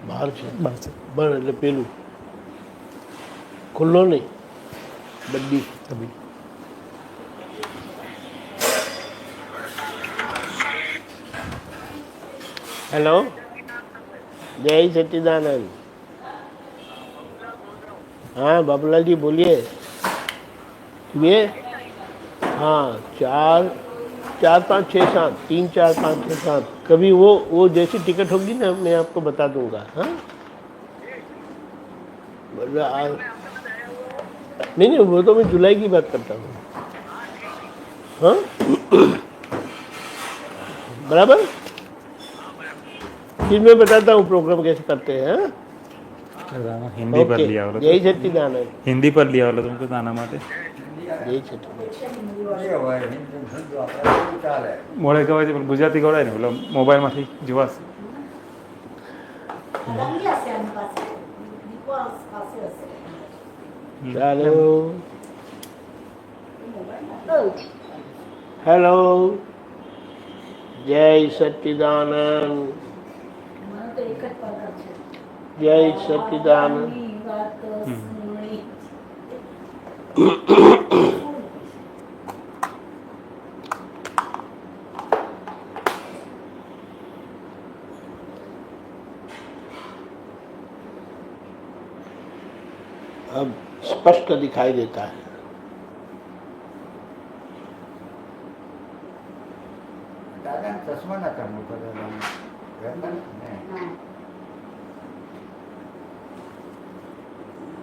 બહાર છે. બહાર છે. બહાર એટલે પેલું ખુલ્લો નહીં, બધી. હેલો, જય સच्चिदानंद. हाँ बाबूलाल जी बोलिए. ये हाँ 4 4 5 6 7 3 4 5 6 7 कभी वो जैसी टिकट होगी ना मैं आपको बता दूंगा. हाँ नहीं नहीं वो तो मैं जुलाई की बात करता हूँ. हाँ बराबर. फिर मैं बताता हूँ प्रोग्राम कैसे करते हैं. हिंदी पर लिया वाला जय सच्चिदानंद. हिंदी पर लिया वाला तुमको दाना माटे जय सच्चिदानंद. મોડે કહેવાય છે પણ ગુજરાતી કહેવાય ને પેલો મોબાઈલમાંથી જોવાશે. ચાલો. હેલો, જય સચ્ચિદાનંદ. જય સચ્ચિદાનંદ. अब स्पष्ट दिखाई देता है. दादा चश्मा नका मोटा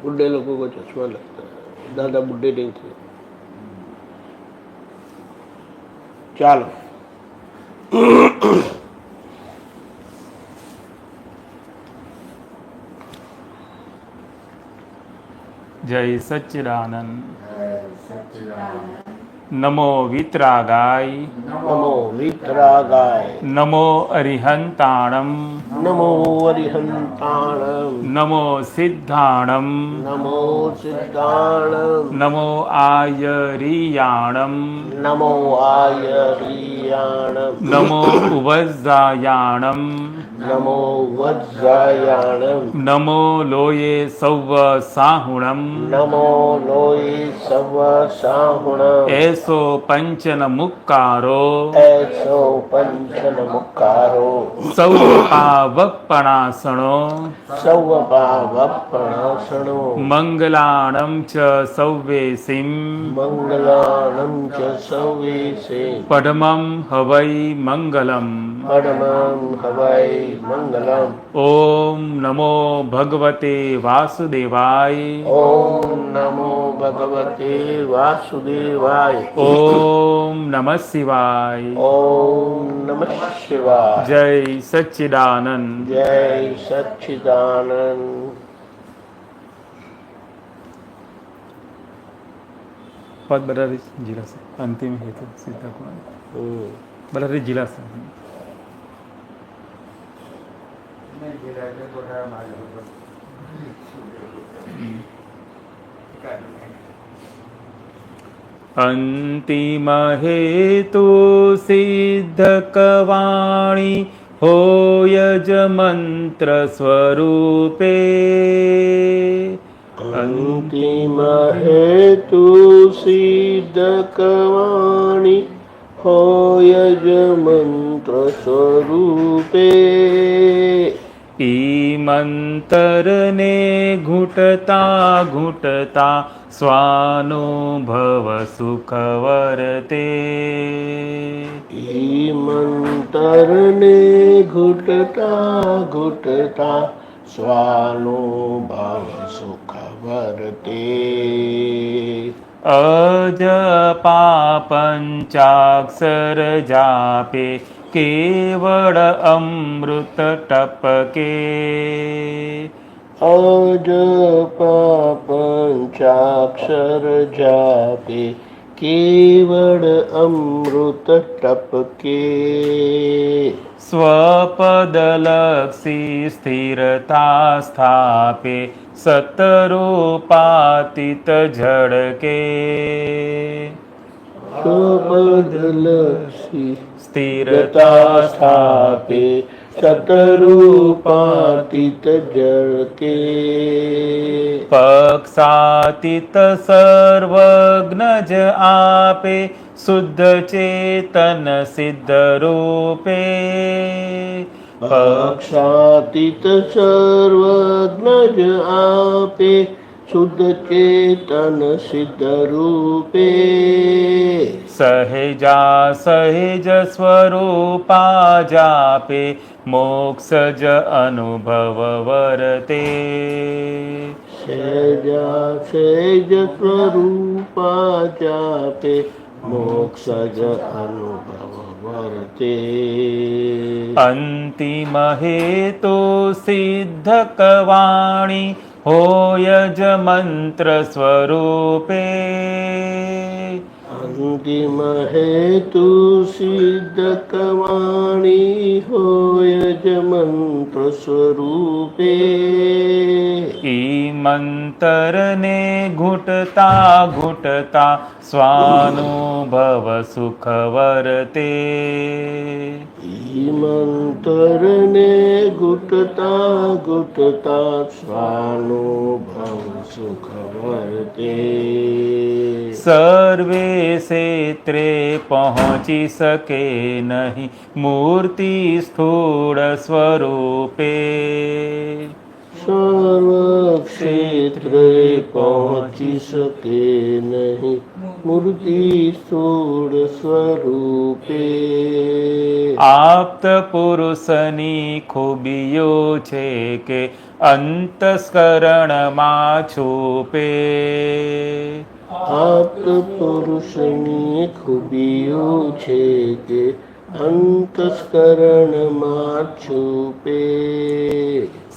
बुढ़े लोगों को चश्मा लगता है. दादा बुढ़े नहीं थे. ચાલો. જય સચ્ચિદાનંદ. નમો વિતરાગાય. નમો વિતરાગાય. નમો અરિહંતાણમ. નમો અરિહંતાણમ. નમો સિદ્ધાણમ. નમો સિદ્ધાણમ. નમો આયરિયાણમ. નમો આયરિયાણમ. નમો ઉવજ્જાયાણમ. નમો વજ્રાયાણમ. નમો લોયે સૌવ સાહુણમ. નમો લોય સવ સાહુણમ. એસો પંચન મુક્કારો. એસો પંચન મુક્કારો. સૌ પાવપણાસણો. સૌ પાવપણાસણો. મંગલાણમ ચ સૌવેસીમ. મંગલાણં ચ સૌવેસે. પડમમ હવૈ મંગલમ. પરમં હવૈ મંગલમ. ઓમ નમો ભગવતે વાસુદેવાય. ઓમ નમો ભગવતે વાસુદેવાય. ઓમ નમઃ શિવાય. ઓમ નમઃ શિવાય. જય સચ્ચિદાનંદ. જય સચ્ચિદાનંદ. પદ બરારી જીલાશે. અંતિમ હેતુ સિદ્ધ ગુણ બરારી જીલાશે. અંતિમ હેતુ સિદ્ધ કવાણી હોય જ મંત્ર સ્વરૂપે. અંતિમ હેતુ સિદ્ધ કવાણી હોય જ મંત્ર સ્વરૂપે. ઈ મંતરને ઘૂંટતા ઘૂંટતા સ્વાનુભવ સુખ વર્તે. ઈ મંતરને ઘૂંટતા ઘૂંટતા સ્વાનુભવ સુખ વર્તે. અજપા પંચાક્ષર જાપે કેવળ અમૃત ટપકે. અજપા પંચાક્ષર જાપે કેવળ અમૃત ટપકે. સ્વપદલક્ષી સ્થિરતા સ્થાપે સતરૂપાતીત ઝડકે. સ્વપદલક્ષી સ્થિરતા સ્થાપે सतरूपातीत जड़ के पक्षातीत सर्वज्ञ ज आपे शुद्ध चेतन सिद्ध रूपे पक्षातीत सर्वज्ञ आपे शुद्ध चेतन सिद्ध रूपे सहेजा सहेज स्वरूपा जापे मोक्षज अनुभव वर्ते सहजा सहज स्वरूपा जापे मोक्षज अनुभव वर्ते अंतिम हेतु सिद्ध कवाणी होयज मंत्र स्वरूपे अंतिम हेतु सिद्ध कवाणी होयज मंत्र स्वरूपे ई मंत्र ने घुटता घुटता स्वानुभव सुख वर्ते मंत्र ने घुटता घुटता स्वानुभव सुख वर्ते सर्वे क्षेत्रे पहुँची सके नहीं मूर्ति स्थूल स्वरूपे सर्व क्षेत्रे पहुँची सके नहीं मूर्ति स्थूल स्वरूपे आप्त पुरुषनी खूबियो छे के अंतस्करण मा छुपे आप्त पुरुषनी खूबियो छे के अंतस्करण मा छुपे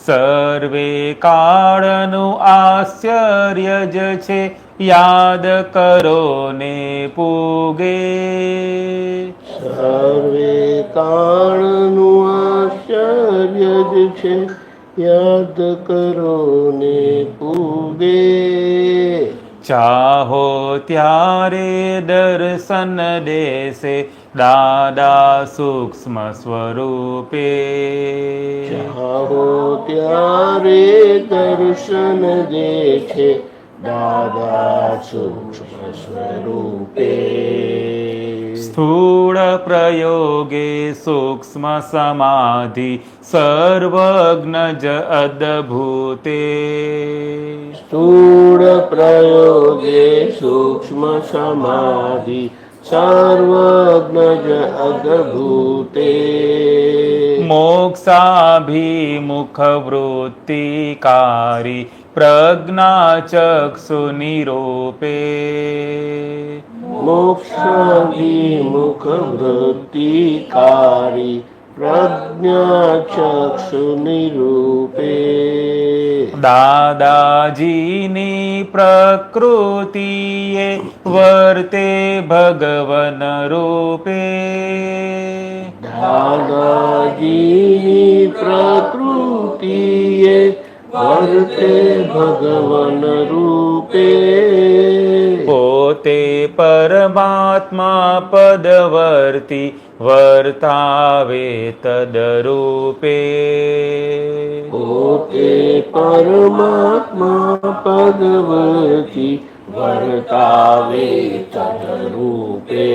सर्वे काळनु आश्चर्य ज छे याद करो ने पूगे सर्वे कारणनु आश्चर्य ज छे याद करो ने पूगे चाहो त्यारे दर्शन देसे दादा सूक्ष्म स्वरूपे चाहो त्यारे दर्शन देखे दादा सूक्ष्म स्वरूपे स्थूल प्रयोगे सूक्ष्म समाधि सर्वज्ञ ज अद्भुते स्थूल प्रयोगे सूक्ष्म समाधि सर्वज्ञ अद्भुते मोक्षाभिमुख वृत्तिकारी प्रज्ञा चक्षु निरूपे मोक्षाभिमुख वृत्तिकारी प्रज्ञा चक्षु निरूपे दादाजीनी प्रकृतिये वर्ते भगवन रूपे दादाजी प्रकृतिये वर्ते भगवन रूपे पोते परमात्मा पदवर्ती वर्तावे तदरूपे पोते परमात्मा पदवर्ती वर्तावे तदरूपे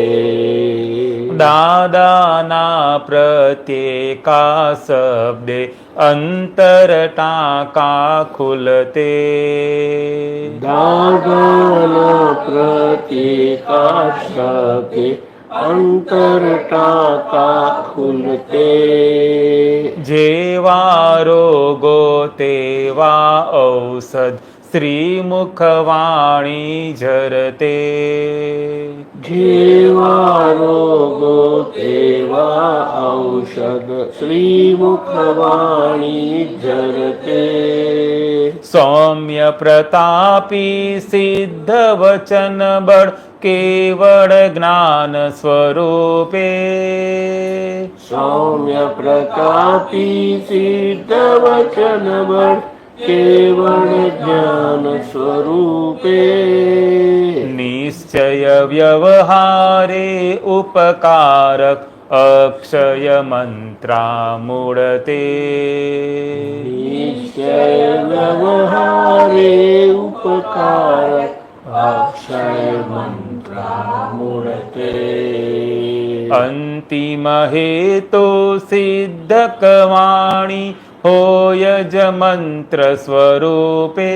दादाना प्रत्येका शब्दे अंतर टाका खुलते दादाना प्रत्येका शब्दे अंतर टाका खुलते जेवा रोगो तेवा औषध श्रीमुखवाणी झरते जेवा रोगो तेवा औषध श्रीमुखवाणी झरते सौम्य प्रतापी सिद्ध वचन बड़ केवल ज्ञान स्वरूपे सौम्य प्रतापी सिद्ध वचन बड़ केवल ज्ञान स्वरूपे निश्चय व्यवहारे उपकारक अक्षयमन्त्रामूढते निश्चय व्यवहारे उपकार अक्षय मंत्रामूढते अन्तिमहेतो सिद्धकवाणी होयज मन्त्रस्वरूपे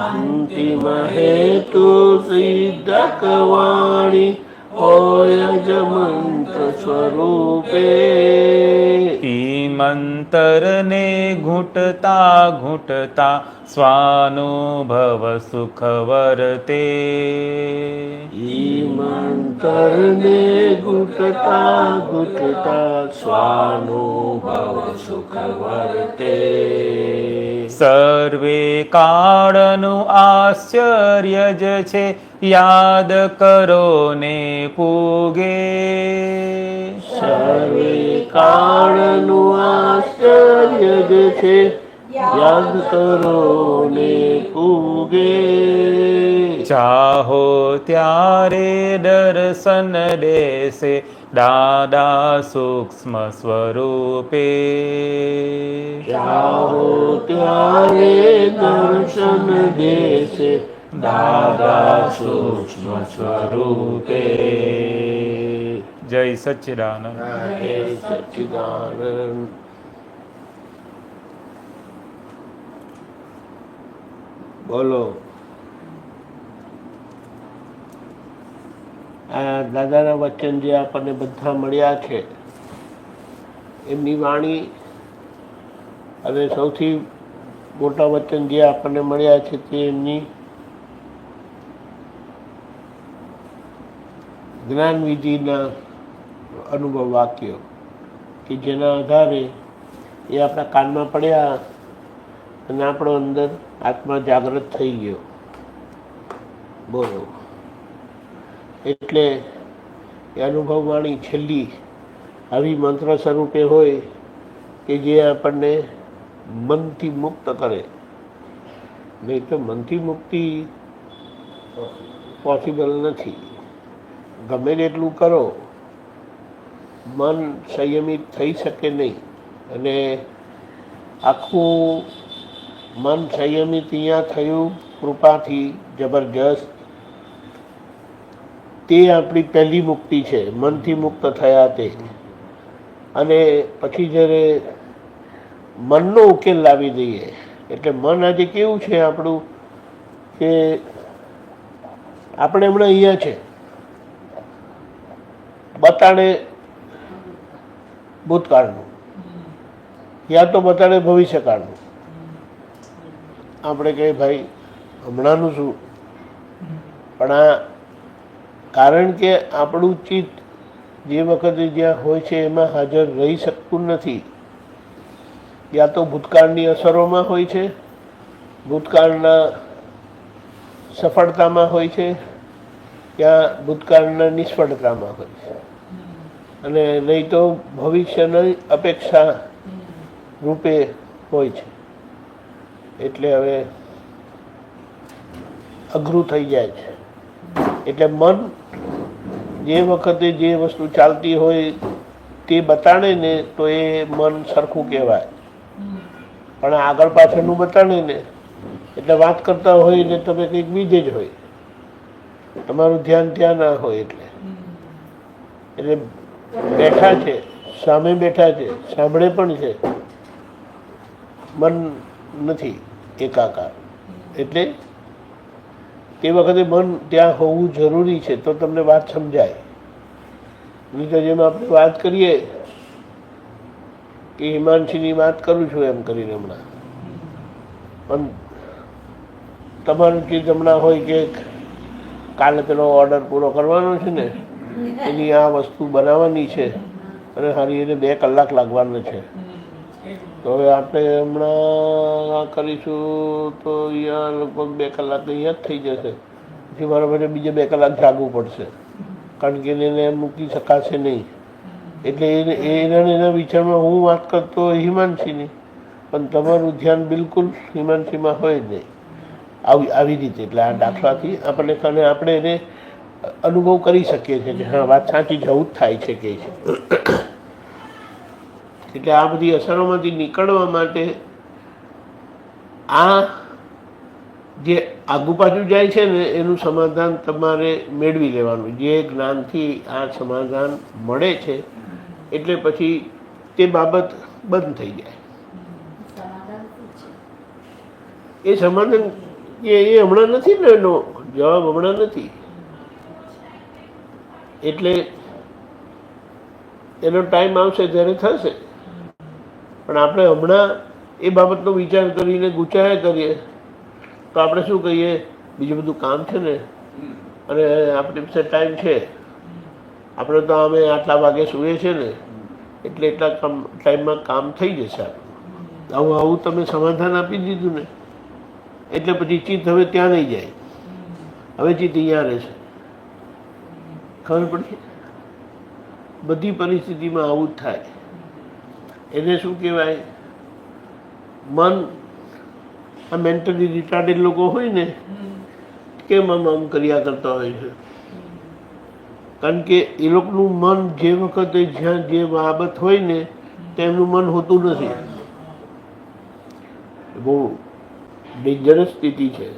अंतिम हेतु सिद्धकवाणी होयज मंत्र स्वरूपे ईमन्तरने घुटता घुटता स्वानुभव सुखवर्ते ईमंतरने घुटता घुटता स्वानुभव सुख वर्ते સર્વે કાળનું આશ્ચર્ય જ છે યાદ કરો ને પૂગે સર્વે કાળનું આશ્ચર્ય જ છે યાદ કરો ને પૂગે ચાહો ત્યારે દર્શન દેશે દાદા સૂક્ષ્મ સ્વરૂપે ચાહો ત્યારે દર્શન દેશે દાદા સૂક્ષ્મ સ્વરૂપે જય સચ્ચિદાનંદ હે સચ્ચિદાનંદ બોલો આ દાદાના વચન જે આપણને બધા મળ્યા છે એમની વાણી અને સૌથી મોટા વચન જે આપણને મળ્યા છે તે એમની જ્ઞાનવિધિના અનુભવ વાક્યો કે જેના આધારે એ આપણા કાનમાં પડ્યા અને આપણો અંદર આત્મા જાગૃત થઈ ગયો. બોલો એટલે એ અનુભવવાણી છેલ્લી આવી મંત્ર સ્વરૂપે હોય કે જે આપણને મનથી મુક્ત કરે. નહીં તો મનથી મુક્તિ પોસિબલ નથી. ગમે તેટલું કરો મન સંયમિત થઈ શકે નહીં. અને આખું મન સંયમિત અહીંયા થયું કૃપાથી જબરજસ્ત. તે આપણી પહેલી મુક્તિ છે, મનથી મુક્ત થયા તે. અને પછી જ્યારે મનનો ઉકેલ લાવી દઈએ એટલે મન આજે કેવું છે આપણું કે આપણે હમણાં અહીંયા છે, બતાડે ભૂતકાળનું યા તો બતાડે ભવિષ્યકાળનું. આપણે કહીએ ભાઈ હમણાંનું શું, પણ આ કારણ કે આપણું ચિત્ત જે વખતે જ્યાં હોય છે એમાં હાજર રહી શકતું નથી. યા તો ભૂતકાળની અસરોમાં હોય છે, ભૂતકાળના સફળતામાં હોય છે, યા ભૂતકાળના નિષ્ફળતામાં હોય છે, અને નહીં તો ભવિષ્યની અપેક્ષા રૂપે હોય છે. એટલે હવે અઘરું થઈ જાય છે. એટલે મન જે વખતે જે વસ્તુ ચાલતી હોય તે બતાડે ને તો એ મન સરખું કહેવાય. પણ આગળ પાછળનું બતાડે ને એટલે વાત કરતા હોય ને તમે કંઈક બીજે જ હોય, તમારું ધ્યાન ત્યાં ના હોય. એટલે બેઠા છે, સામે બેઠા છે, સાંભળે પણ છે, મન નથી એકાકાર. એટલે તે વખતે મન ત્યાં હોવું જરૂરી છે તો તમને વાત સમજાય. નહીં તો જેમ આપણે વાત કરીએ કે હિમાંશીની વાત કરું છું એમ કરીને હમણાં, પણ તમારું ચીજ હમણાં હોય કે કાલે પેલો ઓર્ડર પૂરો કરવાનો છે ને એની આ વસ્તુ બનાવવાની છે અને હારી એને 2 કલાક લાગવાના છે. તો હવે આપણે હમણાં કરીશું તો અહીંયા લગભગ 2 કલાક અહીંયા જ થઈ જશે. પછી મારા માટે બીજે 2 કલાક જાગવું પડશે, કારણ કે એને મૂકી શકાશે નહીં. એટલે એના વિચારમાં હું વાત કરતો હિમાંશીની, પણ તમારું ધ્યાન બિલકુલ હિમાંશીમાં હોય જ નહીં. આવી રીતે એટલે આ દાખલાથી આપણે એને અનુભવ કરી શકીએ છીએ કે હા વાત સાચી જવું જ થાય છે કે છે. એટલે આ બધી અસરોમાંથી નીકળવા માટે આ જે આગુ પાછું જાય છે ને એનું સમાધાન તમારે મેળવી લેવાનું. જે જ્ઞાનથી આ સમાધાન મળે છે એટલે પછી તે બાબત બંધ થઈ જાય. એ સમાધાન એ હમણાં નથી ને, એનો જવાબ હમણાં નથી. એટલે એનો ટાઈમ આવશે ત્યારે થશે. પણ આપણે હમણાં એ બાબતનો વિચાર કરીને ગુચાયા કરીએ તો આપણે શું કહીએ, બીજું બધું કામ છે ને અને આપણી પાસે ટાઈમ છે, આપણે તો અમે આટલા વાગે સૂઈએ છે ને એટલે એટલા ટાઈમમાં કામ થઈ જશે આપણું. આવું તમે સમાધાન આપી દીધું ને એટલે પછી ચિત્ત હવે ત્યાં નહીં જાય, હવે ચિત્ત અહીંયા રહેશે. ખબર પડી? બધી પરિસ્થિતિમાં આવું જ થાય. એને શું કહેવાય, મન આ મેન્ટલી રિટાર્ડેડ લોકો હોય ને કેમ આમ કર્યા કરતા હોય છે? કારણ કે એ લોકોનું મન જે વખતે જ્યાં જે બાબત હોય ને તેમનું મન હોતું નથી. બહુ ડેન્જરસ સ્થિતિ છે.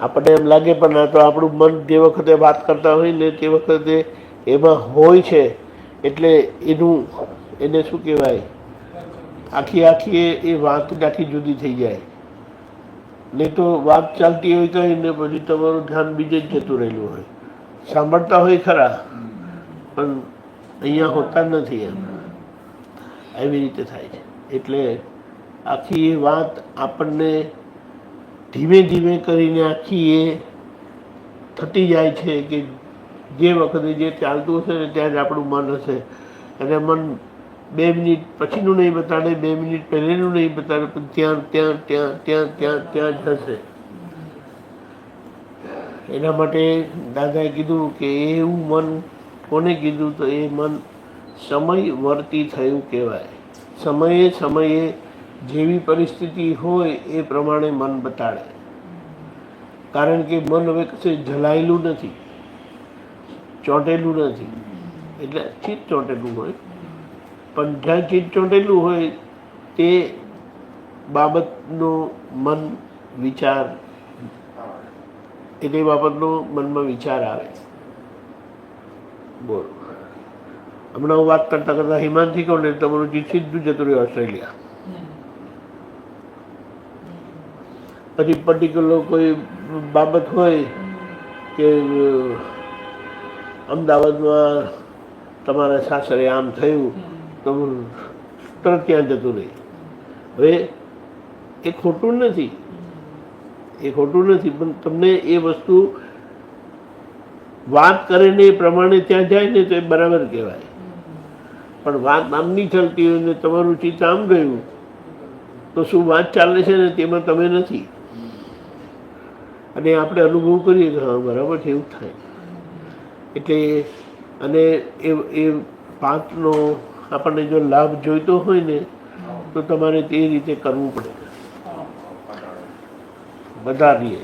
આપણને એમ લાગે પણ આ તો આપણું મન જે વખતે વાત કરતા હોય ને તે વખતે એમાં હોય છે એટલે એને શું કહેવાય, આખી એ વાત આખી જુદી થઈ જાય. નહીં તો વાત ચાલતી હોય કઈ ને પછી તમારું ધ્યાન બીજે જ જતું રહેલું હોય. સાંભળતા હોય ખરા પણ અહીંયા હોતા નથી. એમ એવી રીતે થાય છે. એટલે આખી એ વાત આપણને ધીમે ધીમે કરીને આખી એ થતી જાય છે કે જે વખતે જે ચાલતું હશે ને ત્યાં જ આપણું મન હશે. અને મન 2 મિનિટ પછીનું નહીં બતાડે, 2 મિનિટ પહેલેનું નહીં બતાડે, પણ ત્યાં ત્યાં ત્યાં ત્યાં ત્યાં ત્યાં જ હશે. એના માટે દાદાએ કીધું કે એવું મન કોને કીધું? તો એ મન સમયવર્તી થયું કહેવાય. સમયે સમયે જેવી પરિસ્થિતિ હોય એ પ્રમાણે મન બતાડે. કારણ કે મન હવે કશે જલાયેલું નથી, ચોંટેલું નથી. એટલે ચિત્ત ચોંટેલું હોય, પણ જ્યાં ચિત્ત ચોંટેલું હોય તે બાબતનો મન વિચાર, એટલે બાબતનો મનમાં વિચાર આવે. બોલો, હમણાં હું વાત કરતા કરતા હિમાંશી કહું ને તમારું ચિત્ત સીધું જતું રહ્યું ઓસ્ટ્રેલિયા. પછી પર્ટિક્યુલર કોઈ બાબત હોય કે અમદાવાદમાં તમારા સાસરે આમ થયું તો તરત ત્યાં જતું રહે. હવે એ ખોટું નથી, એ ખોટું નથી, પણ તમને એ વસ્તુ વાત કરે ને એ પ્રમાણે ત્યાં જાય ને તો એ બરાબર કહેવાય. પણ વાત આમ નહીં ચાલતી હોય ને તમારું ચિત્ત આમ ગયું તો શું વાત ચાલે છે ને તેમાં તમે નથી. અને આપણે અનુભવ કરીએ કે હા બરાબર છે, એવું થાય. એટલે અને એ વાતનો આપણને જો લાભ જોઈતો હોય ને તો તમારે તે રીતે કરવું પડે. વધારીએ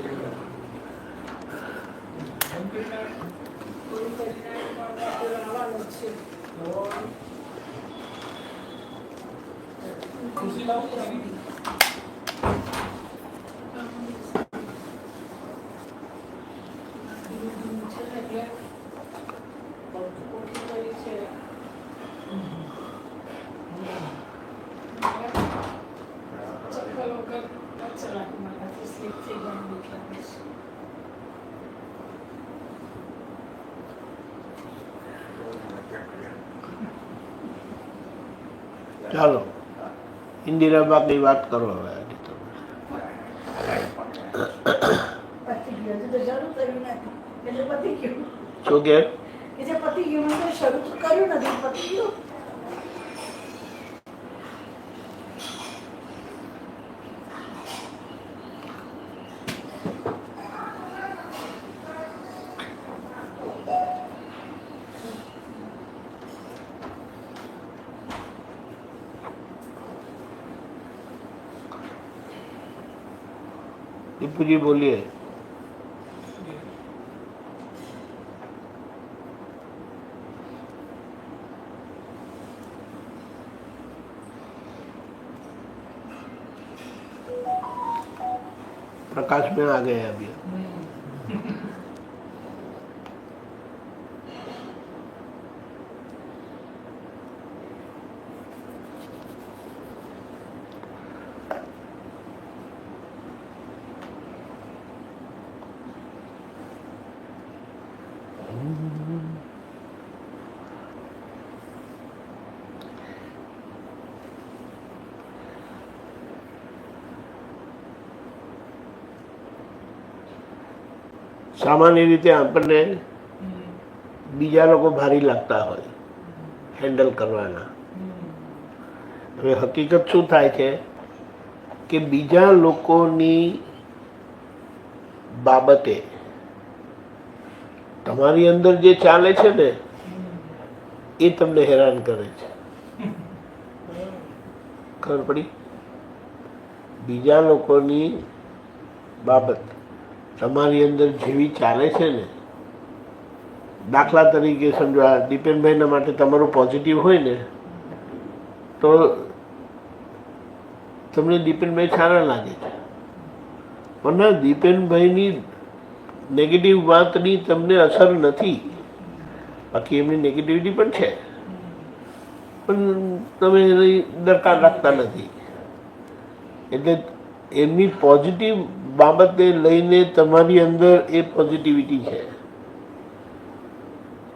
ચાલો ઇન્દિરા બાપની વાત કરો હવે. શું કે દીપુજી બોલીએ. प्रकाश में आ गए अभी। સામાન્ય રીતે આપણને બીજા લોકો ભારી લાગતા હોય હેન્ડલ કરવાના. હવે હકીકત શું થાય છે કે બીજા લોકોની બાબતે તમારી અંદર જે ચાલે છે ને એ તમને હેરાન કરે છે. ખબર પડી? બીજા લોકોની બાબત તમારી અંદર જેવી ચાલે છે ને, દાખલા તરીકે સમજો આ દીપેનભાઈના માટે તમારું પોઝિટિવ હોય ને તો તમને દીપેનભાઈ સારા લાગે છે, પણ દીપેનભાઈની નેગેટિવ વાતની તમને અસર નથી. બાકી એમની નેગેટિવિટી પણ છે, પણ તમે એની દરકાર રાખતા નથી. એટલે એમની પોઝિટિવ બાબતે લઈને તમારી અંદર એ પોઝિટિવિટી છે.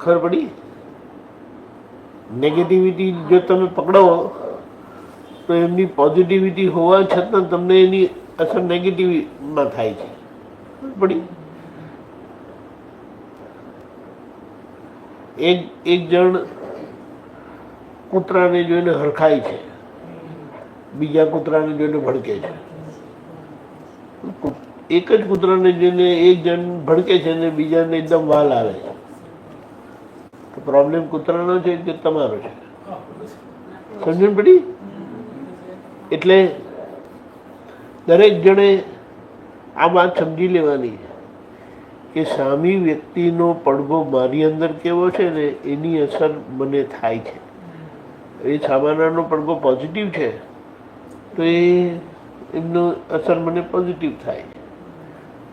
ખબર પડી? નેગેટિવિટી જો તમે પકડો તો એમની પોઝિટિવિટી હોવા છતાં તમને એની અસર નેગેટિવમાં થાય છે. ખબર પડી? એક જણ કૂતરાને જોઈને હરખાય છે, બીજા કૂતરાને જોઈને ભડકે છે. એક જ કૂતરાને જોઈને એક જણ ભડકે છે ને બીજાને એકદમ વાલ આવે છે. તો પ્રોબ્લેમ કૂતરાનો છે કે તમારો છે? સમજણ પડી? એટલે દરેક જણે આ વાત સમજી લેવાની કે સામી વ્યક્તિનો પડઘો મારી અંદર કેવો છે ને એની અસર મને થાય છે. એ સામાનાનો પડઘો પોઝિટિવ છે તો એ એમનો અસર મને પોઝિટિવ થાય છે,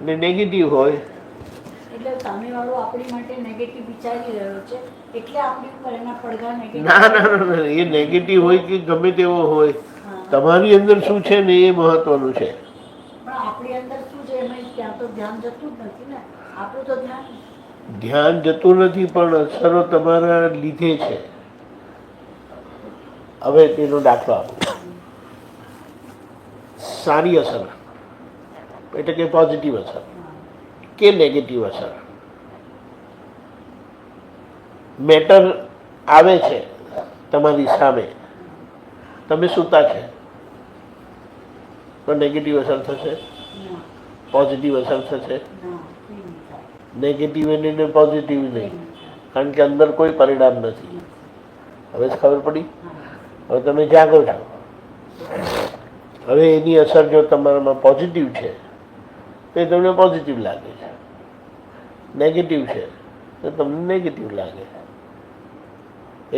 અને નેગેટિવ હોય એટલે સામેવાળો આપણી માટે નેગેટિવ વિચારી રહ્યો છે એટલે આપણી ઉપર એના પડઘા નેગેટિવ. ના ના ના, એ નેગેટિવ હોય કે ગમે તેવો હોય, તમારી અંદર શું છે ને એ મહત્વનું છે. પણ આપણી અંદર શું છે એમાં ત્યાં તો ધ્યાન જતું જ નથી ને. આપણું તો ધ્યાન જતું નથી, પણ અસરો તમારા લીધે છે. હવે તેનો દાખલો આપો. સારી અસર એટલે કે પોઝિટિવ અસર કે નેગેટિવ અસર. મેટર આવે છે તમારી સામે, તમે સૂતા છે તો નેગેટિવ અસર થશે, પોઝિટિવ અસર થશે? નેગેટિવ ને પોઝિટિવ નહીં, કારણ કે અંદર કોઈ પરિણામ નથી. હવે ખબર પડી? હવે તમે જાગો છો, હવે એની અસર જો તમારામાં પોઝિટિવ છે તો એ તમને પોઝિટિવ લાગે છે, નેગેટિવ છે તો તમને નેગેટિવ લાગે.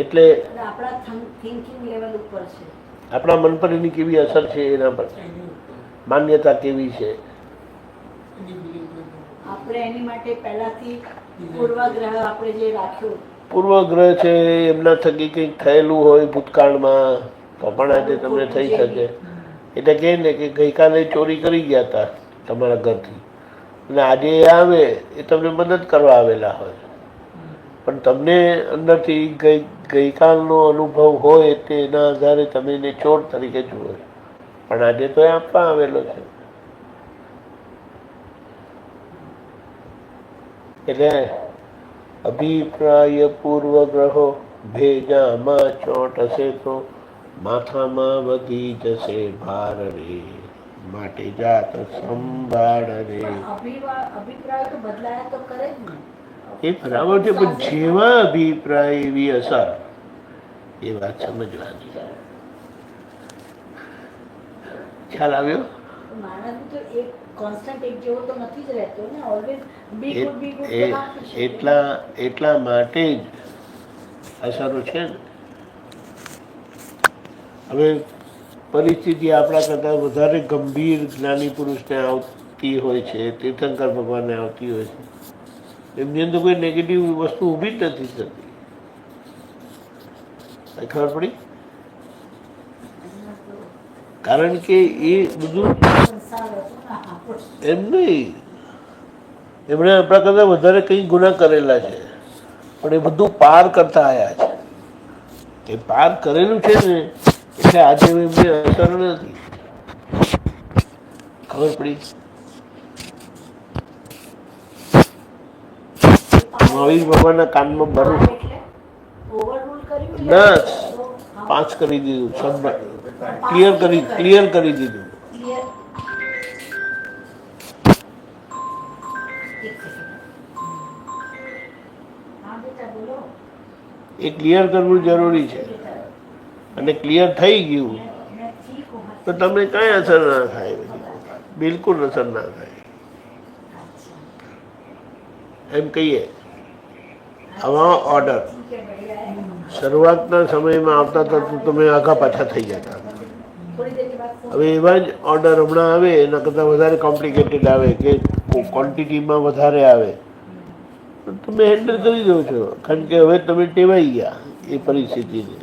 એટલે આપણા થિંકિંગ લેવલ ઉપર છે, આપણા મન પર એની કેવી અસર છે એના પર, માન્યતા કેવી છે. આપણે એની માટે પહેલાથી પૂર્વાગ્રહ આપણે જે રાખ્યો, પૂર્વગ્રહ છે એમના થકી કંઈક થયેલું હોય ભૂતકાળમાં તો પણ આજે તમને થઈ શકે. એટલે કહે ને કે ગઈકાલે ચોરી કરી ગયા હતા તમારા ઘરથી, અને આજે એ આવે એ તમને મદદ કરવા આવેલા હોય, પણ તમને અંદરથી ગઈકાલનો અનુભવ હોય તેના આધારે તમે એને ચોર તરીકે જુઓ, પણ આજે તો એ આપવા આવેલો છે. એટલે અભિપ્રાય પૂર્વગ્રહો ભેજામાં ચોંટશે તો માથામાં વધી જશે ભાર રે, માટે જાત સંભાળ રે. અભિપ્રાય તો બદલાયા તો કરે જ ને. એ બરાબર છે, પણ જેવા અભિપ્રાય એવી અસર, એ વાત સમજવાની. ખ્યાલ આવ્યો? માણસ તો એક કોન્સ્ટન્ટ એક જેવો તો નથી જ રહેતો ને. ઓલવેઝ બી ગુડ એટલા માટે જ અસરો છે ને. હવે પરિસ્થિતિ આપણા કરતાં વધારે ગંભીર જ્ઞાની પુરુષને શક્તિ હોય છે, તીર્થંકર ભગવાનને આવતી હોય છે, એમની અંદર કોઈ નેગેટિવ વસ્તુ ઊભી જ નથી થતી. ખબર પડી? કારણ કે એ બધું એમ નહીં, એમણે આપણા કરતાં વધારે કંઈ ગુના કરેલા છે, પણ એ બધું પાર કરતા આવ્યા છે. એ પાર કરેલું છે ને એટલે આજે એમને અસર નથી. ખબર પડી? મહાવીર ભગવાનના કાનમાં ભરું ના 5 કરી દીધું, ક્લિયર કરી દીધું. એ ક્લિયર કરવું જરૂરી છે, અને ક્લિયર થઈ ગયું તો તમને કાંઈ અસર ના થાય, બિલકુલ અસર ના થાય. એમ કહીએ આવા ઓર્ડર શરૂઆતના સમયમાં આવતા હતા તો તમે આઘા પાછા થઈ જતા. હવે એવા જ ઓર્ડર હમણાં આવે એના કરતાં વધારે કોમ્પ્લિકેટેડ આવે કે ક્વોન્ટિટીમાં વધારે આવે તો તમે હેન્ડલ કરી દો છો, કારણ કે હવે તમે ટેવાઈ ગયા એ પરિસ્થિતિને.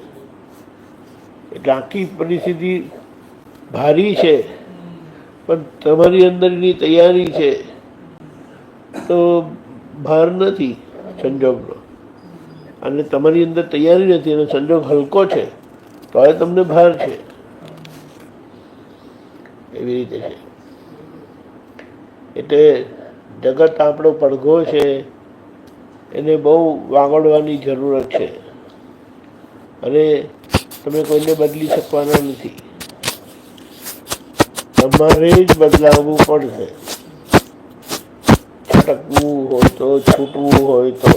એટલે આખી પરિસ્થિતિ ભારી છે, પણ તમારી અંદરની તૈયારી છે તો ભાર નથી સંજોગનો, અને તમારી અંદર તૈયારી નથી અને સંજોગ હલકો છે તો હવે તમને ભાર છે. એવી રીતે છે. એટલે જગત આપણો પડઘો છે, એને બહુ વાગોડવાની જરૂરત છે, અને તમે કોઈને બદલી શકવાના નથી. તમારે જ બદલાવવું પડશે. છટકવું હોય તો, છૂટવું હોય તો.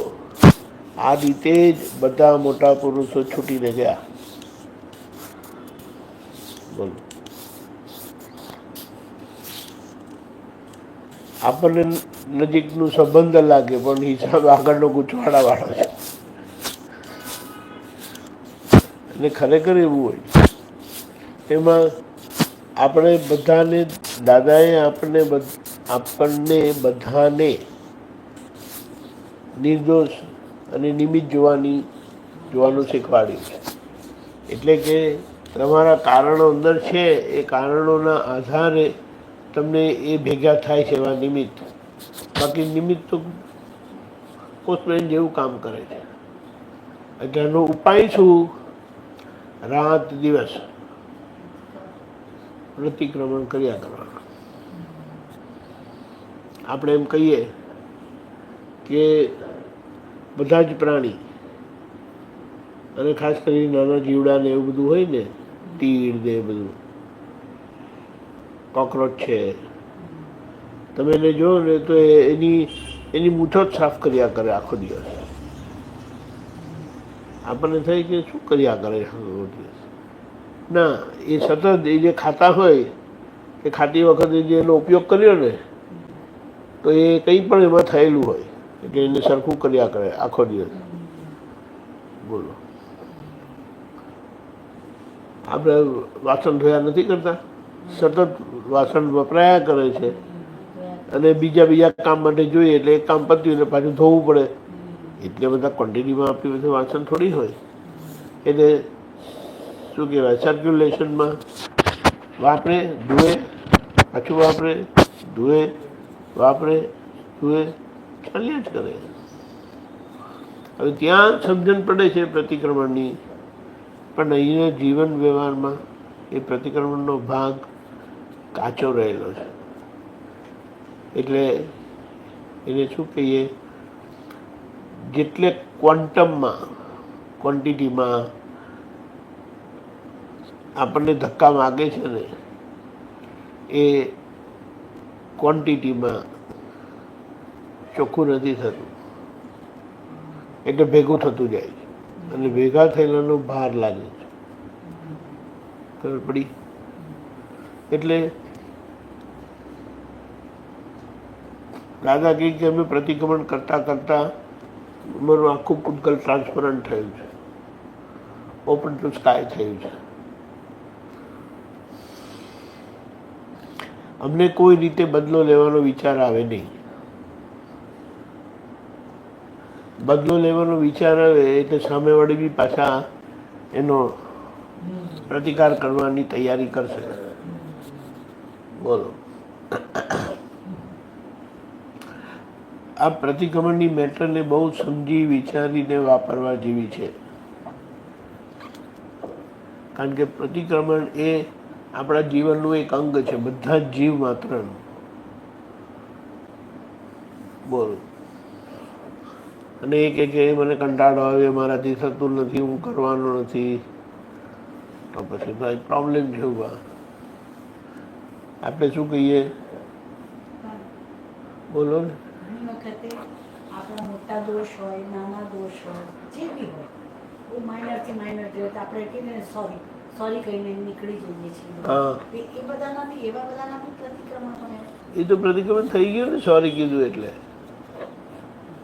આ રીતે જ બધા મોટા પુરુષો છૂટીને ગયા. બોલો, આપણને નજીકનું સંબંધ લાગે પણ હિસાબ આગળનો ગૂંચવાડા વાળો છે. અને ખરેખર એવું હોય. એમાં આપણે બધાને, દાદાએ આપણને બધાને નિર્દોષ અને નિમિત્ત જોવાનું શીખવાડ્યું છે. એટલે કે તમારા કારણો અંદર છે, એ કારણોના આધારે તમને એ ભેગા થાય છે એવા નિમિત્ત. બાકી નિમિત્ત તો પોસ્ટમેન જેવું કામ કરે છે. એટલે એનો ઉપાય શું? રાત દિવસ પ્રતિક્રમણ કર્યા કરવાનું. આપણે એમ કહીએ કે બધા જ પ્રાણી, અને ખાસ કરીને નાના જીવડા ને એવું બધું હોય ને, તીડ ને બધું, કોકરોચ છે, તમે એને જો ને તો એની મૂઠો જ સાફ કર્યા કરે આખો દિવસ. આપણને થાય કે શું કર્યા કરે આખો દિવસ? ના, એ સતત એ જે ખાતા હોય એ ખાતી વખતે જે એનો ઉપયોગ કર્યો ને તો એ કંઈ પણ એમાં થયેલું હોય એટલે એને સરખું કર્યા કરે આખો દિવસ. બોલો, આપણે વાસણ ધોયા નથી કરતા? સતત વાસણ વપરાયા કરે છે, અને બીજા કામ માટે જોઈએ એટલે એક કામ પત્યું એટલે પાછું ધોવું પડે. એટલે બધા ક્વોન્ટિટીમાં આપણી પાસે વાસણ થોડી હોય. એટલે શું કહેવાય, સર્ક્યુલેશનમાં વાપરે, ધુએ, પાછું વાપરે, ધુએ, વાપરે, ધુએ, ચાલ્યા જ કરે. હવે ત્યાં સમજણ પડે છે પ્રતિક્રમણની, પણ અહીંયા જીવન વ્યવહારમાં એ પ્રતિક્રમણનો ભાગ કાચો રહેલો છે. એટલે એને શું કહીએ, જેટલે ક્વોન્ટમમાં, ક્વોન્ટિટીમાં આપણને ધક્કા માગે છે ને એ ક્વોન્ટિટીમાં ચોખ્ખું નથી થતું. એટલે ભેગું થતું જાય છે, અને ભેગા થયેલાનો ભાર લાગે છે. ખબર પડી? એટલે દાદા કહે કે અમે પ્રતિક્રમણ કરતા કરતા અમારું આખું પૂતગલ ટ્રાન્સપરન્ટ થયું છે, ઓપન ટુ સ્કાય થયું છે. અમને કોઈ રીતે બદલો લેવાનો વિચાર આવે નહીં. બદલો લેવાનો વિચાર આવે એટલે સામેવાળી બી પાછા એનો પ્રતિકાર કરવાની તૈયારી કરશે. બોલો, આ પ્રતિક્રમણની મેટરને બહુ સમજી વિચારીને વાપરવા જેવી છે. કારણ કે પ્રતિક્રમણ એ આપણા જીવનનું એક અંગ છે, બધા જ જીવ માત્રનું. બોલો, અને એ કે મને કંટાળો આવે, મારાથી થતું નથી, હું કરવાનો નથી, તો પછી ભાઈ પ્રોબ્લેમ છે ઉભા. આપણે શું કહીએ? બોલો ને. ઘણી વખતે આપણા મોટા દોષ હોય, નાના દોષ હોય, જે બી હોય, એ માઇનરથી માઇનર જોઈએ તો આપણે કહીએ ને સોરી કહીને નીકળી જઈએ છીએ. હા, એ બધાના બી એવા બધાના બી પ્રતિક્રમણ પણ એ તો પ્રતિક્રમણ થઈ ગયું ને, સોરી કીધું એટલે.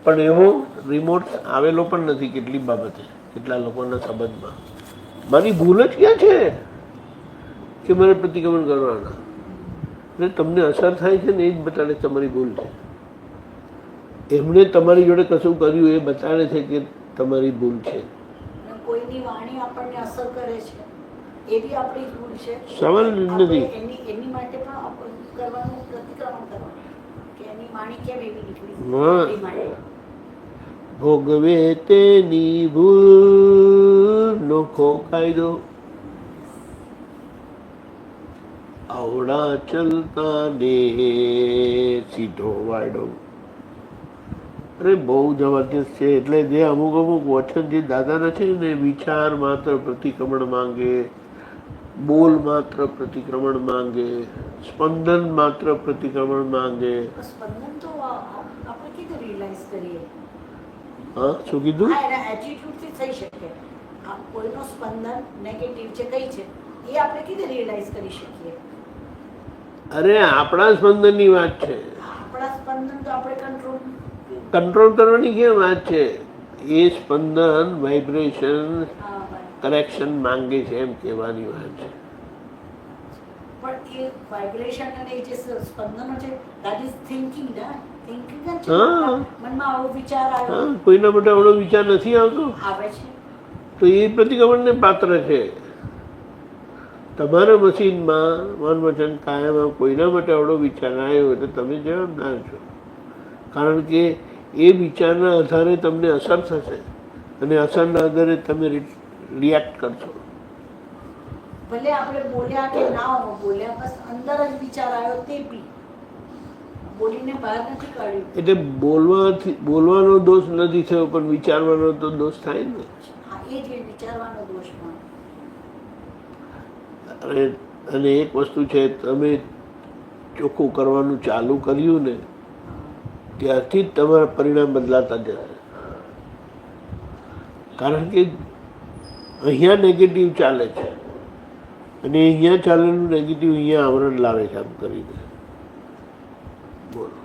પણ એવો રિમોટ આવેલો પણ નથી કેટલી બાબતે, કેટલા લોકોના સંબંધમાં. મારી ભૂલ જ ક્યાં છે કે મારે પ્રતિક્રમણ કરવાના? એટલે તમને અસર થાય છે ને એ જ બતાડે તમારી ભૂલ છે. એમણે તમારી જોડે કશું કર્યું એ બતાડે છે કે તમારી ભૂલ છે. કોઈની વાણી આપણને અસર કરે છે, એ બી આપણી ભૂલ છે. સવાલ નથી. એની માટે પણ આપણે કરવાનું, પ્રતિક્રમણ કરવાનું કે એની વાણી કેમ એવી નીકળી હા. એ માટે ભોગવે તેની ભૂલ નોખો કાયદો, આવડા ચલતા ને સીધો વાયડો. અરે બહુ જબરજસ્ત છે. એટલે જે અમુક વચન જે દાદાના છે ને, વિચાર માત્ર પ્રતિક્રમણ માંગે, બોલ માત્ર પ્રતિક્રમણ માંગે, સ્પંદન માત્ર પ્રતિક્રમણ માંગે. સ્પંદન તો આપણે કીધું રિયલાઇઝ કરીએ. હા, શું કીધું? હા, એના એટીટ્યુડથી થઈ શકે. આ કોઈનો સ્પંદન નેગેટિવ છે, કઈ છે, એ આપણે કીધું રિયલાઇઝ કરી શકીએ. અરે આપણા સ્પંદનની વાત છે. આપણા સ્પંદન તો આપણે કંટ્રોલ કરવાની કેમ વાત છે? એ સ્પંદન વાઇબ્રેશન કરેક્શન માંગે છે એમ કહેવાની વાત છે. પણ એ વાઇબ્રેશન અને એ જે સ્પંદનો છે, that is thinking ના થિંકિંગ જ છે. હા. મનમાં આવો વિચાર આવ્યો, હા, કોઈના માટે આવડો વિચાર નથી આવતો આવે છે. તો એ પ્રતિક્રમણને પાત્ર છે. તમારા મશીનમાં મન વચન કાયમ કોઈના માટે આવડો વિચાર આવ્યો એટલે તમે જવાબદાર છો. કારણ કે એ વિચારના આધારે તમને અસર થશે અને અસરના આધારે તમે રિએક્ટ કરશો. ભલે આપણે બોલ્યા કે ના બોલ્યા, બસ અંદર જ વિચાર આવ્યો, તે બી બોલીને બહાર નથી કાઢ્યું. એટલે બોલવાનો દોષ નથી થયો, પણ વિચારવાનો તો દોષ થાય ને. હા, એ જ વિચારવાનો દોષ પણ. અને એક વસ્તુ છે, તમે ચોખ્ખું કરવાનું ચાલુ કર્યું ને ત્યારથી જ તમારા પરિણામ બદલાતા જશે. કારણ કે અહીંયા નેગેટિવ ચાલે છે અને અહીંયા ચાલેલું નેગેટિવ અહીંયા આવરણ લાવે છે આમ કરીને. બોલો,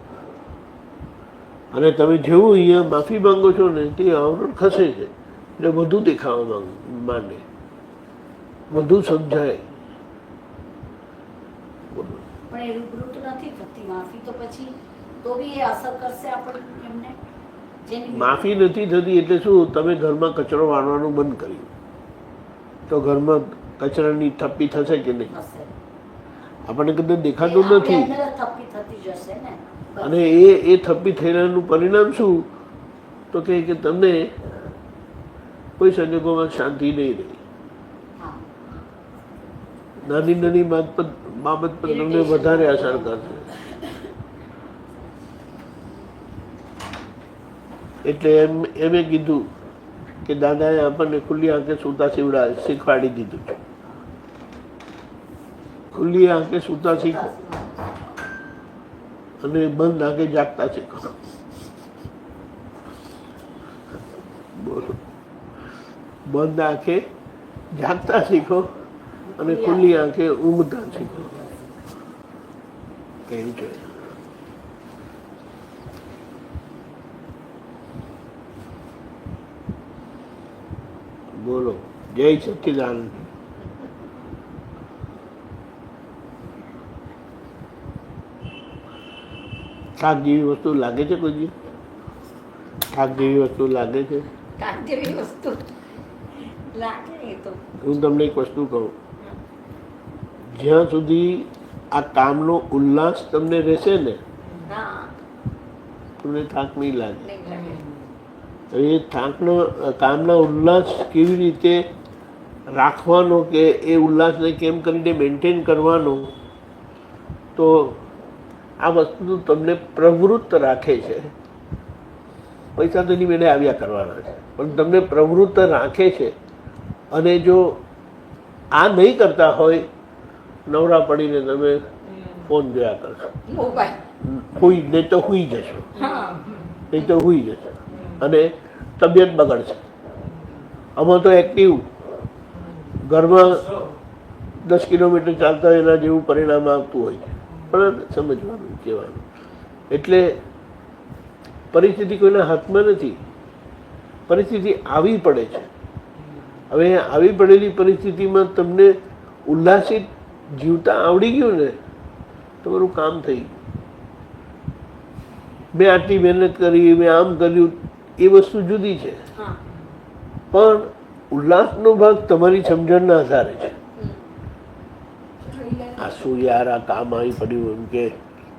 અને તમે જેવું અહીંયા માફી માંગો છો ને તે આવરણ ખસે છે એટલે વધુ દેખાવા માંડે, વધુ સમજાય. પણ એ રૂબરૂ તો નથી થતી માફી, તો પછી તો બી એ અસર કરશે આપણને એમને. માફી નથી થતી એટલે શું? તમે ઘરમાં કચરો વાળવાનું બંધ કર્યું તો ઘરમાં કચરાની થપ્પી થશે કે નહીં? આપણને કદાચ દેખાતું નથી. અને એ થપ્પી થયેલાનું પરિણામ શું? તો કે તમને કોઈ સંજોગોમાં શાંતિ નહીં રહે. નાની નાની બાબત પર તમને વધારે અસર કરશે. એટલે એમે કીધું કે દાદાએ આપણને ખુલ્લી આંખે સૂતા શીખવાડી દીધું છે. ખુલ્લી આંખે સૂતા શીખો અને બંધ આંખે જાગતા શીખો. બોલો, બંધ આંખે જાગતા શીખો અને ખુલ્લી આંખે ઊંઘતા શીખો. કેવું છે? બોલો, જય સચ્ચિદાનંદ. થાક જેવી વસ્તુ લાગે છે કોઈ દી? થાક જેવી વસ્તુ લાગે છે? કાક જેવી વસ્તુ લાગે એ તો. હું તમને એક વસ્તુ કહું, જ્યાં સુધી આ કામનો ઉલ્લાસ તમને રહેશે ને હા, તમને થાક નહીં લાગે. નહીં લાગે. હવે એ કામના ઉલ્લાસ કેવી રીતે રાખવાનો કે એ ઉલ્લાસને કેમ કરીને મેન્ટેન કરવાનો, તો આ વસ્તુ તમને પ્રવૃત્ત રાખે છે. પૈસા તો એની મેળે આવ્યા કરવાના છે, પણ તમને પ્રવૃત્ત રાખે છે. અને જો આ નહીં કરતા હોય, નવરા પડીને તમે ફોન જોયા કરશો, મોબાઈલ નહીં તો હુઈ જશો, હા નહીં તો હુઈ જશો અને તબિયત બગડશે. આમાં તો એક્ટિવ ઘરમાં 10 કિલોમીટર ચાલતા હોય એના જેવું પરિણામ આવતું હોય છે. પણ સમજવાનું, કહેવાનું. એટલે પરિસ્થિતિ કોઈના હાથમાં નથી, પરિસ્થિતિ આવી પડે છે. હવે આવી પડેલી પરિસ્થિતિમાં તમને ઉલ્લાસિત જીવતા આવડી ગયું ને, તમારું કામ થઈ ગયું. મેં આટલી મહેનત કરી, મેં આમ કર્યું, એ વસ્તુ જુદી છે. હા પણ ઉલ્લાસનો ભાગ તમારી સમજણના આધારે છે. આ શું યાર, આ કામ આવી પડ્યું, એમ કે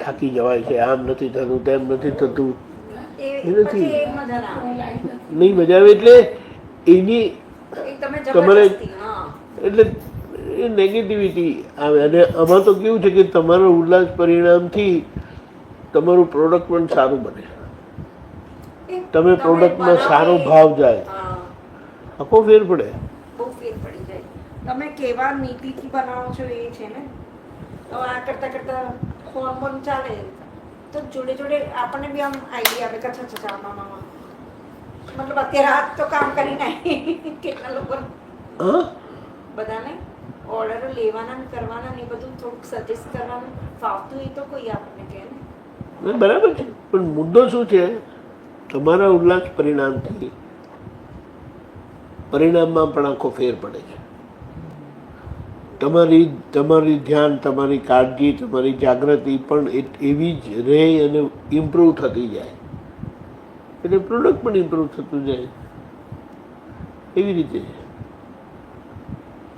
થાકી જવાય છે, આમ નથી થતું, તેમ નથી થતું, એ નથી. પછી એ મજા ના આવે. નહીં મજા આવે. એટલે એની એ તમે તમારે જબરદસ્તી, હા એટલે એ નેગેટિવિટી આવે. અને આમાં તો કેવું છે કે તમારો ઉલ્લાસ પરિણામથી તમારું પ્રોડક્ટ પણ સારું બને, તમે પ્રોડક્ટમાં સારો ભાવ જાય, હા, આખો ફેર પડે. બહુ ફેર પડી જાય. તમે કેવા નીતિથી બનાવો છો એ છે ને. હવે આ કરતા કરતા ફોન પણ ચાલે તો જોડે જોડે આપણને બી આમ આઈડિયા આવે કે અચ્છા અચ્છા આમાં મતલબ અત્યારે આ તો કામ કરી નાખી. કેટલા લોકો હા, બધાને ઓર્ડર લેવાના ને કરવાના ને એ બધું થોડુંક સજેસ્ટ કરવાનું ફાવતું એ તો કોઈ આપણને કહે ને. બરાબર છે. પણ મુદ્દો શું છે, તમારા ઉલ્લાસ પરિણામથી પરિણામમાં પણ આખો ફેર પડે છે. તમારી ધ્યાન, તમારી કાળજી, તમારી જાગૃતિ પણ એવી જ રહે અને ઇમ્પ્રૂવ થતી જાય, એટલે પ્રોડક્ટ પણ ઇમ્પ્રૂવ થતું જાય. એવી રીતે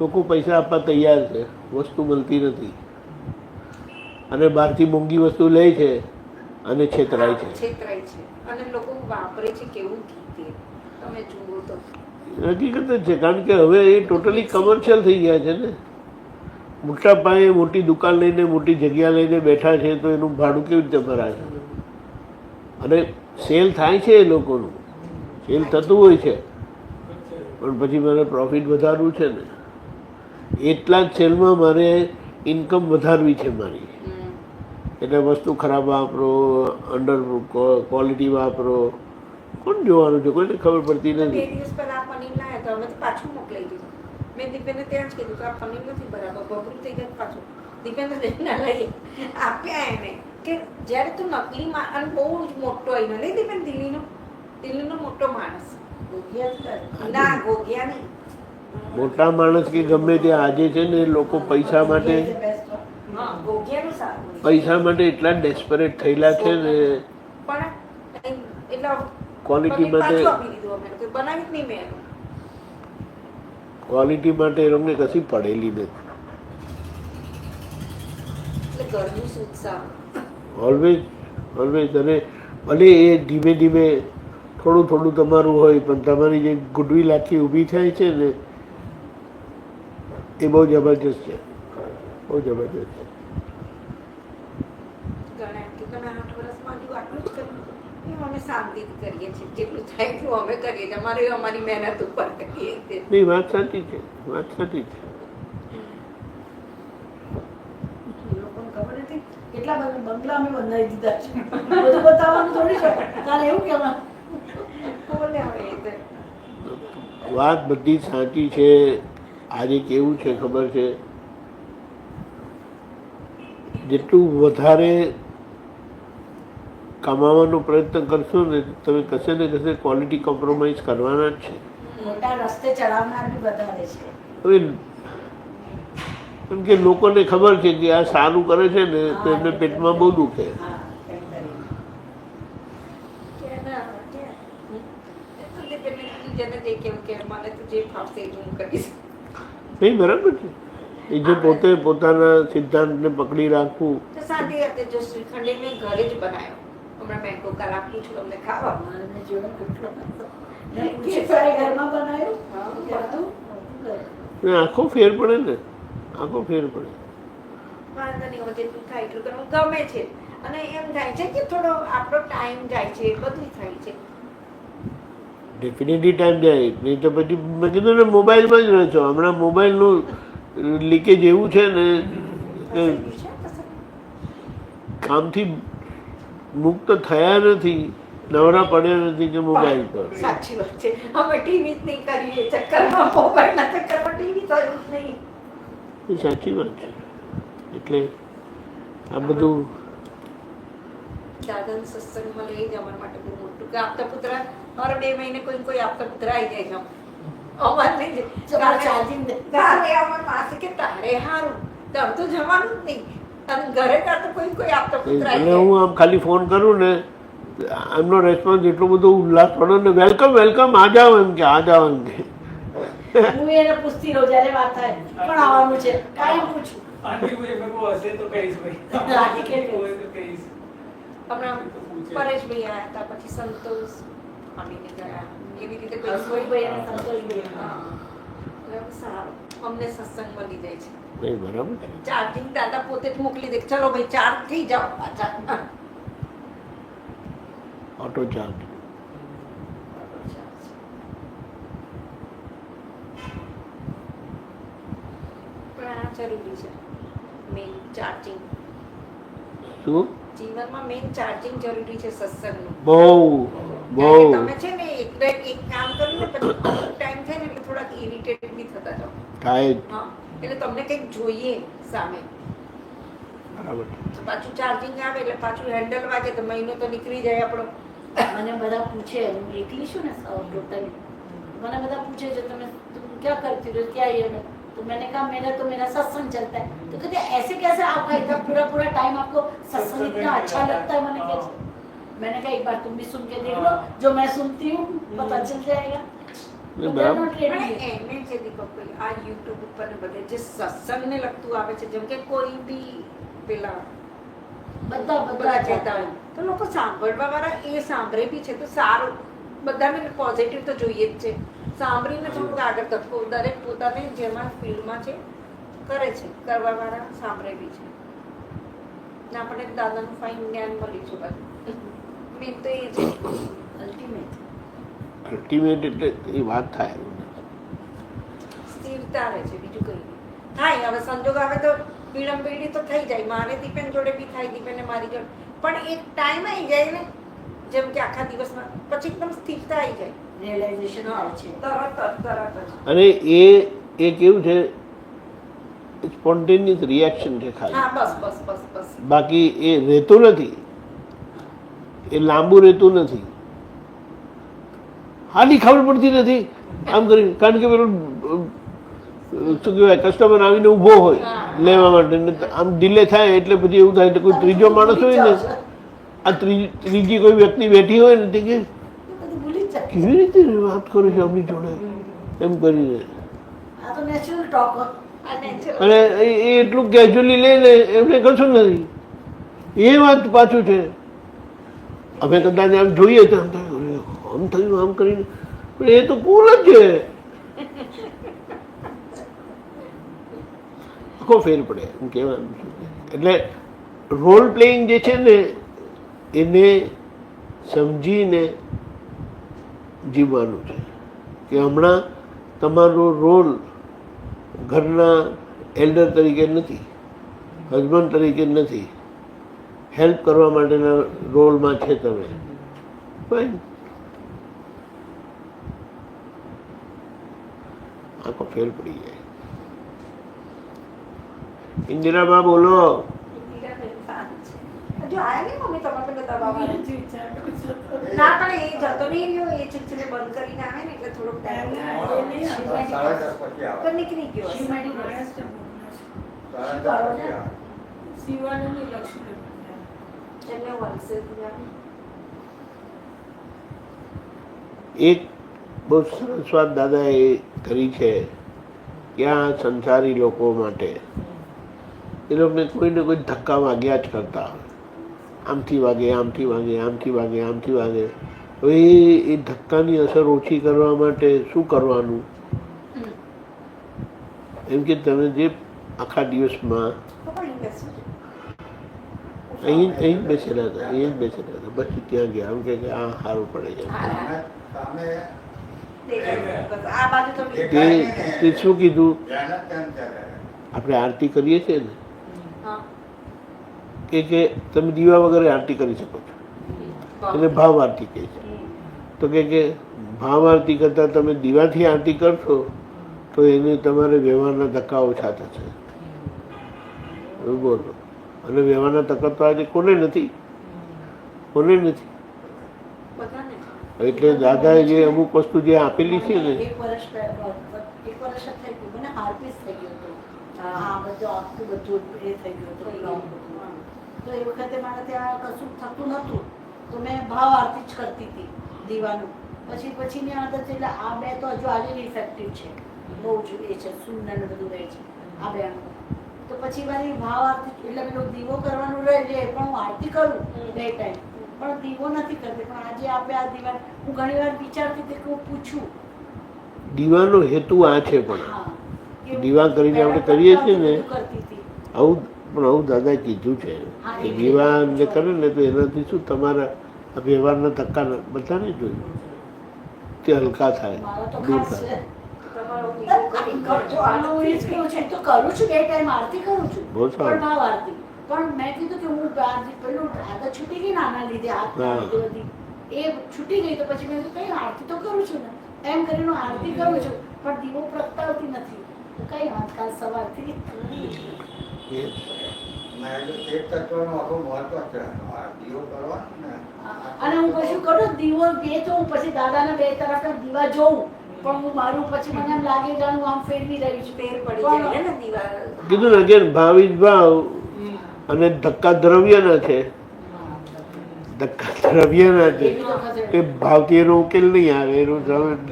લોકો પૈસા આપવા તૈયાર છે, વસ્તુ મળતી નથી, અને બહારથી મોંઘી વસ્તુ લે છે અને છેતરાય છે. છેતરાય છે અને લોકો વાપરે છે કેવું ઘી તમે જુઓ તો. હકીકત જ છે, કારણ કે હવે એ ટોટલી કમર્શિયલ થઈ ગયા છે ને. મોટા પાયે મોટી દુકાન લઈને, મોટી જગ્યા લઈને બેઠા છે, તો એનું ભાડું કેવી રીતે ભરાય છે? અને સેલ થાય છે, એ લોકોનું સેલ થતું હોય છે, પણ પછી મારે પ્રોફિટ વધારવું છે ને, એટલા જ સેલમાં મારે ઇન્કમ વધારવી છે મારી. એટલે વસ્તુ ખરાબ વાપરો, અંડર ક્વોલિટી વાપરો, કોણ જોવાનું છે? કોઈને ખબર પડતી બે નથી. દિવસ પહેલા આ પનીર લાયા તો અમે તો પાછું મોકલાઈ દીધું. મેં દીપેને ત્યાં જ કીધું કે આ પનીર નથી બરાબર, બગડું થઈ ગયું પાછું. દીપેને ના લઈએ આપ્યા એને કે જ્યારે તું નકલી અને બહુ જ મોટો આવ્યો નહીં દીપેન, દિલ્હીનો મોટો માણસ ના ગોગિયા નહીં, મોટા માણસ કે ગમે તે આજે છે ને, લોકો પૈસા માટે હા ગોગિયાનું સારું પૈસા માટે એટલા ડેસ્પરેટ થયેલા છે ને, પણ એટલે ક્વોલિટી પનીર માટે પાછું આપી દીધું અમે લોકો, બનાવી જ નહીં મેં એનું. ક્વોલિટી માટે એ લોકોને કશી પડેલી નથી. એટલે ઘરનું શુદ્ધ સારું. ઓલવેઝ અને ભલે એ ધીમે ધીમે થોડું થોડું તમારું હોય, પણ તમારી જે ગુડવિલ આખી ઊભી થાય છે ને, એ બહુ જબરજસ્ત છે, બહુ જબરજસ્ત છે. ઘણા કે તમે 8 વર્ષમાં હજુ આટલું જ કર્યું. એ અમે શાંતિથી કરીએ છીએ, જેટલું થાય એટલું અમે કરીએ છીએ. અમારે અમારી મહેનત ઉપર કરીએ છીએ. નહીં, વાત સાચી છે, વાત સાચી છે. લોકોને ખબર નથી કેટલા બધા બંગલા અમે બનાવી દીધા છે. બધું બતાવવાનું થોડી છે, તારે એવું કહેવાનું. બોલે હવે એ તો. વાત બધી સાચી છે. આજે કેવું છે ખબર છે, જેટલું વધારે કમાવાનો પ્રયત્ન કરશો ને, તમે કશે ને કશે ક્વોલિટી કોમ્પ્રોમાઇઝ કરવાના જ છે. મોટા રસ્તે ચડાવનાર બી વધારે છે. હવે કેમ કે લોકોને ખબર છે કે આ સારું કરે છે ને, તો એમને પેટમાં બહુ દુખે. હા, કંઈ કરી. જે ફાવશે એ હું કરીશ. નહીં બરાબર છે. એ જે પોતે પોતાના સિદ્ધાંતને પકડી રાખવું. તો શાંતિ હતી. જો શ્રીખંડ એ મેં ઘરે જ બનાવ્યો. હમણાં મેં કાલ આપું છું તમને ખાવા. મને જોડે કેટલો કેસરે ઘરમાં બનાવ્યું બધું ને આખો ફેર પડે ને, આખો ફેર પડે. વાંધો નહીં, હવે જેટલું થાય એટલું કરવું ગમે છે. અને એમ થાય છે કે થોડો આપણો ટાઈમ જાય છે, બધું થાય છે. ડેફિનેટલી ટાઈમ જાય. નહીં તો પછી મેં કીધું ને મોબાઈલમાં જ રહે છો. હમણાં મોબાઈલનું લીકેજ એવું છે ને કે કામથી મુક્ત થયા નથી, નવરા પડ્યા નથી કે મોબાઈલ પર. સાચી વાત છે. અમે ટીવી જ નહીં કરીએ ચક્કરમાં, મોબાઈલના ચક્કરમાં ટીવી થયું જ નહીં. એ સાચી વાત છે. એટલે આ બધું દાદાના સત્સંગમાં લઈ જવા માટે બહુ મોટું કે આપતા પુત્ર હર 2 મહિને કોઈ આપતા પુત્ર આવી જાય છે. અમારે નહીં તમારે ચાર્જિંગ દે. ગાલે અમાર પાસે કે તારે હારું તાર તો જવાનું જ નહીં. અને ઘરે તાર તો કોઈ આપતા પુત્ર આવી એટલે જાય. હું આમ ખાલી ફોન કરું ને એમનો રેસ્પોન્સ એટલો બધો ઉલ્લાસ પડે ને, વેલકમ વેલકમ, આ જાઓ એમ કે, આ જાઓ એમ કે. હું એને પૂછતી રહું જ્યારે વાત થાય પણ આવવાનું છે કાયમ પૂછું આંટી કોઈ ભેગો હશે તો કહીશ ભાઈ. આંટી કે હોય તો કહીશ. હમણાં પરેશભાઈ આવ્યા હતા, પછી સંતોષ આવીને ગયા. એવી રીતે કોઈ રસોઈભાઈ અને સંતોષભાઈ હા. એટલે સારું અમને સત્સંગ મળી જાય છે. નહીં બરાબર છે. ચાર્જિંગ દાદા પોતે જ મોકલી દે, ચલો ભાઈ ચાર્જ થઈ જાઓ પાછા. Auto charge. પણ આ જરૂરી છે મેઇન ચાર્જિંગ. શું? જીવનમાં મેઇન ચાર્જિંગ જરૂરી છે સત્સંગનું. બહુ બહુ. કારણ કે તમે છે ને એક કામ કર્યું ને પછી ટાઈમ થાય ને એટલે થોડાક ઇરિટેટ બી થતા જાઓ. થાય જ. હા, એટલે તમને કંઈક જોઈએ સામે. બરાબર છે. તો પાછું ચાર્જિંગ આવે એટલે પાછું હેન્ડલ વાગે તો મહિનો તો નીકળી જાય આપણો. મને બધા પૂછે હું એકલી છું ને ટોટલી મને બધા પૂछે છે તમે तुम क्या करती हो क्या ये तो मैंने कहा मेरा तो मेरा सत्संग चलता है तो कहते ऐसे कैसे आपका इतना पूरा पूरा टाइम आपको सत्संग इतना अच्छा लगता है मैंने कहा मैंने कहा एक बार तुम भी सुन के देख लो जो मैं सुनती हूँ पता चल जाएगा तो they are not ready પણ yet. એને છે દીપકભાઈ આ યુટ્યુબ ઉપર ને બધે જે સત્સંગને લગતું આવે છે જેમ કે કોઈ બી પેલા બધા બધા બધા કહેતા હોય તો લોકો સાંભળવા વાળા એ સાંભળે બી છે તો સારું. બધાને પોઝિટિવ તો જોઈએ જ છે. સાંભળીને થોડુંક આગળ ધક્કો દરેક પોતાને જેમાં ફિલ્ડમાં છે કરે છે, કરવા વાળા સાંભળે બી છે. ને આપણને દાદાનું ફાઇન જ્ઞાન મળ્યું છે બધું. મેન તો એ છે અલ્ટિમેટ અલ્ટિમેટ એટલે એ વાત થાય. સ્થિરતા રહે છે બીજું કંઈ નહીં. થાય હવે સંજોગ આવે તો પીડમ પીડી તો થઈ જાય. મારે દીપેન જોડે બી થાય, દીપેને મારી જોડે. પણ એક ટાઈમ આવી જાય ને જેમ કે આખા દિવસમાં પછી એકદમ સ્થિરતા આવી જાય. રિયલાઇઝેશન થાય છે તરત જ. અને એ કેવું છે, સ્પોન્ટેનિયસ રિએક્શન છે ખાલી. હા બસ બસ બસ બસ. બાકી એ રહેતું નથી, એ લાંબુ રહેતું નથી. હાલી ખબર પડતી નથી આમ કરી. કારણ કે પેલું શું કહેવાય, કસ્ટમર આવીને ઊભો હોય લેવા માટે, આમ ડિલે થાય એટલે પછી એવું થાય કોઈ ત્રીજો માણસ હોય ને, આ ત્રીજી કોઈ વ્યક્તિ બેઠી હોય ને તે કે બધું ભૂલી જ જાય કેવી રીતે વાત કરો છો આપણી જોડે એમ કરીને. આ તો નેચરલ ટોક આ natural. અને એ એટલું કેઝ્યુઅલી લે ને એમને કશું નથી. એ વાત પાછું છે. અમે કદાચ આમ જોઈએ તો આમ થાય, આમ થયું આમ કરીને, પણ એ તો કુલ જ છે. આખો ફેર પડે એમ કહેવાનું છે. એટલે રોલ પ્લેઇંગ જે છે ને એને સમજીને જીવવાનું છે કે હમણાં તમારો રોલ ઘરના એલ્ડર તરીકે નથી, હસબન્ડ તરીકે નથી, હેલ્પ કરવા માટેના રોલમાં છે તમે. ફાઇન. આખો ફેર પડી જાય. ઇન્દિરાબા બોલો. હજુ આયા નહીં મમ્મી તમારે બધા બાબા. ના પણ એ જતો નહીં રહ્યો. એ ચીચીને બંધ કરીને આવે ને એટલે થોડોક ટાઈમ સાડા 10 પછી આવે. પણ નીકળી ગયો હશે. સાડા 10 પછી આવે. એમને વળશે જ. એક બહુ સરસ વાત દાદાએ કરી છે કે આ સંસારી લોકો માટે એ લોકોને કોઈને કોઈ ધક્કા વાગ્યા જ કરતા હોય. આમથી વાગે આમથી વાગે આમથી વાગે આમથી વાગે. હવે એ ધક્કાની અસર ઓછી કરવા માટે શું કરવાનું? એમ કે તમે જે આખા દિવસમાં અહીં જ બેસેલા હતા, અહીં જ બેસેલા હતા, પછી ત્યાં ગયા. એમ કે આ સારું પડે છે. તમે આ બાજુ તો તે શું કીધું? ધ્યાન જ ધ્યાન ચાલે. આપણે આરતી કરીએ છીએ ને હા. કે તમે દીવા વગર આરતી કરી શકો છો, એને ભાવ આરતી કહે છે. તો કે ભાવ આરતી કરતાં તમે દીવાથી આરતી કરશો તો એને તમારે વ્યવહારના ધક્કા ઓછા થશે. બોલો. અને વ્યવહારના ધક્કા તો આજે કોને નથી, કોને નથી. બધાને એટલે દાદાએ જે અમુક વસ્તુ જે આપેલી છે ને, એક વર્ષ જ થઈ ગયું મને હાર્પિસ થઈ ગયું હતું. હા બધું આખું બધું એ થઈ ગયું હતું block બધું. તો એ વખતે મારે ત્યાં કશું થતું નહોતું તો મેં ભાવ આરતી જ કરતી હતી દીવાનું. પછીની આદત એટલે આ બે તો હજુ આજે ઇફેક્ટિવ છે, બહુ જ એ છે, સુંદર ને બધું રહે છે આ બે. તો પછી મારી ભાવ આરતી એટલે પેલો દીવો કરવાનું રહે છે પણ હું આરતી કરું બે ટાઈમ, પણ દીવો નથી કરતી. પણ આજે આપણે આ દીવા હું ઘણી વાર વિચારતી હતી કે હું પૂછું. દીવાનો હેતુ આ છે. પણ હા દીવા કરીને આપણે કરીએ છીએ ને કરતી હતી. આવું પણ આવું દાદાએ કીધું છે કે દીવા જે કરે ને તો એનાથી શું તમારા આ વ્યવહારના ધક્કા બધાને જોયું તે હલકા થાય, મારો તો દૂર ખાસ થાય. છે. તમારો દીવો કરી કરજો. હું એ જ કહું છું, તો કરું છું બે ટાઈમ આરતી કરું છું બહુ સારું. પણ ભાવ આરતી. પણ મેં કીધું કે હું પેલું આદત છૂટી ગઈ ને આના લીધે હાથના હા. લીધે બધી એ છૂટી ગઈ તો પછી મેં કીધું કઈ આરતી તો કરું છું ને એમ કરીને હું આરતી કરું છું પણ દીવો પ્રગટાવતી નથી. તો કઈ આજકાલ સવારથી Yes. ના, એટલે એક તત્વનું આખું મહત્વ છે. આ દીવો કરવાનો ને અને હું પછી કરું દીવો બે તો હું પછી દાદાના બે તરફના દીવા જોઉં પણ હું મારું પછી મને એમ લાગે કે હું આમ ફેરવી રહી છું. ફેર પડી જાય ને દીવા. કીધું ને કે ભાવિ જ ભાવ અને ધક્કા દ્રવ્યના છે. ધક્કા દ્રવ્યના છે. એવી તો ખસે. એ ભાવથી એનો ઉકેલ નહીં આવે, એનું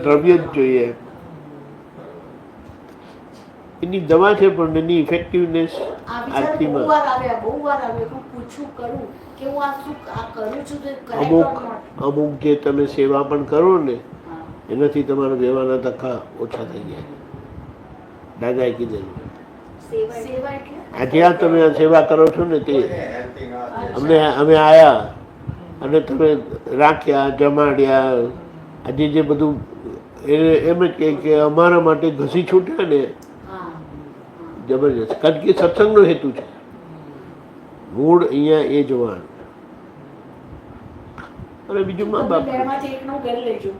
દ્રવ્ય જ જોઈએ. એની દવા છે પણ એની ઇફેક્ટિવનેસ આ વિચાર બહુ આરતીમાં વાર આવ્યા કે હું પૂછું કરું કે હું આ શું આ કરું છું તો correct or અમુક not? અમુક જે તમે સેવા પણ કરો ને હા. એનાથી તમારા વ્યવહારના ધક્કા ઓછા થઈ જાય. દાદાએ કીધેલું સેવા એટલે આજે આ તમે આ સેવા કરો છો ને તે કોઈને helping out. અમે આયા અને તમે રાખ્યા, જમાડ્યા, આજે જે બધું એમ જ કહે કે અમારા માટે ઘસી છૂટ્યા ને હા જબરજસ્ત. કારણ કે સત્સંગનો હેતુ છે, મૂળ અહીંયા એ જોવાનું. અને બીજું મા બાપ, બેમાંથી એકનું ઘર લેજો.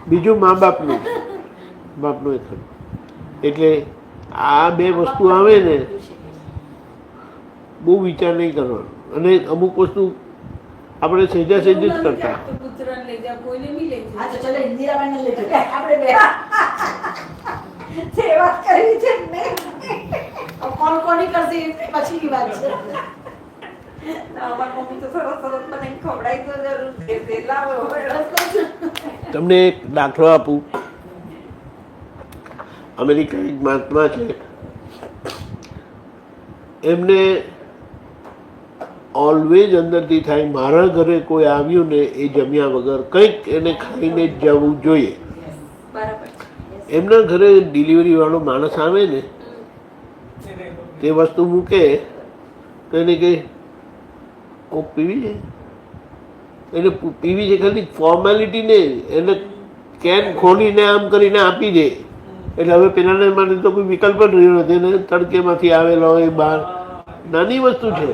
બીજું મા બાપનું બાપનું એક. એટલે આ બે વસ્તુ આવે ને બહુ વિચાર નહીં કરવાનો. અને અમુક વસ્તુ આપણે સહેજા સહેજ જ કરતા. પુત્રને લઈ જાઓ, કોઈને નહીં લઈ હા તો જાઓ. ચલો ઇન્દિરાબાઈને લેજો આપણે બે સેવા કરવી છે ને. કોણ કોની કરશે એ પછીની વાત છે. અમારી મમ્મી તો સરસ સરસ મને ખવડાવી તો જરૂર છે. તે લાવો હવે. તમને એક દાખલો આપું. અમેરિકા એક મહાત્મા છે, એમને ઓલવેઝ અંદરથી થાય મારા ઘરે કોઈ આવ્યું ને એ જમ્યા વગર કંઈક એને ખાઈને જ જવું જોઈએ. બરાબર. એમના ઘરે ડિલિવરી વાળો માણસ આવે ને તે વસ્તુ મૂકે તો એને કહે કોક પીવી છે, એને પીવી છે ખાલી ફોર્માલિટી ને એને કેન ખોલીને આમ કરીને આપી દે. એટલે હવે પેલાને માટે તો કોઈ વિકલ્પ જ રહ્યો નથી. એને તડકેમાંથી આવેલો હોય બહાર, નાની વસ્તુ છે,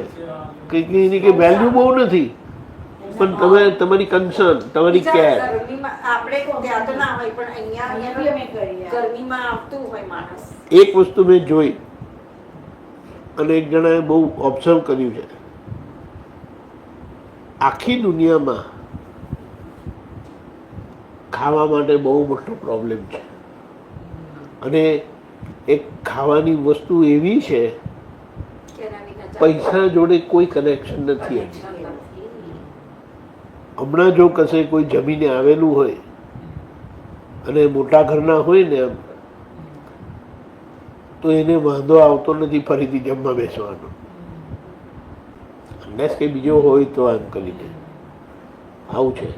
કંઈક એની કંઈ વેલ્યુ બહુ નથી, પણ તમે તમારી કન્સર્ન, તમારી કેર. ગરમીમાં આપણે ત્યાં તો ના હોય પણ અહીંયા બી અહીંયા અમે કરીએ. ગરમીમાં આવતું હોય માણસ. એક વસ્તુ મેં જોઈ અને એક જણાએ બહુ ઓબ્ઝર્વ કર્યું છે. આખી દુનિયામાં ખાવા માટે બહુ મોટો પ્રોબ્લેમ છે. અને એક ખાવાની વસ્તુ એવી છે કે એના વિના ચાલે. પૈસા જોડે કોઈ કનેક્શન નથી. હમણાં જો કશે કોઈ જમીને આવેલું હોય અને મોટા ઘરના હોય ને એમ, તો એને વાંધો આવતો નથી ફરીથી જમવા બેસવાનો, અંદાજ કંઈ બીજો હોય તો એમ કરીને આવું છે.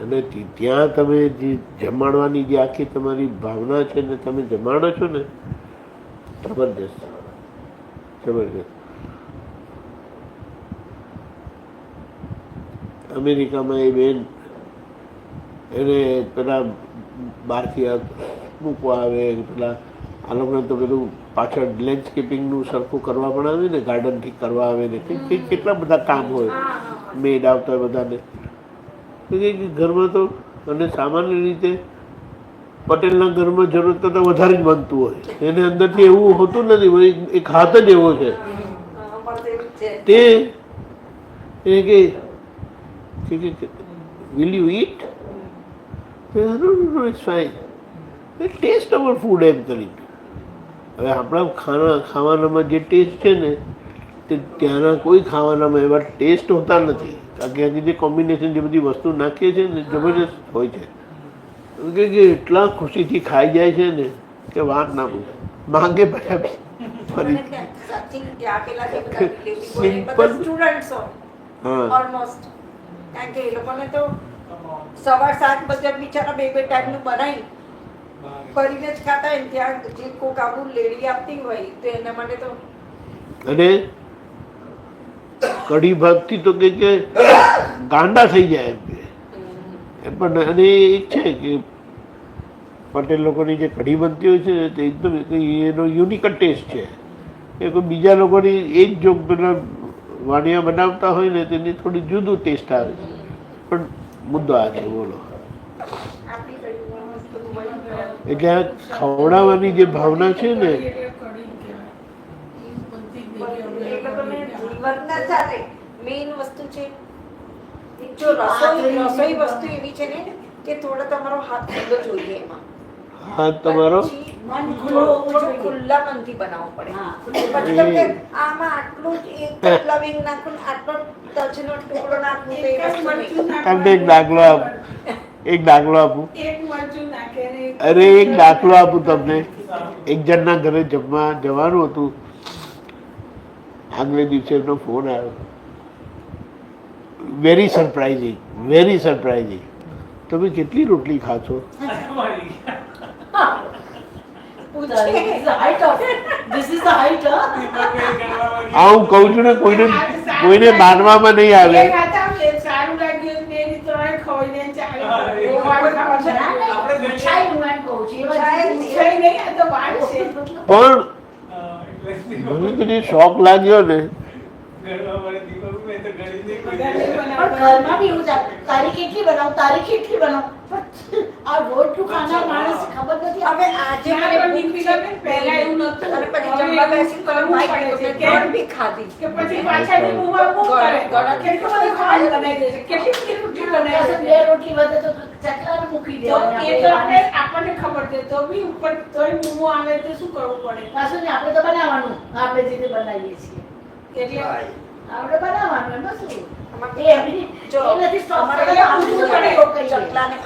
અને ત્યાં તમે જે જમાડવાની જે આખી તમારી ભાવના છે ને, તમે જમાડો છો ને, જબરદસ્ત જબરદસ્ત. અમેરિકામાં એ બેન એને પેલા બહારથી મૂકવા આવે, પેલા આ લોકોને તો પેલું પાછળ લેન્ડસ્કેપિંગનું સરખું કરવા પણ આવે ને, ગાર્ડન ઠીક કરવા આવે ને, કેટલા બધા કામ હોય, મેડ આવતા હોય બધાને. ઘરમાં તો અને સામાન્ય રીતે પટેલના ઘરમાં જરૂરત કરતાં વધારે જ બનતું હોય, એને અંદરથી એવું હોતું નથી, એક હાથ જ એવો છે. તે એ કે will you eat? No, it's fine. Taste our food એમ કરી. હવે આપણા ખાવાનામાં જે ટેસ્ટ છે ને, તે ત્યાંના કોઈ ખાવાનામાં એવા ટેસ્ટ હોતા નથી, કારણ કે હજી જે કોમ્બિનેશન જે બધી વસ્તુ નાખીએ છીએ ને, જબરજસ્ત હોય છે. કે એટલા ખુશીથી ખાઈ જાય છે ને કે વાત ના પૂછે, માંગે ફરી ઓલમોસ્ટ. કારણ કે એ લોકોને તો સવાર 7 બજે બિચારા બે ટાઈમનું બનાવી કરીને જ ખાતા હોય. ત્યાં જે કોક આવું લેડી આપતી હોય તો એના માટે તો. અને કઢી ભાતથી તો કે ગાંડા થઈ જાય એમ કે. પણ અને એક છે કે પટેલ લોકોની જે કઢી બનતી હોય છે ને, તે એકદમ એનો યુનિક જ ટેસ્ટ છે. એ કોઈ બીજા લોકોની એ જ જો પેલા વાણિયા બનાવતા હોય ને, તેની થોડી જુદું ટેસ્ટ આવે છે. પણ મુદ્દો આ છે, બોલો. એટલે આ ખવડાવવાની જે ભાવના છે ને, મેઇન વસ્તુ છે. જો રસોઈ વસ્તુ એવી છે ને કે થોડો તમારો હાથ ખુલ્લો જોઈએ એમાં. હાથ તમારો ખુલ્લા મનથી બનાવવો પડે. પછી તમે આમાં આટલું જ એક લવિંગ નાખું, આટલો તજનો ટુકડો નાખું, તમને એક દાખલો આપું, અરે એક દાખલો આપું તમને. એક જણના ઘરે જમવા જવાનું હતું, આગલે દિવસે એમનો ફોન આવ્યો. Very surprising. તમે કેટલી રોટલી ખાશો? આ હું કહું છું ને, કોઈને માનવામાં નહીં આવે. પણ મને શોખ લાગ્યો ને, ઘરમાં બી એવું થાય, તારી કેટલી બનાવ, આ રોટલું ખાનાર માણસ ખબર નથી. હવે આજે પહેલા એવું નહોતું, અને પછી જમવા બેસી તો ભાઈ બી ખાધી કે પછી પાછા કેટલું બધું ખાવાનું બનાવી દે છે, કેટલી રોટલી બનાવે છે. 2 રોટલી વધે તો ચકલાને મૂકી દેવાના. એ તો આપણને ખબર છે, તો બી ઉપર તોય મૂમો આવે તો શું કરવું પડે? પાછું ને આપણે તો બનાવવાનું, આપણે જે રીતે બનાવીએ છીએ એટલે આપણે બનાવવાનું. એમાં શું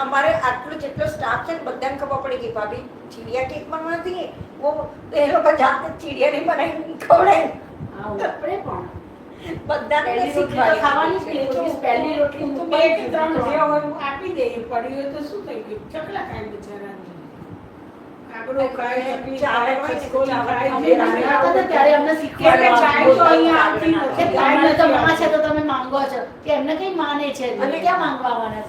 અમારે આટલું જેટલો સ્ટાફ છે ને, બધાને ખબર પડી ગઈ ભાભી ચીડિયા કેક બનાવતી, એ લોકો જાતે ચીડિયા નહીં બનાવી ખવડાય. આપણે પણ બધાને ખાવાની પહેલી રોટલી તો 2 કે 3 જે હોય આપી દે, પડી હોય તો શું થઈ ગયું? ચકલા ખાય બિચારા. કાકડો ખાય, ચકલી ખાય, ખસકોલી ખાય. ત્યારે અમને શીખવાડ્યું ચાય તો અહીંયા આવતી નથી. ગાયને તો માં છે તો તમે માંગો છો, કે એમને કઈ માને છે, અને ક્યાં માંગવા આવવાના?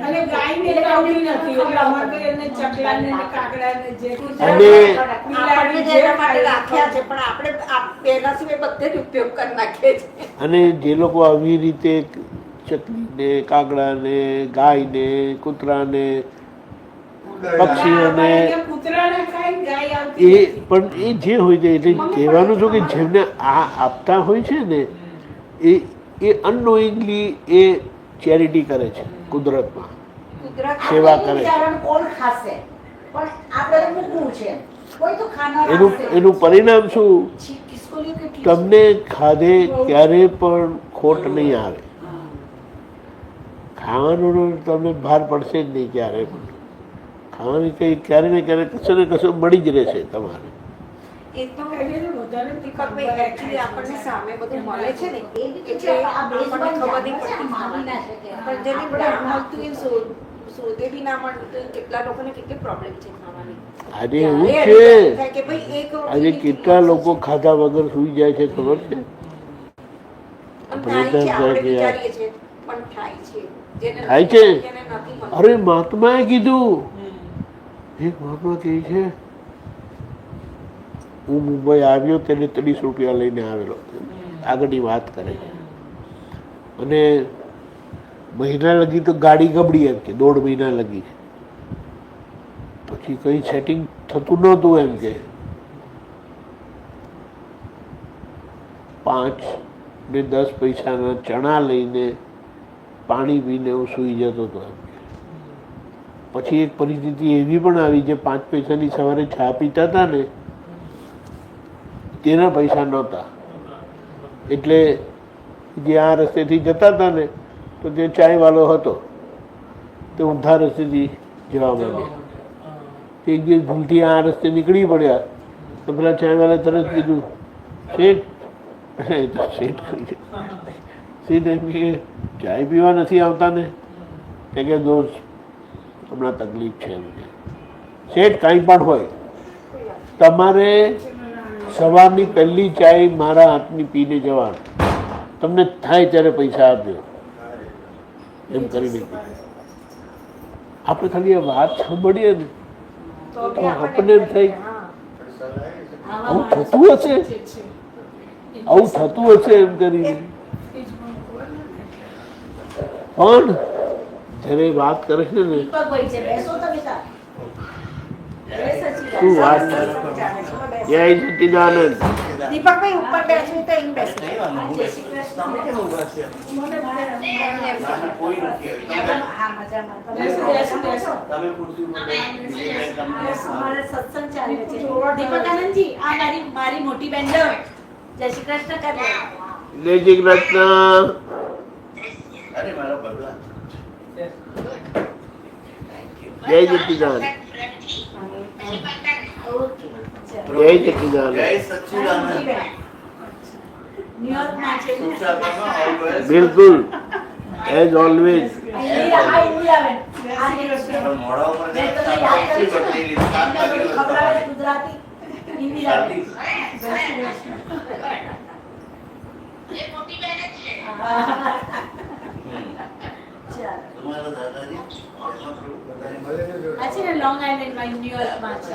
અને ગાયને આવતી નથી, એટલે અમારે એને ચકલાને ને કાકડાને જે આપણને જે એના માટે રાખ્યા છે, પણ આપણે એના સિવાય બધે જ ઉપયોગ કરી નાખીએ છીએ. અને જે લોકો આવી રીતે ચકલીને, કાગડાને, ગાયને, કૂતરાને, પક્ષીઓને કૂતરાને ખાય, ગાય એ આવતી નથી. પણ એ જે હોય છે, એટલે કહેવાનું છું કે જેમને આ આપતા હોય છે ને, એ અનનોઈંગલી એ ચેરિટી કરે છે, કુદરતમાં સેવા કરે છે. કોણ ખાશે? પણ આપણે મૂકવું છે, કોઈ તો ખાનાર એનું પરિણામ શું? તમને ખાધે ક્યારે પણ ખોટ નહીં આવે. ખાવાનું તમને ભાર પડશે જ નહીં ક્યારે પણ. ખાવાની કંઈ ક્યારે ને ક્યારે કશું ને કશું મળી જ રહેશે તમારે. એ તો એને વધારે દીપકભાઈ actually આપણને સામે બધું મળે છે ને એ બી એટલે આ બેઝ આપણને બની ખબર નહીં જાય પડતી માની ના શકે. પણ જેને બ્રાન્ડ મળતું એ શોધે બી ના મળતું કેટલા લોકોને કેટલી પ્રોબ્લેમ છે ખાવાની. આજે એવું ત્યારે છે, થાય કે ભાઈ એક રોટલી આજે ની કેટલા કિંમત લોકો ખાધા વગર સૂઈ જાય છે ખબર છે? અને થાય છે, આપણે આપણે વિચારીએ વિચારીએ છીએ પણ થાય છે. જેને થાય નથી છે? મળતું, જેને નથી મળતું. અરે મહાત્માએ કીધું, એક મહાત્મા કહે છે હું મુંબઈ આવ્યો તેને 30 રૂપિયા લઈને આવેલો. આગળની વાત કરે છે. અને મહિના લગી તો ગાડી ગબડી એમ કે 1.5 મહિના લગી. પછી કઈ સેટિંગ થતું નહોતું એમ કે 5 ને 10 પૈસાના ચણા લઈને પાણી પીને હું સૂઈ જતો હતો એમ. પછી એક પરિસ્થિતિ એવી પણ આવી જે 5 પૈસાની સવારે ચા પીતા હતા ને તેના પૈસા નહોતા. એટલે જે આ રસ્તેથી જતા હતા ને તો તે ચાયવાળો હતો તે ઊંધા રસ્તેથી જવા માંડ્યા. તે એક દિવસ ભૂલથી આ રસ્તે નીકળી પડ્યા તો પેલા ચાયવાળા તરત કીધું શેઠ, શેઠ શેઠ એમ કે ચાય પીવા નથી આવતા ને? કે દોસ્ત હમણાં તકલીફ છે એમ કે. શેઠ કાંઈ પણ હોય, તમારે સવારની પહેલી ચાય મારા હાથની પીને જવાનું, તમને થાય ત્યારે પૈસા આપજો એમ કરીને. આપણે ખાલી આ વાત સાંભળીએ ને તો તો બી આપણને એમ થાય હા. આવું થતું હશે, આવું થતું હશે એમ કરીને. પણ જ્યારે વાત કરે છે ને દીપકભાઈ છે, બેસો તમે તાર. શું વાત કરે? જય સચ્ચિદાનંદ. દીપકભાઈ ઉપર બેસવું તો એમ બેસે. જય શ્રી કૃષ્ણ. મને ભારે હા, મજામાં. તમે શું બેસો, બેસો. અમારે સત્સંગ ચાલે છે. દીપકાનંદજી, આ મારી મોટી બેન છે. જય શ્રી કૃષ્ણ કરે. જય શ્રી કૃષ્ણ. જય સચ્ચિદાનંદ. જય સચ્ચિદાનંદ. ન્યુયોર્કમાં છે ને? બિલકુલ એઝ ઓલવેઝ. ઇન્દિરા, ઇન્દિરાબેન. આ મેં તમને યાદ કરી છે ને? તમને બધું ખબર આવે ગુજરાતી? ઇન્દિરાબેન. જય શ્રી કૃષ્ણ. આ છે ને લોંગ આઇલેન્ડમાં ન્યુયોર્કમાં છે.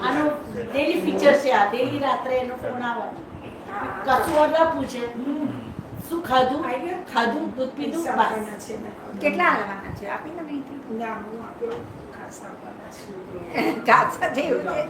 આનું ડેલી ફીચર છે. આ ડેલી રાત્રે એનો ફોન આવે. કશું ઓર્ડર પૂછે, શું ખાધું, ખાધું, દૂધ પીધું, બસ. કેટલા આવવાના છે? આપીને નહીં ના, હું આપણો ખાસ આપવાના છું. કાચા જેવું છે.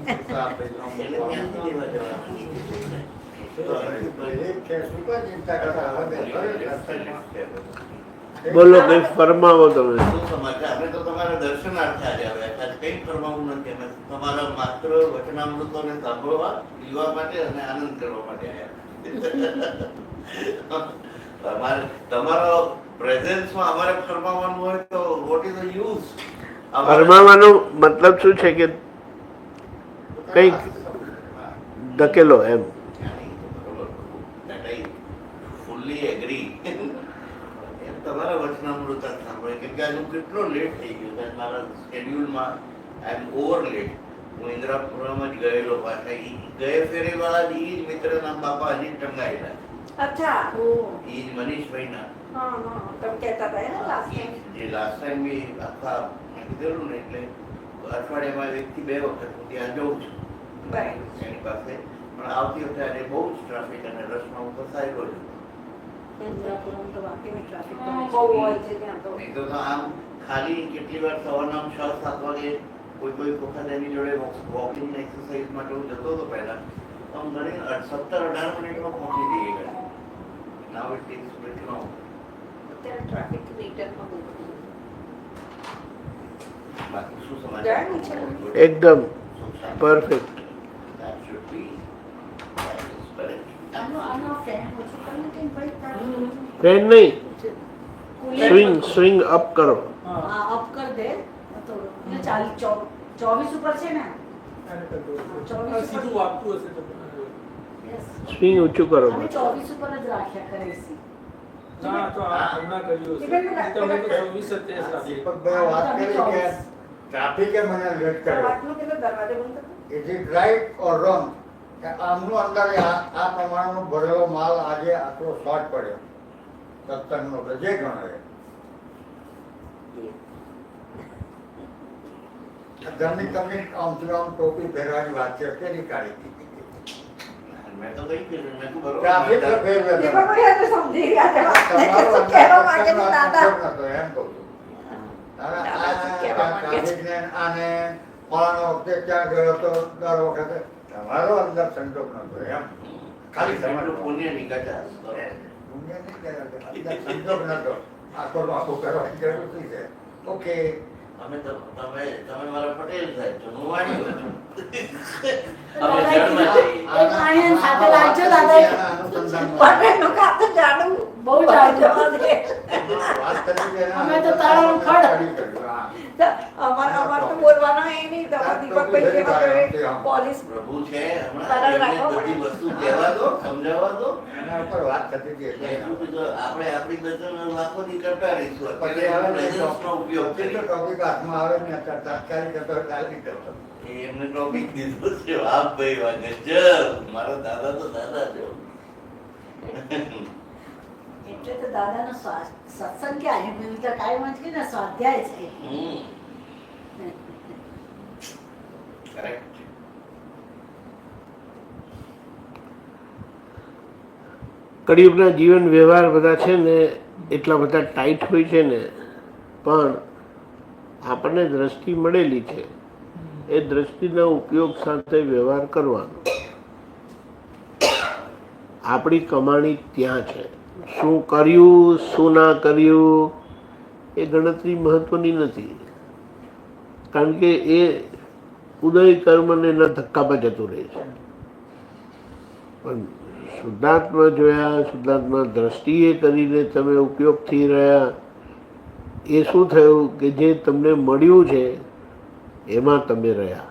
બોલો કઈ ફરમાવો તમે. આપણે તો તમારા દર્શનાર્થે આજે આવ્યા છે. કંઈ ફરમાવું નથી. અમે તમારા માત્ર વચનામૃતોને સાંભળવા, પીવા માટે અને આનંદ કરવા માટે આવ્યા. તમારો પ્રેઝન્સમાં અમારે ફરમાવાનું હોય તો વોટ ઇઝ ધ યુઝ? ફરમાવાનો મતલબ શું છે કે કંઈક ધકેલો એમ. Fully agri. તમારા વચનામૃત સાંભળે કેમ કે આજે હું કેટલો લેટ થઈ ગયો છે. મારા શેડ્યુલમાં આઈ એમ ઓવર લેટ. હું ઇન્દ્રાપુરામાં જ ગયેલો પાછા. ગયે ફેરે વાળા જ ઈ જ મિત્રના બાપા હજી ટંગાયેલા. અચ્છા. ઈ જ મનીષભાઈના. હા હા, તમે કહેતા હતા ને last time. જે લાસ્ટ ટાઈમ બી આખા મેં કીધેલું ને એટલે અઠવાડિયામાં 1 થી 2 વખત હું ત્યાં જઉં છું બરાબર. એની પાસે. પણ આવતી વખતે આજે બહુ જ ટ્રાફિક અને રશમાં હું ફસાયેલો છું. ઇન્દ્રાપુરમ તો વાકીની traffic તો બહુ હોય છે ત્યાં તો. નહીં તો આમ ખાલી કેટલી વાર સવારના 6-7 વાગે કોઈ વખત એની જોડે વોકિંગ એક્સરસાઇઝ માટે હું જતો હતો પહેલા તો આમ ઘણી 17-18 મિનિટમાં પહોંચી જઈએ ઘરે. નાવ ઇટ ટેક્સ એટલો. અત્યારે ટ્રાફિક મીટરમાં બહુ બધું. બાકી શું સમાચાર? જવાનું છે. એકદમ perfect. That should be. That is correct. આનો ફેન ઓછું કરીને કેમ ભાઈ તારું? ફ્રેન્ડ નહીં, સ્વિંગ અપ કરો. हाँ अप कर दे तो 24 ऊपर से ना 24 સીધું આપતું હશે તો यस સ્વિંગ ઊંચું કરો. हमें 24 ऊपर જ રાખ્યા કરે છે ના તો આ હમણાં કર્યું હશે તમે તો 24 27 રાખી દીપકભાઈ વાત કરી કે ટ્રાફિકે મને લેટ કર્યો. વાતનો પેલો દરવાજો બંધ કરો. Is it right or wrong કે આમનું અંદર આ પ્રમાણનો ભરેલો માલ આજે આટલો શોર્ટ પડ્યો સત્સંગનો તો જે ગણાય ઘરની તમને આમથી આમ ટોપી પહેરવાની વાત છે કેની કાઢી મેં તો કઈ કર્યું મેં તો બરોબર ટ્રાફિક તો ફેરવે તમે. દીપકભાઈ આ તો સમજી ગયા છે વાત. તમારો શું કહેવા માંગે છે દાદા? સંજોગ નતો, એમ કહું છું. હવે આ ટ્રાફિકને આને ફલાણા વખતે ક્યાં ગયો હતો દર વખતે તમારો અંદર સંજોગ નતો એમ ખાલી એટલું તમારો પુણ્ય નીકળતા દુનિયા નહીં કહેવાય, અંદર સંજોગ નતો આખો કરવાની જરૂર શું છે? ઓકે અમે તો તમે મારા પટેલ સાહેબ છો હું વાણી છું દાદા અમે જળમાં જઈએ. એક આયન સાથે રાખજો દાદા આના અનુસંધાનમાં પટેલનું ખાતું જાડું બહુ જાડું. જવા દે. વાત કરી છે એના અમે તો તાળાનું ખડ. હા. તો અમાર તો બોલવાના એ નહીં તો દીપકભાઈ કેવા કરે પોલીસ પ્રભુ છે તારા હમણાં રાખવા એમને પડે. બધી વસ્તુ કહેવા દો સમજાવવા દો એના ઉપર વાત થતી હતી એટલે એટલું બધું આપણે આપણી દર્શન લાખોથી કરતા રહીશું પછી અત્યારે હવે presence નો ઉપયોગ પછી તો કરીએ ટોપિક હાથમાં આવે ને અત્યારે તાત્કાલિક હતો ચાલી જતો. એ એમને ટોપિક દીધો છે વાહ ભાઈ વાહ ગજબ મારા દાદા તો દાદા છે એટલે તો દાદાનો સત્સંગ કે આજે મેં તો કાયમ જ કીધું ને સ્વાધ્યાય છે કરેક્ટ કળિયુગના જીવન વ્યવહાર બધા છે ને એટલા બધા ટાઈટ હોય છે ને પણ આપણને દ્રષ્ટિ મળેલી છે એ દ્રષ્ટિના ઉપયોગ સાથે વ્યવહાર કરવાનો. આપણી કમાણી ત્યાં છે. શું કર્યું શું ના કર્યું એ ગણતરી મહત્વની નથી, કારણ કે એ ઉદય કર્મને એના ધક્કામાં જતું રહે છે. પણ શુદ્ધાત્મા જોયા, શુદ્ધાત્મા દ્રષ્ટિએ કરીને તમે ઉપયોગથી રહ્યા, એ શું થયું કે જે તમને મળ્યું છે એમાં તમે રહ્યા.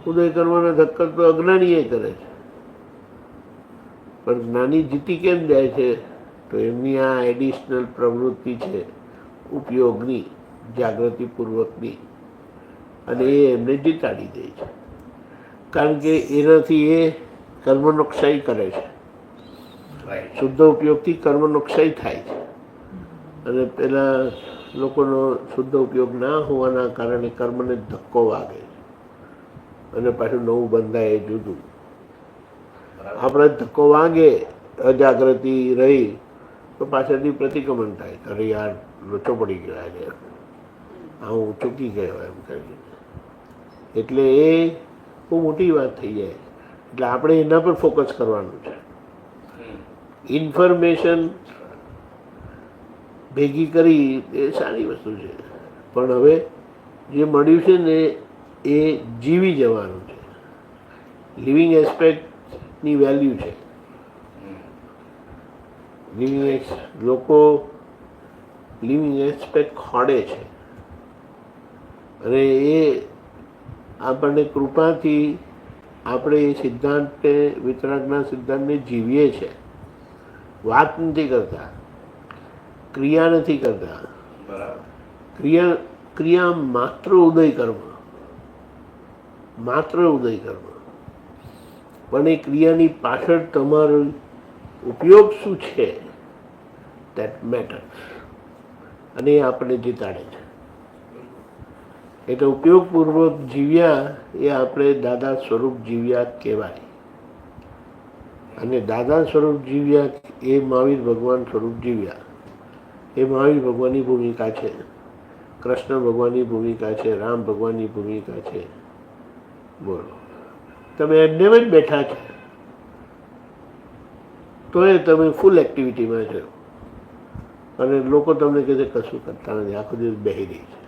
ઉદય કર્મના ધક્કા તો અજ્ઞાનીએ કરે છે, પણ જ્ઞાની જીતી કેમ જાય છે? તો એમની આ એડિશનલ પ્રવૃત્તિ છે ઉપયોગની, જાગૃતિપૂર્વકની, અને એ એમને જીતાડી દે છે. કારણ કે એનાથી એ કર્મનો ક્ષય કરે છે. શુદ્ધ ઉપયોગથી કર્મનો ક્ષય થાય છે, અને પેલા લોકોનો શુદ્ધ ઉપયોગ ના હોવાના કારણે કર્મને ધક્કો વાગે છે, અને પાછું નવું બંધાય એ જુદું. આપણે ધક્કો વાગે, અજાગૃતિ રહી તો પાછળથી પ્રતિક્રમણ થાય, અરે યાર લોચો પડી ગયો આજે, હું ચૂકી ગયો એમ કરીને. એટલે એ બહુ મોટી વાત થઈ જાય. એટલે આપણે એના પર ફોકસ કરવાનું છે. ઇન્ફોર્મેશન ભેગી કરી એ સારી વસ્તુ છે, પણ હવે જે મળ્યું છે ને એ જીવી જવાનું છે. લિવિંગ એસ્પેક્ટની વેલ્યુ છે. લોકો લિવિંગ એસ્પેક્ટ ખોડે છે, અને એ આપણને કૃપાથી આપણે એ સિદ્ધાંતને, વિતરાગના સિદ્ધાંતને જીવીએ છીએ. વાત નથી કરતા, ક્રિયા નથી કરતા. ક્રિયા માત્ર ઉદય કર્મ, માત્ર ઉદય કર્મ. પણ એ ક્રિયાની પાછળ તમારો ઉપયોગ શું છે દેટ મેટર્સ, અને એ આપણને જીતાડે છે. એટલે ઉપયોગપૂર્વક જીવ્યા એ આપણે દાદા સ્વરૂપ જીવ્યા કહેવાય. અને દાદા સ્વરૂપ જીવ્યા એ મહાવીર ભગવાન સ્વરૂપ જીવ્યા. એ મહાવીર ભગવાનની ભૂમિકા છે, કૃષ્ણ ભગવાનની ભૂમિકા છે, રામ ભગવાનની ભૂમિકા છે. બોલો, તમે એમને જ બેઠા છે તો એ તમે ફૂલ એક્ટિવિટીમાં છો, અને લોકો તમને કહે છે કશું કરતા નથી, આખો દિવસ બેસી રહી છે.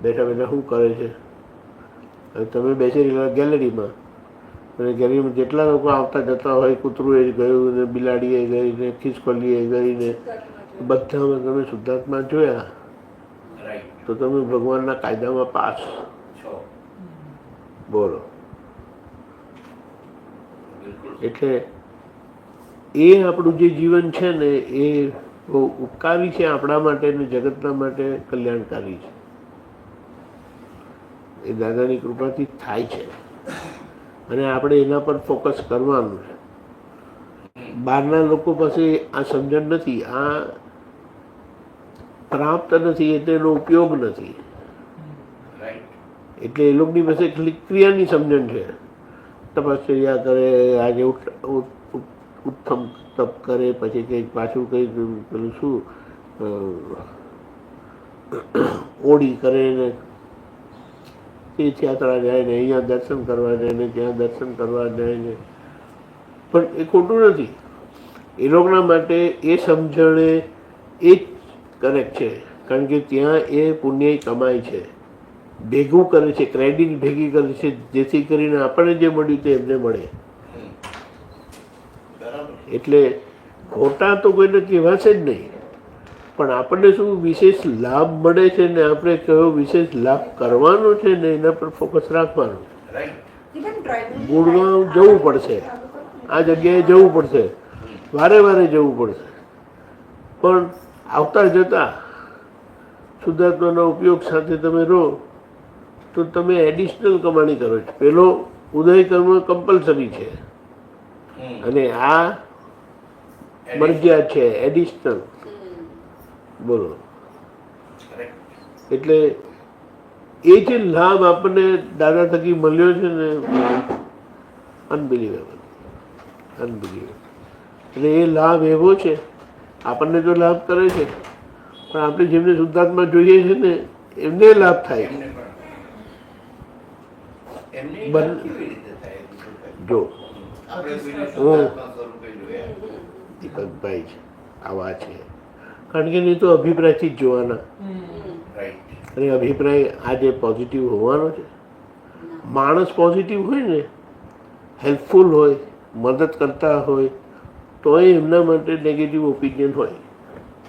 બેઠા બેઠા શું કરે છે? હવે તમે બેસી રહેલા ગેલેરીમાં, અને ગેલેરીમાં જેટલા લોકો આવતા જતા હોય, કૂતરું એ ગયું ને બિલાડી એ ગઈ ને ખિસકોલી એ ગઈ ને બધામાં તમે શુદ્ધાત્મા જોયા રાઈટ. તો તમે ભગવાનના કાયદામાં પાસ. છો. બોલો. બિલકુલ. એટલે એ આપણું જે જીવન છે ને એ બહુ ઉપકારી છે આપણા માટે ને જગતના માટે કલ્યાણકારી છે. એ દાદાની કૃપાથી થાય છે અને આપણે એના પર ફોકસ કરવાનું છે. બહારના લોકો પાસે આ સમજણ નથી, આ પ્રાપ્ત નથી એટલે એનો ઉપયોગ નથી. રાઈટ. એટલે એ લોકોની પાસે ક્રિયાની સમજણ છે. તપશ્ચર્યા કરે, આજે ઉત્તમ તપ કરે, પછી કંઈક પાછું કંઈક પેલું શું ઓડી કરે ને તીર્થયાત્રા જાય ને અહીંયા દર્શન કરવા જાય ને ત્યાં દર્શન કરવા જાય ને, પણ એ ખોટું નથી. એ લોકોના માટે એ સમજણે એ જ કરેક્ટ છે, કારણ કે ત્યાં એ પુણ્ય કમાય છે, ભેગું કરે છે, ક્રેડિટ ભેગી કરે છે, જેથી કરીને આપણને જે મળ્યું તે એમને મળે. બરાબર. એટલે ખોટા તો કોઈને કહેવાશે જ નહીં, પણ આપણને શું વિશેષ લાભ મળે છે ને આપણે કયો વિશેષ લાભ કરવાનો છે ને એના પર ફોકસ રાખવાનું. રાઈટ. ગુડગાંવ જવું પડશે, આ જગ્યાએ જવું પડશે, વારે વારે જવું પડશે, પણ આવતા જતા શુદ્ધાત્માના ઉપયોગ સાથે તમે રહો તો તમે એડિશનલ કમાણી કરો છો. પેલો ઉદય કર્મ કમ્પલસરી છે અને આ મરજિયાત છે, એડિશનલ. બોલો. એટલે એ જે લાભ આપણને દાદા થકી મળ્યો છે ને, અનબિલીવેબલ, અનબિલીવેબલ. એટલે એ લાભ એવો છે, આપણને તો લાભ કરે છે, પણ આપણે જેમને શુદ્ધાત્મા જોઈએ છે ને એમને લાભ થાય. એમને પણ. એમને બન- કેવી રીતે થાય? જો આપણે કોઈને શુદ્ધાત્મા સ્વરૂપે જોયા. દીપકભાઈ છે, આવા છે, કારણ કે નહીં તો અભિપ્રાયથી જ જોવાના. રાઈટ. અને અભિપ્રાય આજે પોઝિટિવ હોવાનો છે. માણસ પોઝિટિવ હોય ને, હેલ્પફુલ હોય, મદદ કરતા હોય, તોય એમના માટે નેગેટિવ ઓપિનિયન હોય.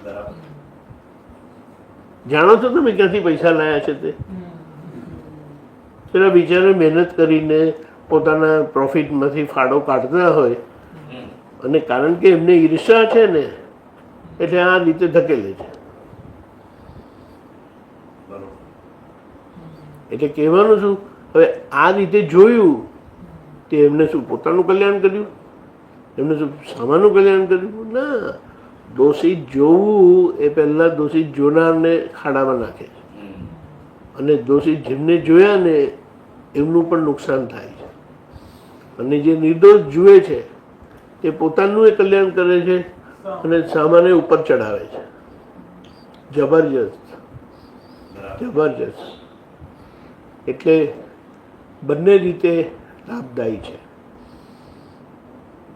બરાબર. જાણો છો તમે ક્યાંથી પૈસા લાયા છે તે? પેલા બિચારે મહેનત કરીને પોતાના પ્રોફિટમાંથી ફાળો કાઢતા હોય, અને કારણ કે એમને ઈર્ષા છે ને એટલે આ રીતે ધકેલે છે. બરોબર. એટલે કહેવાનું શું, હવે આ રીતે જોયું તે એમને શું પોતાનું કલ્યાણ કર્યું? એમને શું સામાનું કલ્યાણ કર્યું? ના. દોષિત જોવું એ પહેલાં દોષિત જોનારને ખાડામાં નાખે છે, અને દોષિત જેમને જોયા ને એમનું પણ નુકસાન થાય છે. અને જે નિર્દોષ જુએ છે તે પોતાનું એ કલ્યાણ કરે છે અને સામાને ઉપર ચડાવે છે. જબરજસ્ત, જબરજસ્ત. એટલે બંને રીતે લાભદાયી છે,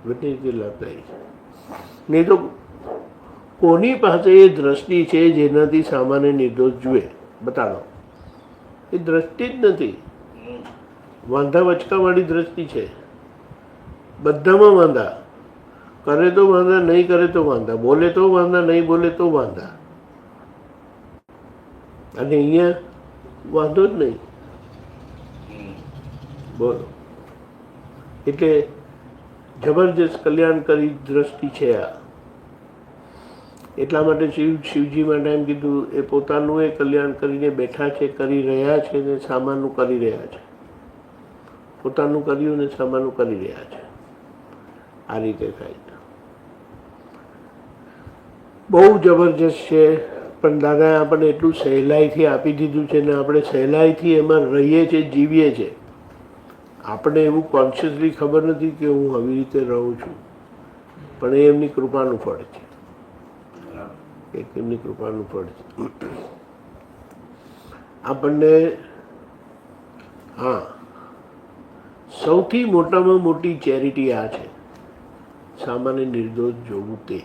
બંને રીતે લાભદાયી છે. નહીં તો કોની પાસે એ દ્રષ્ટિ છે જેનાથી સામાન્ય નિર્દોષ જુએ? બતાડો. એ દ્રષ્ટિ જ નથી, વાંધા વચકાવાળી દ્રષ્ટિ છે. બધામાં વાંધા, કરે તો વાંધા, નહીં કરે તો વાંધા, બોલે તો વાંધા, નહીં બોલે તો વાંધા. અને અહીંયા વાંધો જ નહીં. બોલો. એટલે જબરજસ્ત કલ્યાણકારી દ્રષ્ટિ છે આ. એટલા માટે શિવજી માટે એમ કીધું, એ પોતાનું એ કલ્યાણ કરીને બેઠા છે, કરી રહ્યા છે ને સામાનું કરી રહ્યા છે. પોતાનું કર્યું ને સામાનું કરી રહ્યા છે. આ રીતે થાય. બહુ જબરજસ્ત છે, પણ દાદાએ આપણને એટલું સહેલાઈથી આપી દીધું છે ને આપણે સહેલાઈથી એમાં રહીએ છીએ, જીવીએ છીએ. આપણે એવું કોન્શિયસલી ખબર નથી કે હું આવી રીતે રહું છું, પણ એ એમની કૃપાનું ફળ છે. એક એમની કૃપાનું ફળ છે. આપણને હા, સૌથી મોટામાં મોટી ચેરિટી આ છે, સામાન્ય નિર્દોષ જોવું તે.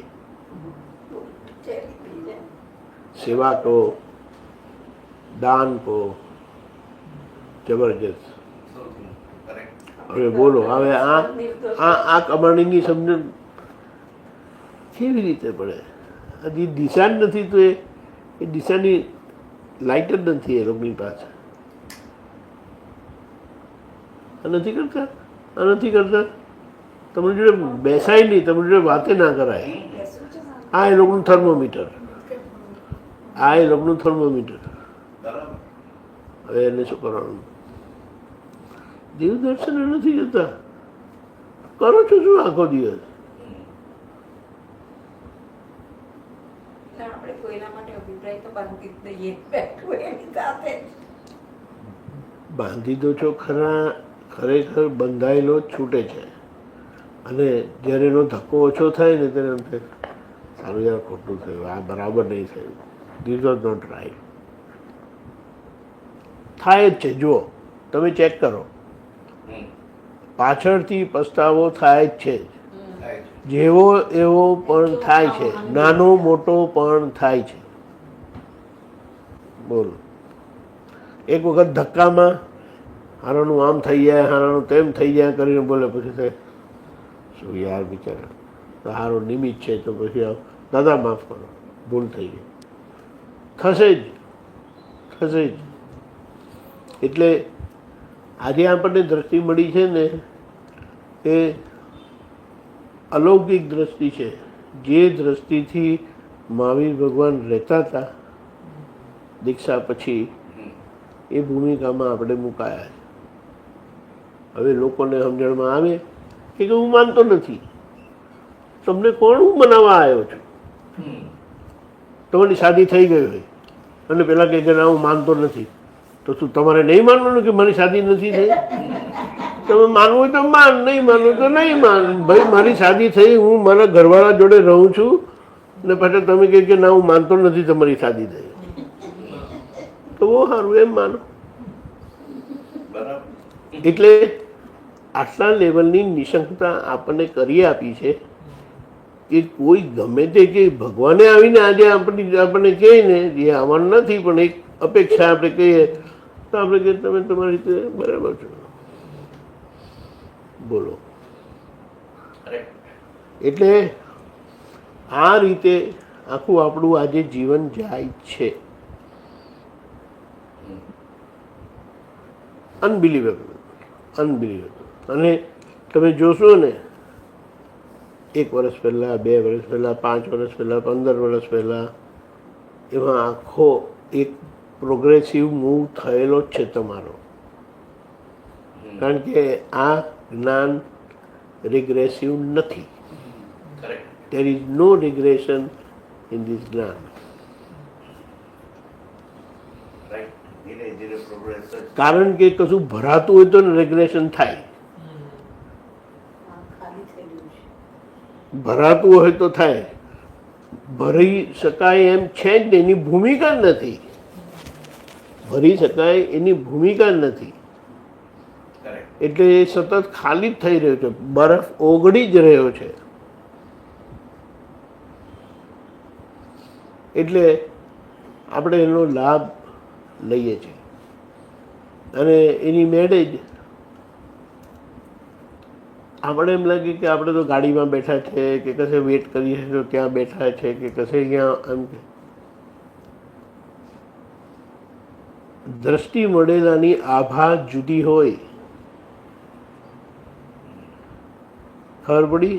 સેવા કહો, દાન કહો, જબરજસ્ત. હવે બોલો, હવે આ કમાણીની સમજણ કેવી રીતે પડે? હજી દિશા જ નથી તો એ દિશાની લાઇટ જ નથી એ લોકોની પાસે. આ નથી કરતા, આ નથી કરતા, તમારી જોડે બેસાય નહીં, તમારી જોડે વાતે ના કરાય. આ એ લોકોનું થર્મોમીટર, આ એ લોકોનું થર્મોમીટર. બરાબર. હવે એને શું કરવાનું? દેવ દર્શન નથી જતા, કરો છો શું આખો દિવસ? આપણે કોઈના માટે અભિપ્રાય તો બાંધી જ દઈએ, બેઠું એની સાથે. બાંધી દો છો ખરા, ખરેખર બંધાયેલો જ છૂટે છે. અને જ્યારે એનો ધક્કો ઓછો થાય ને ત્યારે એમ થાય સારું યાર ખોટું થયું, આ બરાબર નહીં થયું, ધીસ વોઝ નોટ રાઈટ. થાય જ છે, જુઓ તમે ચેક કરો, પાછળથી પસ્તાવો થાય જ છે. થાય છે. જેવો એવો પણ થાય છે, નાનો મોટો પણ થાય છે. બોલો, એક વખત ધક્કામાં હારાનું આમ થઈ જાય, હારાનું તેમ થઈ જાય કરીને બોલે, પછી થાય શું યાર બિચારા, તો હારો નિમિત્ત છે તો પછી દાદા માફ કરો, ભૂલ થઈ ગઈ. થશે જ, થશે જ. એટલે આજે આપણને દ્રષ્ટિ મળી છે ને એ અલૌકિક દ્રષ્ટિ છે. જે દ્રષ્ટિથી મહાવીર ભગવાન રહેતા હતા દીક્ષા પછી, એ ભૂમિકામાં આપણે મુકાયા છે. હવે લોકોને સમજણમાં આવે કે હું માનતો નથી, તમને કોણ હું મનાવવા આવ્યો છું? તમારી શાદી થઈ ગઈ હોય અને પેલા કહે કે ના હું માનતો નથી, તો શું તમારે નહીં માનવાનું કે મારી શાદી નથી થઈ? તમે માનવું હોય તો માન, નહીં માનવું તો નહીં માન. ભાઈ મારી શાદી થઈ, હું મારા ઘરવાળા જોડે રહું છું ને પાછા તમે કહે કે ના હું માનતો નથી તમારી શાદી થઈ, તો બહુ સારું, એમ માનો. બરાબર. એટલે આટલા લેવલની નિશંકતા આપણને કરી આપી છે કે કોઈ ગમે તે કે ભગવાને આવીને આજે આપણને કહે ને જે આવવાનું નથી પણ એક અપેક્ષા આપણે કહીએ તો આપણે કહીએ તમે તમારી રીતે બરાબર છો. બોલો. એટલે આ રીતે આખું આપણું આજે જીવન જાય છે. Unbelievable, unbelievable. અને તમે જોશો ને 1 વર્ષ પહેલાં, 2 વર્ષ પહેલાં, 5 વર્ષ પહેલાં, 15 વર્ષ પહેલાં, એમાં આખો એક પ્રોગ્રેસિવ મૂવ થયેલો જ છે તમારો. કારણ કે આ જ્ઞાન રિગ્રેસિવ નથી. There is no regression in this જ્ઞાન. ધીરે ધીરે પ્રોગ્રેસ જ. કારણ કે કશું ભરાતું હોય તો રેગ્રેશન થાય, ખાલી થઈ ગયું છે. ભરાતું હોય તો થાય. ભરી શકાય એમ છે જ નહીં, એની ભૂમિકા જ નથી. ભરી શકાય એની ભૂમિકા જ નથી. એટલે એ સતત ખાલી જ થઈ રહ્યો છે, બરફ ઓગળી જ રહ્યો છે. એટલે આપણે એનો લાભ લઈએ છીએ અને એની મેળે જ આપણે એમ લાગે કે આપણે તો ગાડીમાં બેઠા છે કે કશે વેટ કરીએ તો ત્યાં બેઠા છે કે કશે અહીંયા એમ. દ્રષ્ટિ મળેલાની આભા જુદી હોય. ખબર પડી?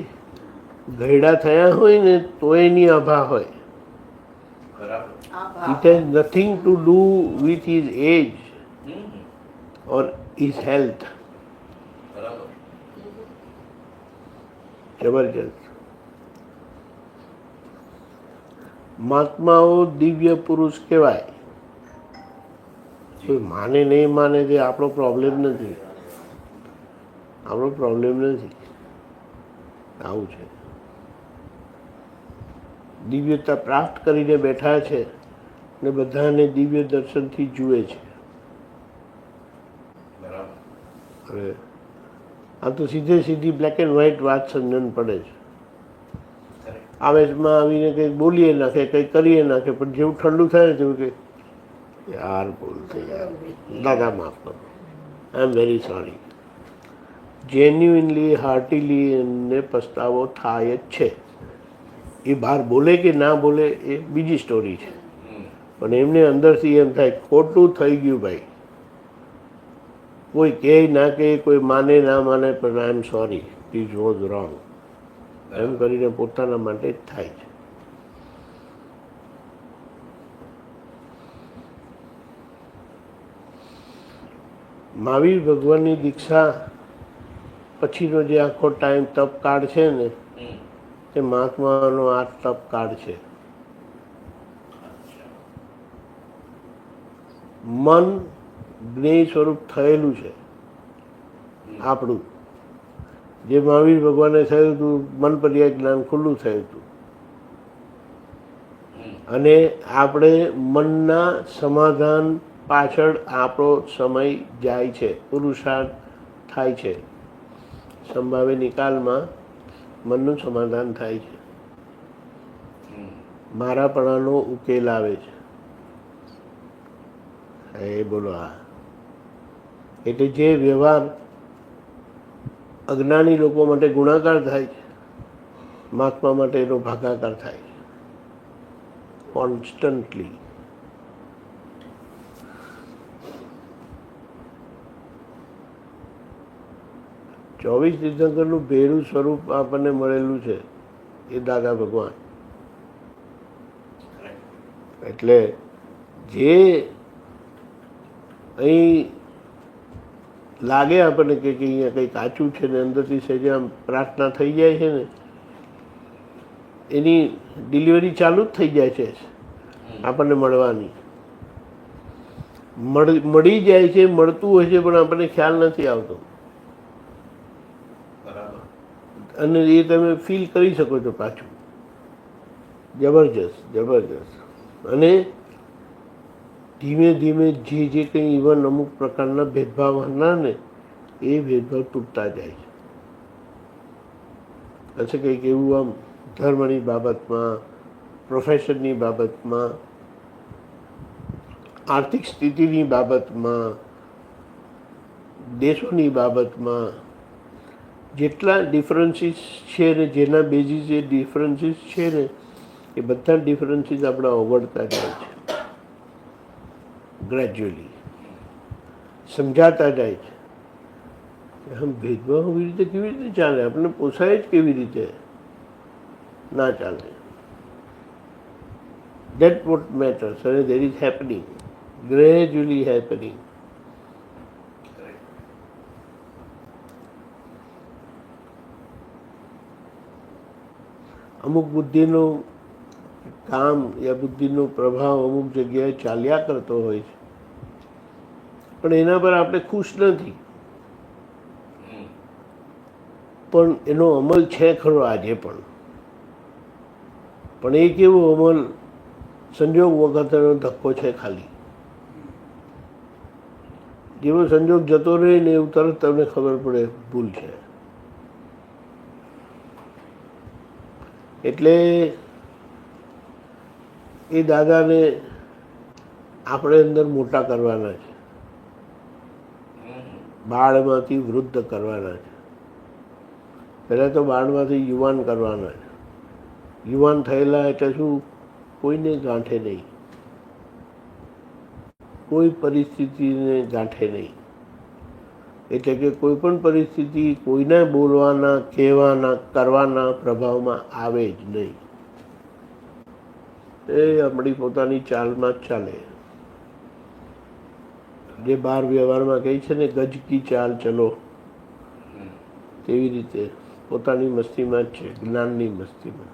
ગયડા થયા હોય ને તો એની આભા હોય. બરાબર. It has nothing to do with his age or his health. બરાબર. જબરજસ્ત. મહાત્માઓ દિવ્ય પુરુષ કહેવાય. કોઈ માને નહીં માને તે આપણો પ્રોબ્લેમ નથી. આપણો પ્રોબ્લેમ નથી. આવું છે. દિવ્યતા પ્રાપ્ત કરીને બેઠા છે ને બધાને દિવ્ય દર્શનથી જુએ છે. બરાબર. હવે આ તો સીધે સીધી બ્લેક એન્ડ વ્હાઇટ વાત સમજણ પડે છે. આવેશમાં આવીને કંઈક બોલીએ નાખે, કંઈક કરીએ નાખે, પણ જેવું ઠંડુ થાય ને તેવું કે યાર ભૂલ થઈ યાર, દાદા માફ કરો, I am very sorry. Genuinely heartily એમને પસ્તાવો થાય જ છે. એ બહાર બોલે કે ના બોલે એ બીજી સ્ટોરી છે, પણ એમને અંદરથી એમ થાય ખોટું થઈ ગયું ભાઈ. કોઈ કહે ના કહે, કોઈ માને ના માને, પણ I am sorry, this was wrong, એમ કરીને પોતાના માટે જ થાય છે. મહાવીર ભગવાનની દીક્ષા પછીનો જે આખો ટાઈમ તપ કાળ છે ને, તે મહાત્માનો આ તપ કાળ છે. મન જ્ઞેય સ્વરૂપ થયેલું છે આપણું. જે મહાવીર ભગવાને થયું હતું, મન પર્યાય જ્ઞાન ખુલ્લું થયું હતું, અને આપણે મનના સમાધાન પાછળ આપણો સમય જાય છે, પુરુષાર્થ થાય છે. સંભાવે નિકાલમાં મનનું સમાધાન થાય છે, મારાપણાનો ઉકેલ આવે છે. એ બોલો હા. એટલે જે વ્યવહાર અજ્ઞાની લોકો માટે ગુણાકાર થાય છે, મહાત્મા માટે એનો ભાગાકાર થાય છે કોન્સ્ટન્ટલી. ચોવીસ તીર્થંકરનું ભેરું સ્વરૂપ આપણને મળેલું છે, એ દાદા ભગવાન. એટલે જે અહીં લાગે આપણને કે અહીંયા કંઈ કાચું છે ને અંદરથી સહેજે આમ પ્રાર્થના થઈ જાય છે ને, એની ડિલિવરી ચાલુ જ થઈ જાય છે આપણને મળવાની. મળી જાય છે, મળતું હોય છે, પણ આપણને ખ્યાલ નથી આવતો. અને એ તમે ફીલ કરી શકો છો પાછું. જબરજસ્ત જબરજસ્ત. અને ધીમે ધીમે જે કંઈ ઇવન અમુક પ્રકારના ભેદભાવ હતા ને, એ ભેદભાવ તૂટતા જાય છે. પછી કંઈક એવું આમ ધર્મની બાબતમાં, પ્રોફેશનની બાબતમાં, આર્થિક સ્થિતિની બાબતમાં, દેશોની બાબતમાં જેટલા ડિફરન્સીસ છે ને, જેના બેઝિસ એ ડિફરન્સીસ છે ને, એ બધા ડિફરન્સીસ આપણા ઓગળતા જાય છે. ગ્રેજ્યુઅલી સમજાતા જાય છે. આમ ભેદભાવ આવી રીતે કેવી રીતે ચાલે? આપણને પોસાય જ કેવી રીતે? ના ચાલે. That what matters. અને there is happening, gradually happening. અમુક બુદ્ધિનું કામ યા બુદ્ધિનો પ્રભાવ અમુક જગ્યાએ ચાલ્યા કરતો હોય છે, પણ એના પર આપણે ખુશ નથી. પણ એનો અમલ છે ખરો આજે પણ. પણ એ કેવો અમલ? સંજોગ વખતનો ધક્કો છે ખાલી. જેવો સંજોગ જતો રહે ને એવું તરત તમને ખબર પડે ભૂલ છે. એટલે એ દાદાને આપણે અંદર મોટા કરવાના છે, બાળમાંથી વૃદ્ધ કરવાના છે. પહેલાં તો બાળમાંથી યુવાન કરવાના છે. યુવાન થયેલા એટલે શું? કોઈને ગાંઠે નહીં, કોઈ પરિસ્થિતિને ગાંઠે નહીં. એટલે કે કોઈ પણ પરિસ્થિતિ કોઈના બોલવાના, કહેવાના, કરવાના પ્રભાવમાં આવે જ નહીં. એ આપણી પોતાની ચાલમાં જ ચાલે. જે બાર વ્યવહારમાં કહે છે ને, ગજ કી ચાલ ચલો, તેવી રીતે પોતાની મસ્તીમાં જ છે, જ્ઞાનની મસ્તીમાં.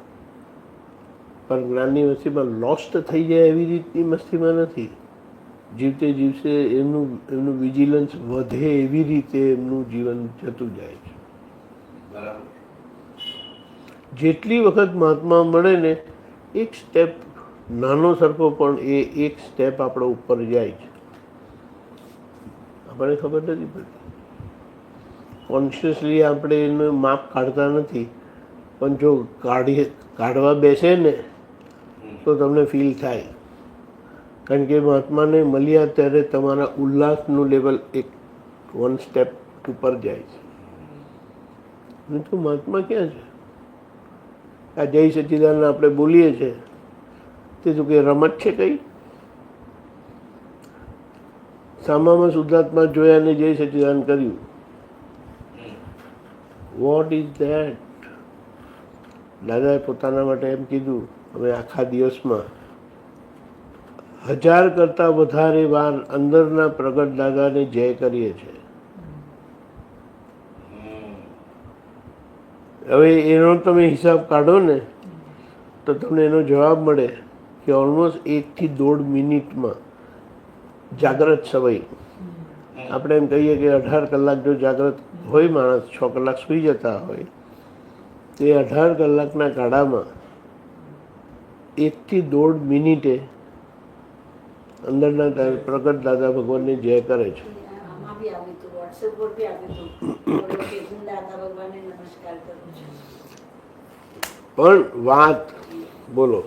પણ જ્ઞાનની મસ્તીમાં લોસ્ટ થઈ જાય એવી રીતની મસ્તીમાં નથી. જીવતે જીવશે એમનું વિજિલન્સ વધે એવી રીતે એમનું જીવન જતું જાય છે. જેટલી વખત મહાત્મા મળે ને, એક સ્ટેપ નાનો સરખો પણ એ એક સ્ટેપ આપણો ઉપર જાય છે. આપણને ખબર નથી પડતી. કોન્શિયસલી આપણે એનું માપ કાઢતા નથી, પણ જો કાઢવા બેસે ને તો તમને ફીલ થાય. કારણ કે મહાત્માને મળ્યા ત્યારે તમારા ઉલ્લાસનું લેવલ એક 1 સ્ટેપ ઉપર જાય છે. નહીં તો મહાત્મા ક્યાં છે? આ જય સચ્ચિદાનંદ આપણે બોલીએ છીએ તે તો કે રમત છે કઈ? સામામાં શુદ્ધાત્મા જોયા ને જય સચ્ચિદાનંદ કર્યું. What is that? દાદાએ પોતાના માટે એમ કીધું, અમે આખા દિવસમાં 1000 કરતાં વધારે વાર અંદરના પ્રગટ દાદાને જય કરીએ છીએ. હવે એનો તમે હિસાબ કાઢો ને તો તમને એનો જવાબ મળે કે ઓલમોસ્ટ 1 થી 1.5 મિનિટમાં જાગ્રત સમય, આપણે એમ કહીએ કે 18 કલાક જો જાગ્રત હોય માણસ, 6 કલાક સૂઈ જતા હોય, તે 18 કલાકના ગાળામાં 1 થી 1.5 મિનિટે અંદરના પ્રગટ દાદા ભગવાનને જય કરે છે. આમાં બી આવ્યું હતું, વોટ્સએપ પર બી આવ્યું હતું બોલો કે હું દાદા ભગવાનને નમસ્કાર કરું છું. પણ વાત બોલો,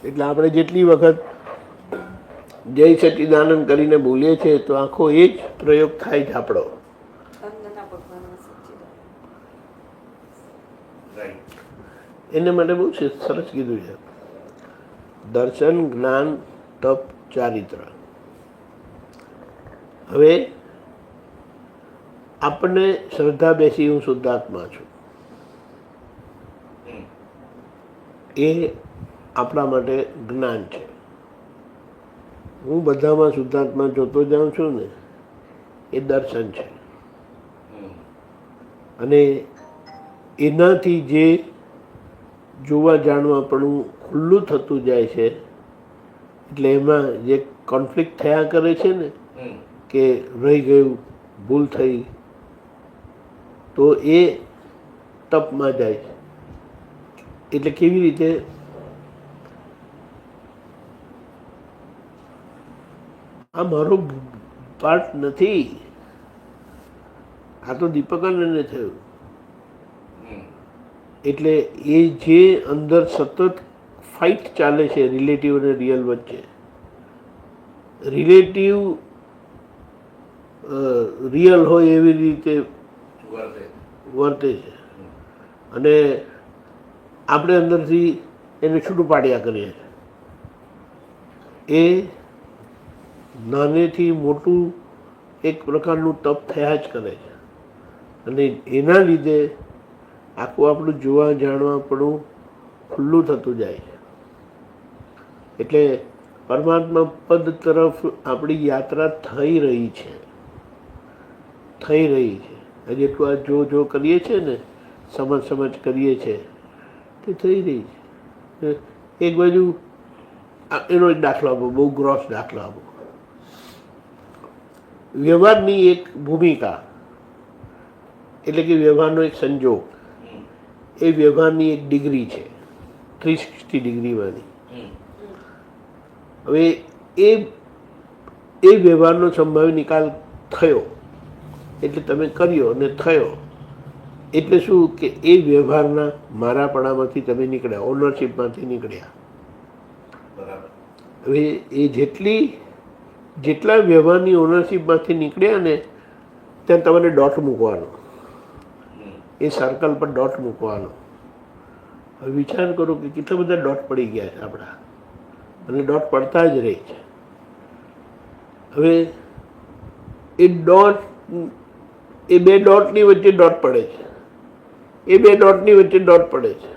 એટલે આપણે જેટલી વખત જય સચ્ચિદાનંદ કરીને બોલીએ છીએ તો આખો એ જ પ્રયોગ થાય છે આપણો. અંદરના ભગવાનના સચ્ચિદાનંદ. રાઈટ. એને માટે બહુ સરસ કીધું છે, દર્શન, જ્ઞાન, તપ, ચારિત્ર. હવે આપણને શ્રદ્ધા બેસી હું શુદ્ધાત્મા છું, એ આપણા માટે જ્ઞાન છે. હું બધામાં શુદ્ધાત્મા જોતો જાઉં છું ને, એ દર્શન છે. અને એનાથી જે જોવા જાણવા પણ ખુલ્લું થતું જાય છે, એટલે એમાં જે કોન્ફ્લિક્ટ થયા કરે છે ને કે રહી ગયું, ભૂલ થઈ, તો એ તપમાં જાય છે. એટલે કેવી રીતે? આ મારો પાર્ટ નથી, આ તો દીપકાનંદને થયું. એટલે એ જે અંદર સતત ફાઇટ ચાલે છે રિલેટિવ અને રિયલ વચ્ચે, રિલેટિવ રિયલ હોય એવી રીતે વર્તે છે અને આપણે અંદરથી એને છૂટું પાડ્યા કરીએ છીએ. એ નાનેથી મોટું એક પ્રકારનું તપ થયા જ કરે છે અને એના લીધે આખું આપણું જોવા જાણવા પણ ખુલ્લું થતું જાય છે. એટલે પરમાત્મા પદ તરફ આપણી યાત્રા થઈ રહી છે. જેટલું આ જો કરીએ છીએ ને, સમજ કરીએ છીએ, તે થઈ રહી છે. એક બાજુ એનો એક દાખલો આપો, બહુ ગ્રોસ દાખલો આપો. વ્યવહારની એક ભૂમિકા, એટલે કે વ્યવહારનો એક સંજોગ, એ વ્યવહારની એક ડિગ્રી છે 360 ડિગ્રીમાંની. હવે એ વ્યવહારનો સંભાવ્ય નિકાલ થયો એટલે તમે કર્યો અને થયો, એટલે શું કે એ વ્યવહારના મારાપણામાંથી તમે નીકળ્યા, ઓનરશીપમાંથી નીકળ્યા. હવે એ જેટલા વ્યવહારની ઓનરશીપમાંથી નીકળ્યા ને, ત્યાં તમારે ડોટ મૂકવાનો, એ સર્કલ પર ડોટ મૂકવાનો. હવે વિચાર કરો કે કેટલા બધા ડોટ પડી ગયા છે આપણા, અને ડોટ પડતા જ રહે છે. હવે એ બે ડોટની વચ્ચે ડોટ પડે છે, એ બે ડોટની વચ્ચે ડોટ પડે છે,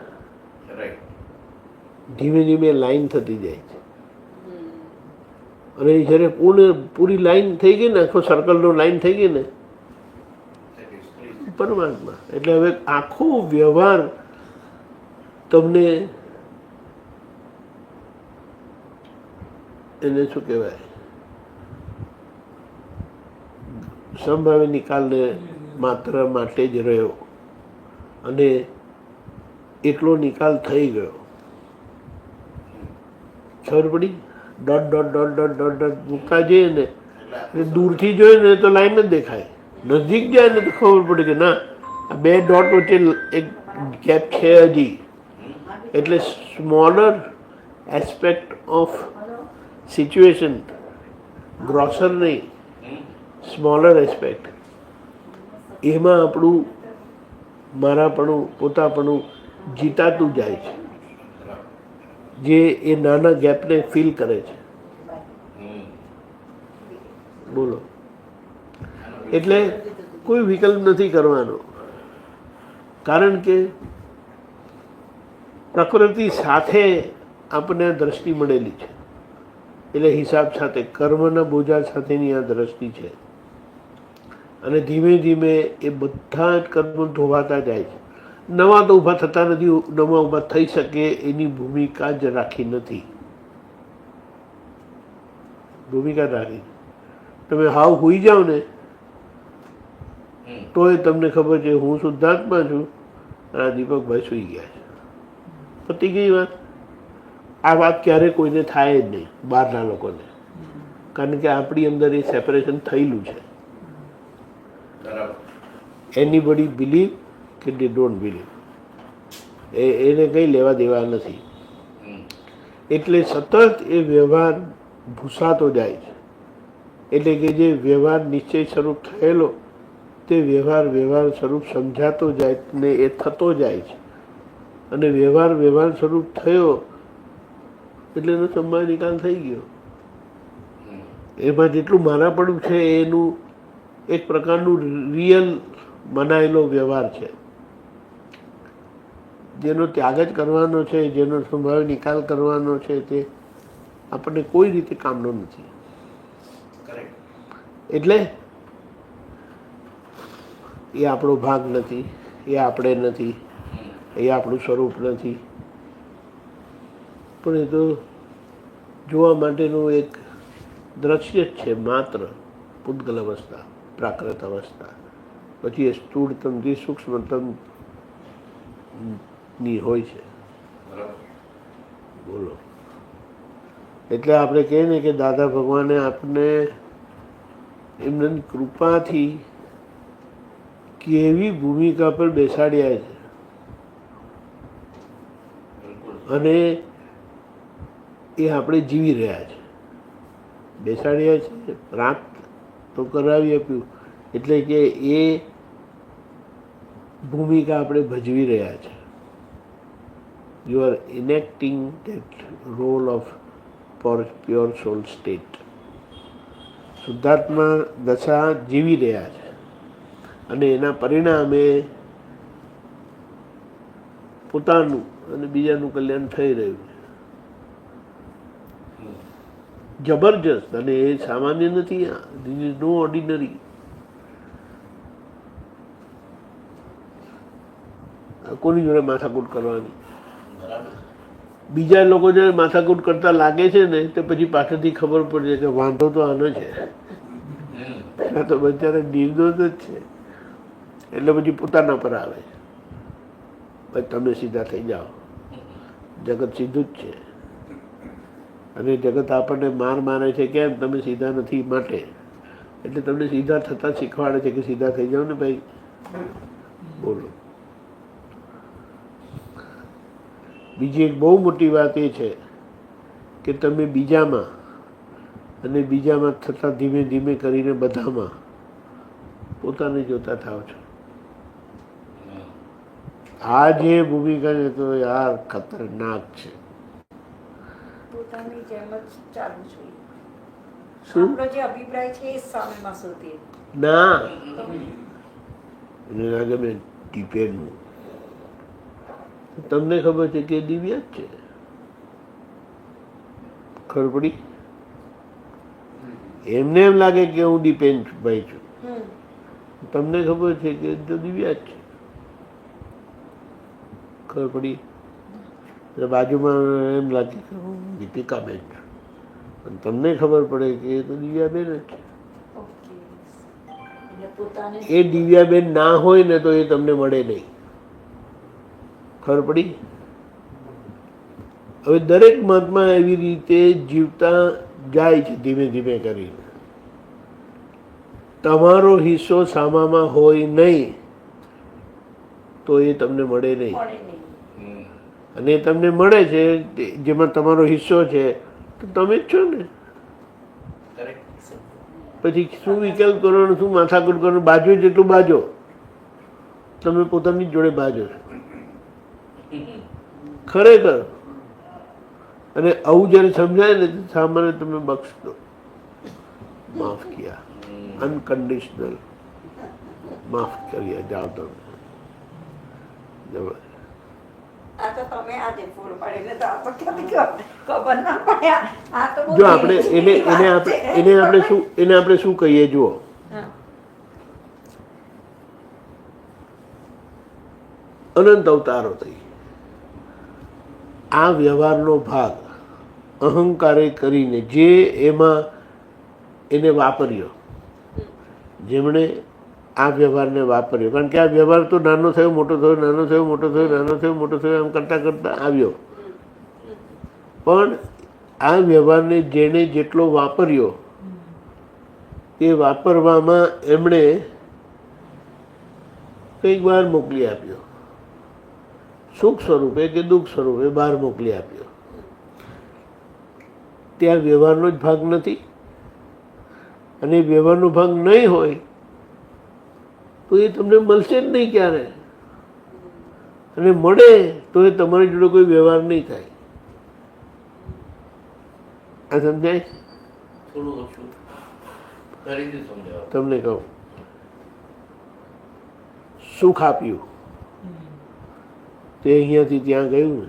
ધીમે ધીમે લાઈન થતી જાય છે. અને જ્યારે પૂરી લાઈન થઈ ગઈ ને, આખો સર્કલનો લાઈન થઈ ગઈ ને, પરમાત્મા. એટલે હવે આખો વ્યવહાર તમને એને શું કહેવાય, સંભાવ્ય નિકાલને માત્ર માટે જ રહ્યો અને એટલો નિકાલ થઈ ગયો. ખબર પડી? Dot dot dot dot dot dot મૂકતા જઈએ ને, દૂરથી જોઈએ ને તો લાઈન જ દેખાય, નજીક જાય ને તો ખબર પડે કે ના, આ બે ડોટ વચ્ચે એક ગેપ છે હજી. એટલે smaller aspect of situation, grocer નહીં, સ્મોલર એસ્પેક્ટ, એમાં આપણું મારાપણું પોતાપણું જીતાતું જાય છે, જે એ નાના ગેપને ફીલ કરે છે. બોલો, એટલે કોઈ વિકલ્પ નથી કરવાનો, કારણ કે પ્રકૃતિ સાથે આપણને દ્રષ્ટિ મળેલી છે. એટલે હિસાબ સાથે કર્મના બોજા સાથેની આ દ્રષ્ટિ છે. અને ધીમે ધીમે એ બધા જ કર્મો ધોવાતા જાય છે. નવા તો ઊભા થતા નથી, નવા ઊભા થઈ શકે એની ભૂમિકા જ રાખી નથી. ભૂમિકા રાખી તમે હાવ હોઈ જાઓ ને તોય તમને ખબર છે હું શુદ્ધાત્મા છું અને આ દીપકભાઈ સુઈ ગયા છે. પતી ગઈ વાત. આ વાત ક્યારેય કોઈને થાય જ નહીં, બહારના લોકોને, કારણ કે આપણી અંદર એ સેપરેશન થયેલું છે. એનીબડી બિલીવ કે દે ડોન્ટ બિલીવ, એને કંઈ લેવા દેવા નથી. એટલે સતત એ વ્યવહાર ભૂસાતો જાય છે. એટલે કે જે વ્યવહાર નિશ્ચય સ્વરૂપ થયેલો તે વ્યવહાર સ્વરૂપ સમજાતો જાય ને એ થતો જાય છે. અને વ્યવહાર સ્વરૂપ થયો એટલે એનો સંભાળ નિકાલ થઈ ગયો. એમાં જેટલું મારાપણું છે એનું એક પ્રકારનું રિયલ મનાયેલો વ્યવહાર છે, જેનો ત્યાગ જ કરવાનો છે, જેનો સંભાળ નિકાલ કરવાનો છે, તે આપણને કોઈ રીતે કામનો નથી. એટલે એ આપણો ભાગ નથી, એ આપણે નથી, એ આપણું સ્વરૂપ નથી. પણ એ તો જોવા માટેનું એક દ્રશ્ય જ છે માત્ર. પૂતગલ અવસ્થા, પ્રાકૃત અવસ્થા, પછી એ સ્થૂળતમથી સૂક્ષ્મતમ ની હોય છે. બોલો, એટલે આપણે કહીએ ને કે દાદા ભગવાને આપણને એમની કૃપાથી કેવી ભૂમિકા પર બેસાડ્યા છે. અને એ આપણે જીવી રહ્યા છે, બેસાડ્યા છે, પ્રાપ્ત તો કરાવી આપ્યું. એટલે કે એ ભૂમિકા આપણે ભજવી રહ્યા છે. You are enacting that role of pure soul state. શુદ્ધાત્મા દશા જીવી રહ્યા છે અને એના પરિણામે પોતાનું અને બીજાનું કલ્યાણ થઈ રહ્યું છે. જબરજસ્ત. અને એ સામાન્ય નથી, ધીસ ઇઝ નો ઓર્ડિનરી. કોની જોડે માથાકૂટ કરવાની? બીજા લોકો જે માથાકૂટ કરતા લાગે છે ને તે પછી પાછળથી ખબર પડે કે વાંધો તો આનો છે, આ તો બચારા નિર્દોષ જ છે. એટલે પછી પોતાના પર આવે, ભાઈ તમે સીધા થઈ જાઓ, જગત સીધું જ છે. અને જગત આપણને માર મારે છે, કેમ? તમે સીધા નથી માટે. એટલે તમને સીધા થતા શીખવાડે છે કે સીધા થઈ જાઓ ને ભાઈ. બોલો, બીજી એક બહુ મોટી વાત એ છે કે તમે બીજામાં અને બીજામાં થતાં ધીમે ધીમે કરીને બધામાં પોતાને જોતા થાવ છો. આ જે ભૂમિકા છે તો યાર ખતરનાક છે. પોતાની જેમ જ ચાલવું જોઈએ. શું? આપણો જે અભિપ્રાય છે એ જ સામેમાં શોધીએ. ના, એને લાગે મેં ડિપેન્ડ. તમને ખબર છે કે દિવ્ય જ છે, ખબર પડી? એમને એમ લાગે કે હું ડિપેન્ડ ભાઈ છું, તમને ખબર છે કે તો દિવ્ય જ છે. ખબર પડી? બાજુમાં એમ લાગે કે હું દીપિકાબેન છું, અને તમને ખબર પડે કે એ તો દિવ્યાબેન જ છે. એ દિવ્યાબેન ના હોય ને તો એ તમને મળે નહીં. ખબર પડી? હવે દરેક મહાત્મા એવી રીતે જીવતા જાય છે ધીમે ધીમે કરીને. તમારો હિસ્સો સામામાં હોય નહીં તો એ તમને મળે નહીં. અને એ તમને મળે છે જેમાં તમારો હિસ્સો છે તો તમે જ છો ને. પછી શું વિકલ્પ કરવાનો, શું માથાકૂટ કરવાનું? બાજો જેટલું બાજો, તમે પોતાની જોડે બાજો છો ખરેખર. અને આવું જ્યારે સમજાય ને સામાન્ય તમે બક્ષ દો, માફ કિયા, અનકન્ડિશનલ માફ કર્યા, જાઓ તમે. જબરદસ્ત. આ તો તમે આજે ફૂલ પડે તો આ તો ક્યાંથી ખબર ના પડ્યા. આ તો બહુ જો આપણે એને આપણે શું કહીએ? જુઓ, હા. અનંત અવતારો થઈ, આ વ્યવહારનો ભાગ અહંકારે કરીને જે એમાં એને વાપર્યો, જેમણે આ વ્યવહારને વાપર્યો, કારણ કે આ વ્યવહાર તો નાનો થયો મોટો થયો, નાનો થયો મોટો થયો, નાનો થયો મોટો થયો, એમ કરતાં કરતાં આવ્યો. પણ આ વ્યવહારને જેણે જેટલો વાપર્યો તે વાપરવામાં એમણે કંઈક બહાર મોકલી આપ્યો, સુખ સ્વરૂપે કે દુઃખ સ્વરૂપે બહાર મોકલી આપ્યો. ત્યાં વ્યવહારનો જ ભાગ નથી. અને વ્યવહારનો ભાગ નહીં હોય તો એ તમને મળશે જ નહીં ક્યારે. અને મળે તો એ તમારી જોડે કોઈ વ્યવહાર નહીં થાય. આ સમજાય? થોડું ઓછું ફરીથી સમજાવો. તમને કહું, સુખ આપ્યું તે અહીંયાથી ત્યાં ગયું ને,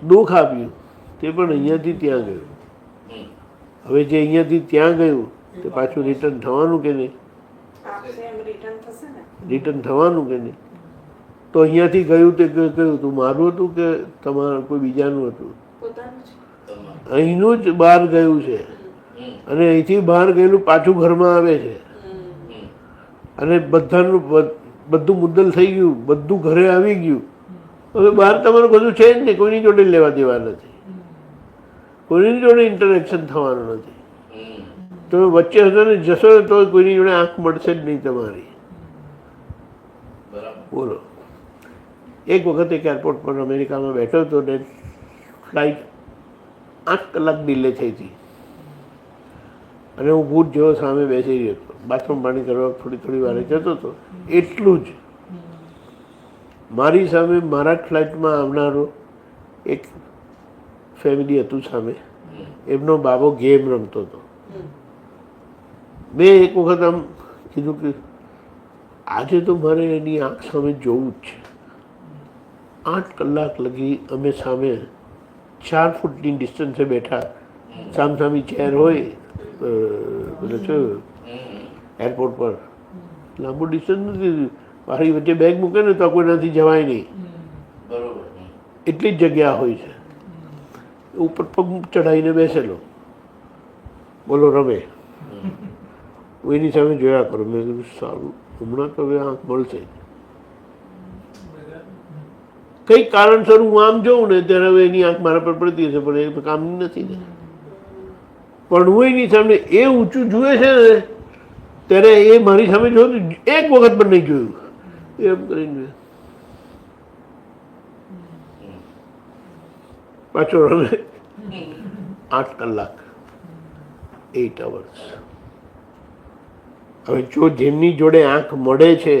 દુઃખ આપ્યું તે પણ અહીંયાથી ત્યાં ગયું. હવે જે અહીંયાથી ત્યાં ગયું તે પાછું રિટર્ન થવાનું કે નહીં? આપશે એમ રિટર્ન થશે ને. રિટર્ન થવાનું કે નહીં? તો અહીંયાથી ગયું તે કયું હતું? મારું હતું કે તમારું કોઈ બીજાનું હતું? પોતાનું છે. અહીંનું જ બહાર ગયું છે. અને અહીંથી બહાર ગયેલું પાછું ઘરમાં આવે છે. અને બધાનું બધું મુદ્દલ થઈ ગયું, બધું ઘરે આવી ગયું. હવે બહાર તમારું બધું છે જ નહીં, કોઈની જોડે લેવા દેવા નથી, કોઈની જોડે ઇન્ટરેક્શન થવાનું નથી. તમે વચ્ચે હશો ને જશો ને તો કોઈની જોડે આંખ મળશે જ નહીં તમારી. બોલો, એક વખત એક એરપોર્ટ પર અમેરિકામાં બેઠો હતો ને ફ્લાઇટ 8 કલાક ડિલે થઈ હતી. અને હું ભૂત જેવો સામે બેસી રહ્યો હતો, બાથરૂમ પાણી કરવા થોડી વારે જતો હતો. એટલું જ મારી સામે મારા જ ફ્લાઇટમાં આવનારો એક ફેમિલી હતું સામે, એમનો બાબો ગેમ રમતો હતો. મેં એક વખત આમ કીધું કે આજે તો મારે એની આંખ સામે જોવું જ છે. 8 કલાક લગી અમે સામે 4 ફૂટની ડિસ્ટન્સે બેઠા, સામસામી ચેર હોય પેલો છે એરપોર્ટ પર, લાંબુ ડિસ્ટન્સ નથી, મારી વચ્ચે બેગ મૂકે ને તો કોઈનાથી જવાય નહીં, એટલી જ જગ્યા હોય છે. ઉપર પગ ચડાવીને બેસેલો, બોલો રમે. હું એની સામે જોયા કરું. મેં કીધું સારું, હમણાં તો હવે આંખ મળશે. કંઈક કારણસર હું આમ જોઉં ને ત્યારે હવે એની આંખ મારા પર પડતી હશે, પણ એ કામની નથી ને. પણ હું એની સામે એ ઊંચું જુએ છે ને ત્યારે એ મારી સામે જોયું, એક વખત પણ નહીં જોયું. એમ કરીને પાછો રમે 8 કલાક, 8 hours. હવે જો જેમની જોડે આંખ મળે છે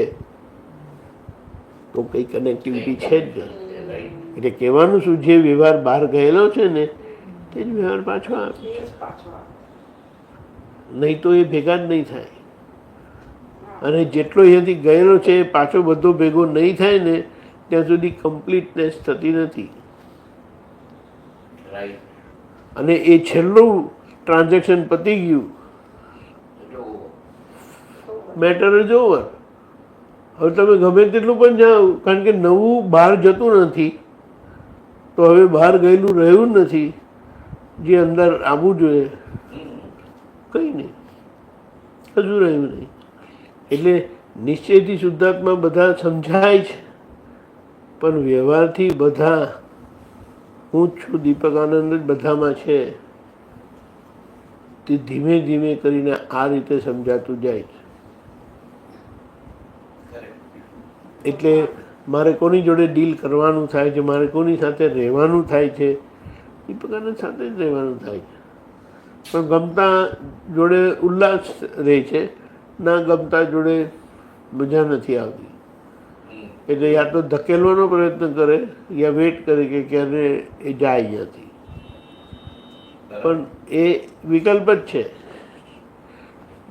તો કઈ કનેક્ટિવિટી છે જ ને. એટલે કહેવાનું શું, જે વ્યવહાર બહાર ગયેલો છે ને તે જ વ્યવહાર પાછો આવે, એ જ પાછો આવે. નહીં તો એ ભેગા જ નહીં થાય. અને જેટલો અહીંયાથી ગયેલો છે એ પાછો બધો ભેગો નહીં થાય ને ત્યાં સુધી કમ્પ્લીટનેસ થતી નથી. અને એ છેલ્લું ટ્રાન્ઝેક્શન પતી ગયું, મેટર ઇઝ ઓવર. હવે તમે ગમે તેટલું પણ જાઓ, કારણ કે નવું બહાર જતું નથી તો હવે બહાર ગયેલું રહ્યું નથી. જે અંદર આવવું જોઈએ કંઈ નહીં, હજુ રહ્યું નહીં. એટલે નિશ્ચયથી શુદ્ધાત્મા બધા સમજાય છે, પણ વ્યવહારથી બધા હું જ છું, દીપક આનંદ જ બધામાં છે, તે ધીમે ધીમે કરીને આ રીતે સમજાતું જાય છે. એટલે મારે કોની જોડે ડીલ કરવાનું થાય છે, મારે કોની સાથે રહેવાનું થાય છે, દીપક આનંદ સાથે જ રહેવાનું થાય છે. પણ ગમતા જોડે ઉલ્લાસ રહે છે, ના ગમતા જોડે મજા નથી આવતી. એટલે યા તો ધકેલવાનો પ્રયત્ન કરે યા વેઇટ કરે કે ક્યારે એ જાય અહીંયાથી. પણ એ વિકલ્પ જ છે.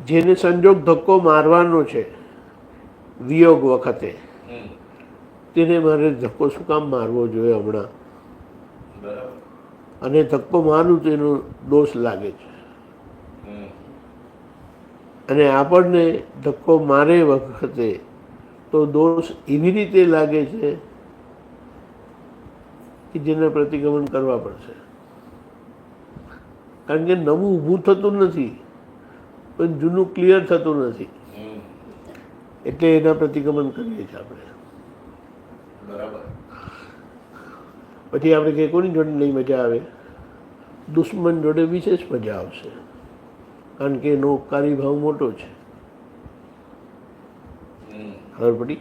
જેને સંજોગ ધક્કો મારવાનો છે વિયોગ વખતે, તેને મારે ધક્કો શું કામ મારવો જોઈએ હમણાં? અને ધક્કો મારું તો એનો દોષ લાગે છે. અને આપણને ધક્કો મારે વખતે તો દોષ એવી રીતે લાગે છે કે જેના પ્રતિક્રમણ કરવા પડશે. કારણ કે નવું ઊભું થતું નથી, પણ જૂનું ક્લિયર થતું નથી. એટલે એના પ્રતિક્રમણ કરીએ છીએ આપણે. પછી આપણે કે કોની જોડે નહીં મજા આવે? દુશ્મન જોડે વિશેષ મજા આવશે, કારણ કે એનો ઉપકારી ભાવ મોટો છે. ખબર પડી?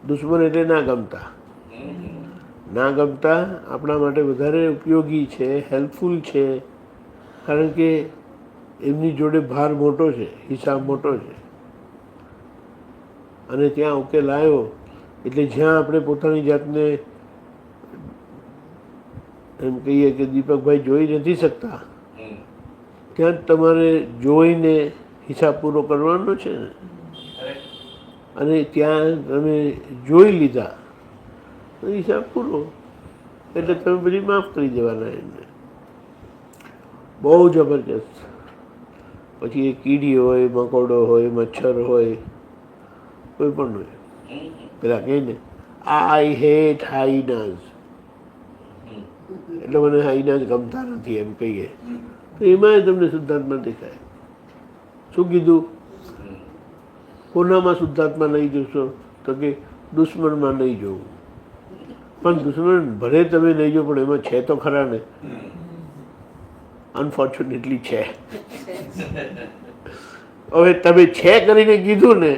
દુશ્મન એટલે ના ગમતા. ના ગમતા આપણા માટે વધારે ઉપયોગી છે, હેલ્પફુલ છે, કારણ કે એમની જોડે ભાર મોટો છે, હિસાબ મોટો છે. અને ત્યાં ઉકેલ આવ્યો એટલે જ્યાં આપણે પોતાની જાતને એમ કહીએ કે દીપકભાઈ જોઈ નથી શકતા, ત્યાં જ તમારે જોઈને હિસાબ પૂરો કરવાનો છે ને. અને ત્યાં તમે જોઈ લીધા તો હિસાબ પૂરો, એટલે તમે પછી માફ કરી દેવાના એમને. બહુ જબરજસ્ત. પછી એ કીડી હોય, મકોડો હોય, મચ્છર હોય, કોઈ પણ હોય. પેલા કહે ને આઈ હેટ હાઈનાઝ, એટલે મને હાઈનાઝ ગમતા નથી એમ કહીએ તો એમાં તમને શુદ્ધાત્મા દેખાય. શું કીધું? કોનામાં શુદ્ધાત્મા નહીં જોશો? તો કે દુશ્મનમાં નહીં જોવું. પણ દુશ્મન ભલે તમે નહીં જો, પણ એમાં છે તો ખરા ને. અનફોર્ચ્યુનેટલી છે. હવે તમે છે કરીને કીધું ને,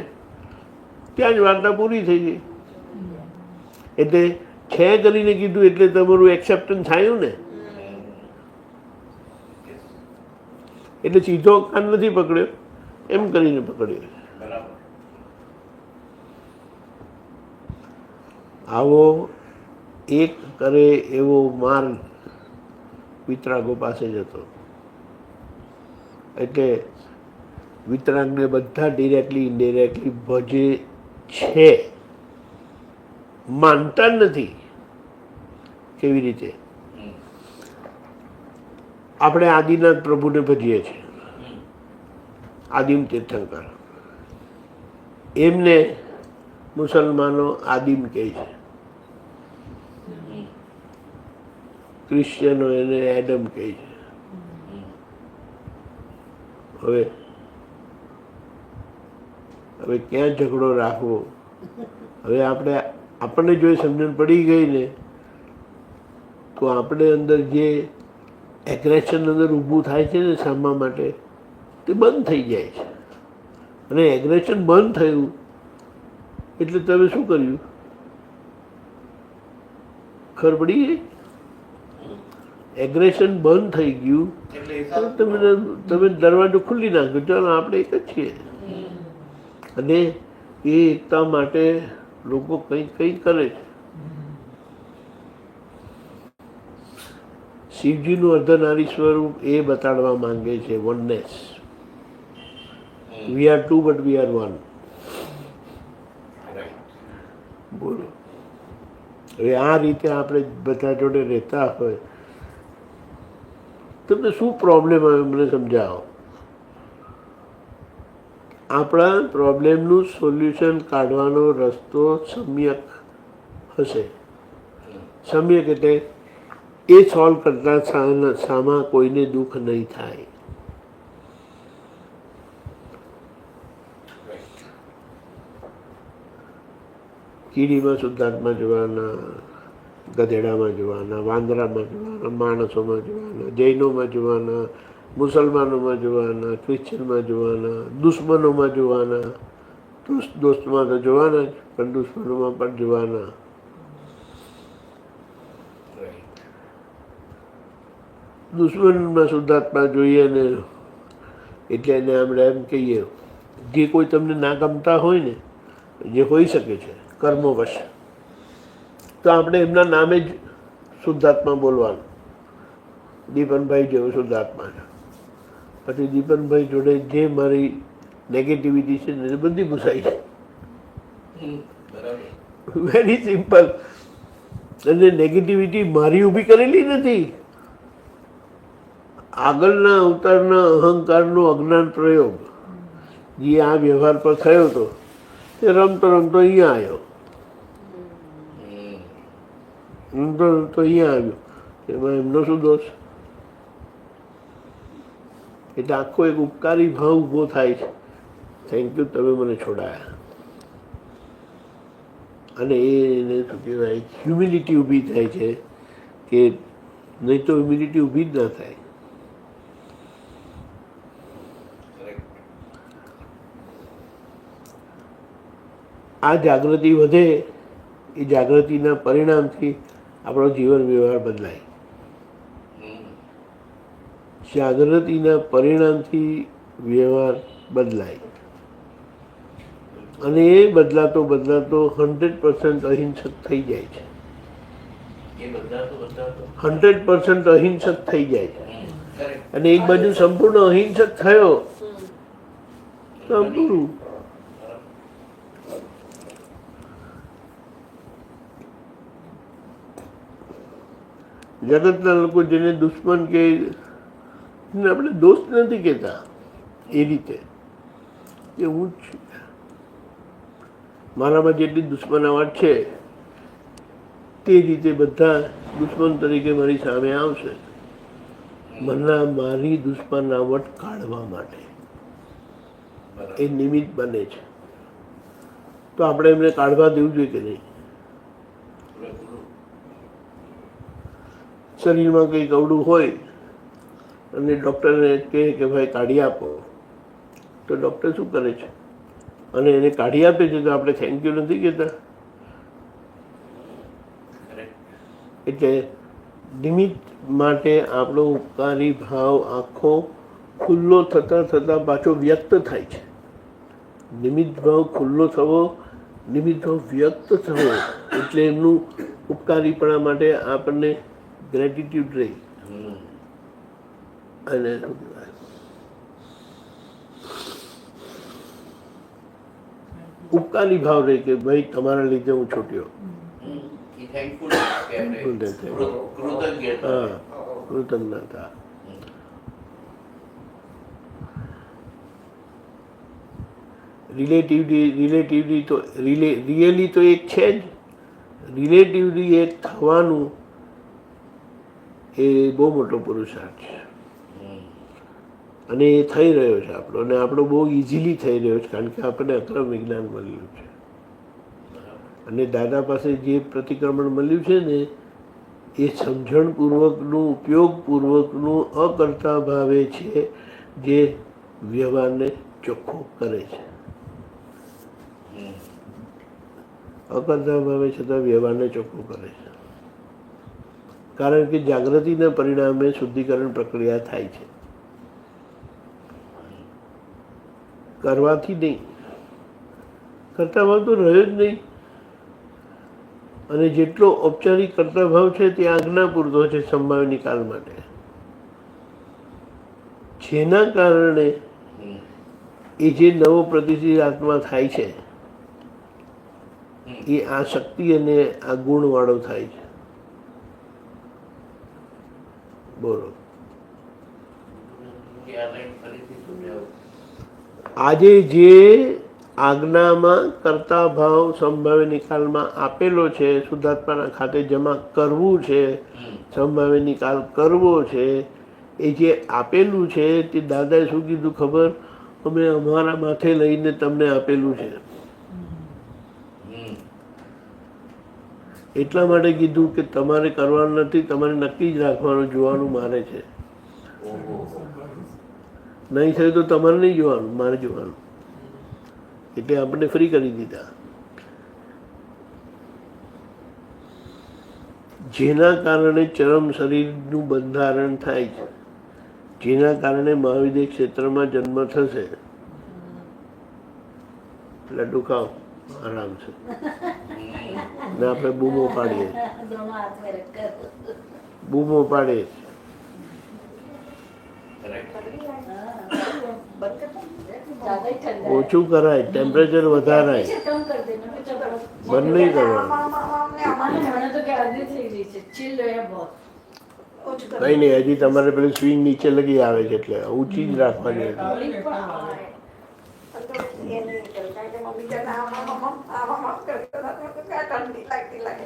ત્યાં જ વાર્તા પૂરી થઈ ગઈ. એટલે છે કરીને કીધું એટલે તમારું એક્સેપ્ટન્સ થયું ને. એટલે સીધો કાન નથી પકડ્યો, એમ કરીને પકડ્યો. આવો એક કરે એવો માર્ગ વિતરાગો પાસે જ હતો. એટલે વિતરાગને બધા ડિરેક્ટલી ઇનડિરેક્ટલી ભજે છે, માનતા નથી. કેવી રીતે? આપણે આદિનાથ પ્રભુને ભજીએ છીએ, આદિમ તીર્થંકર. એમને મુસલમાનો આદિમ કહે છે, ક્રિશ્ચિયનો એને એડમ કહે છે. હવે હવે ક્યાં ઝઘડો રાખવો? હવે આપણને જો સમજણ પડી ગઈ ને, તો આપણે અંદર જે એગ્રેશન અંદર ઊભું થાય છે ને સામા માટે, તે બંધ થઈ જાય છે. અને એગ્રેશન બંધ થયું એટલે તમે શું કર્યું? ખબર પડી ગઈ? એગ્રેશન બંધ થઈ ગયું તમે દરવાજો ખુલ્લી નાખ્યો, ચાલો આપણે એક જ છીએ. અને એ એકતા માટે લોકો કંઈક કંઈક કરે છે. શિવજીનું અર્ધનારી સ્વરૂપ એ બતાડવા માંગે છે oneness. We are two but we are one. બોલો. હવે આ રીતે આપણે બધા જોડે રહેતા હોય, તમને શું પ્રોબ્લેમ આવે મને સમજાવો. આપણા પ્રોબ્લેમનું સોલ્યુશન કાઢવાનો રસ્તો સમ્યક હશે. સમ્યક એટલે એ સોલ્વ કરતા સામા કોઈને દુઃખ નહીં થાય. કીડીમાં શુદ્ધાત્મા જોવાના, ગધેડામાં જોવાના, વાંદરામાં જોવાના, માણસોમાં જોવાના, જૈનોમાં જોવાના, મુસલમાનોમાં જોવાના, ક્રિશ્ચનમાં જોવાના, દુશ્મનોમાં જોવાના. દોસ્તમાં તો જોવાના જ, પણ દુશ્મનોમાં પણ જોવાના. દુશ્મનમાં શુદ્ધાત્મા જોઈએ ને એટલે એને આપણે એમ કહીએ જે કોઈ તમને ના ગમતા હોય ને જે હોઈ શકે છે કર્મોવશ, તો આપણે એમના નામે જ શુદ્ધાત્મા બોલવાનું. દીપનભાઈ જેવો શુદ્ધાત્મા છે. પછી દીપનભાઈ જોડે જે મારી નેગેટિવિટી છે ને એ બધી ભૂસાઈ છે. Very simple. અને નેગેટિવિટી મારી ઊભી કરેલી નથી, આગળના અવતારના અહંકારનો અજ્ઞાન પ્રયોગ જે આ વ્યવહાર પર થયો હતો તે રમતો રમતો અહીંયા આવ્યો, રમતો રમતો અહીંયા આવ્યો. એમાં એમનો શું દોષ? એટલે આખો એક ઉપકારી ભાવ ઊભો થાય છે. થેન્ક યુ, તમે મને છોડાયા. અને એને શું કહેવાય, હ્યુમિલિટી ઊભી થાય છે કે નહીં તો હ્યુમિલિટી ઊભી જ ના થાય. આ જાગૃતિ વધે, એ જાગૃતિના પરિણામથી આપણો જીવન વ્યવહાર બદલાય. જાગૃતિના પરિણામથી વ્યવહાર બદલાય. અને એ બદલાતો બદલાતો 100% અહિંસક થઈ જાય છે. 100% અહિંસક થઈ જાય છે. અને એક બાજુ સંપૂર્ણ અહિંસક થયો સંપૂર્ણ. જગતના લોકો જેને દુશ્મન કે આપણે દોસ્ત નથી કહેતા, એ રીતે કે હું જ છું, મારામાં જેટલી દુશ્મનાવટ છે તે રીતે બધા દુશ્મન તરીકે મારી સામે આવશે, મારી દુશ્મનાવટ કાઢવા માટે એ નિમિત્ત બને છે. તો આપણે એમને કાઢવા દેવું જોઈએ કે નહીં? શરીરમાં કંઈક અવળું હોય અને ડૉક્ટરને કહે કે ભાઈ કાઢી આપો, તો ડૉક્ટર શું કરે છે? અને એને કાઢી આપે છે તો આપણે થેન્ક યુ નથી કહેતા? એટલે નિમિત્ત માટે આપણો ઉપકારી ભાવ આખો ખુલ્લો થતાં થતાં પાછો વ્યક્ત થાય છે. નિમિત્ત ભાવ ખુલ્લો થવો, નિમિત્ત ભાવ વ્યક્ત થવો, એટલે એમનું ઉપકારીપણા માટે આપણને ગ્રેટિટ્યુડ રહી. અને ઉપકારી ભાવ રહે કે ભાઈ તમારા લીધે હું છૂટ્યો. હા, કૃતજ્ઞતા. રિલેટિવલી તો રિયલી તો એક છે જ, રિલેટિવલી એક થવાનું એ બહુ મોટો પુરુષાર્થ છે. અને એ થઈ રહ્યો છે આપણો, અને આપણો બહુ ઇઝીલી થઈ રહ્યો છે, કારણ કે આપણને અક્રમ વિજ્ઞાન મળ્યું છે. અને દાદા પાસે જે પ્રતિક્રમણ મળ્યું છે ને એ સમજણપૂર્વકનું, ઉપયોગપૂર્વકનું અકર્તા ભાવે છે, જે વ્યવહારને ચોખ્ખો કરે છે. અકર્તા ભાવે છતાં વ્યવહારને ચોખ્ખો કરે છે, કારણ કે જાગૃતિના પરિણામે શુદ્ધિકરણ પ્રક્રિયા થાય છે. કરવાથી નહીં, કરતા ભાવ તો રહ્યો જ નહીં. અને જેટલો ઔપચારિક કરતા ભાવ છે તે આજ્ઞા પૂરતો છે સંભાવ્ય નિકાલ માટે, જેના કારણે એ જે નવો પ્રતિષ્ઠિત આત્મા થાય છે એ આ શક્તિ અને આ ગુણવાળો થાય છે. બોલો, આજે જે આજ્ઞામાં કરતા ભાવ સંભાવ્ય નિકાલમાં આપેલો છે, શુદ્ધાત્માના ખાતે જમા કરવું છે, સંભાવ્ય નિકાલ કરવો છે, એ જે આપેલું છે તે દાદાએ શું કીધું ખબર? અમે અમારા માથે લઈને તમને આપેલું છે. એટલા માટે કીધું કે તમારે કરવાનું નથી, તમારે નક્કી જ રાખવાનું, જોવાનું મારે છે. નહીં થયું તો તમારે નહીં જોવાનું, મારે જોવાનું. એટલે આપણે ફ્રી કરી દીધા. જેના કારણે ચરમ શરીરનું બંધારણ થાય છે, જેના કારણે મહાવિદ્ય ક્ષેત્રમાં જન્મ થશે. લડ્ડુ ખાઓ આરામ છે ને આપણે બૂમો પાડીએ, दोनों हाथ में रखकर બૂમો પાડીએ. ज्यादा ही ठंडा है। ઓછું કરાય, ટેમ્પરેચર વધારાય, पीछे कम कर देना बेटा बहुत। બંધ નહીં કરવાનું. મને તો કે આદત થઈ ગઈ છે, chill है बहुत। ઓછું કરો. કઈ નહીં, હજી તમારે પેલી સ્વિંગ નીચે લગી આવે છે એટલે ઊંચી જ રાખવાની હતી. Rolling પણ આવે। એ નહીં કરું. કારણ કે મમ્મી જયારે આમ કરતા હતા તો કે આ ઠંડી લાગતી લાગે.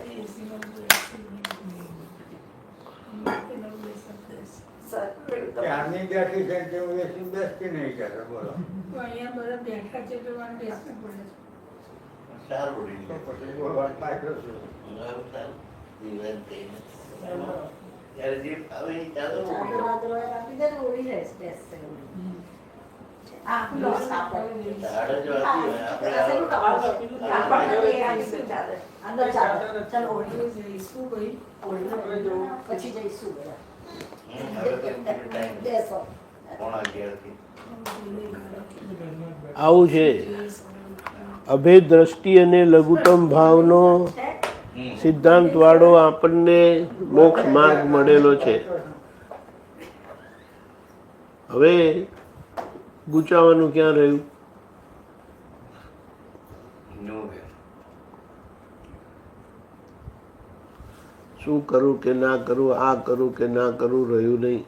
સર, પેલું તો ત્યારની બેઠી છે તે હું એસી બેસતી નહીં કરે, બોલો. તો અહીંયા બધા બેઠા છે તો મારે બેસવું પડે છે. સારું તો રીઝન. પછી બોલવાનું પાછળ શું? જીવન થઈને. ત્યારે જે ફાવે એ ચાલો. ચાદર વાદર હોય આપી દે ને ઉડી જાય બેસશે આ લો સાપડ દાડા જો આવતી હોય, આપણે આપણને એ આવીશું ચાલે. અંદર ચાદર ચાલ ઓળી જઈશું ભાઈ. ઓળી પછી જઈશું બધા હવે તો ટાઈમ બેસો 11:30. આવું છે. અભેદ દ્રષ્ટિ અને લઘુત્તમ ભાવનો સિદ્ધાંત વાળો આપણને મોક્ષ માર્ગ મળેલો છે. હવે ગુચાવાનું ક્યાં રહ્યું? Nowhere. શું કરું કે ના કરું, આ કરું કે ના કરું રહ્યું નહીં.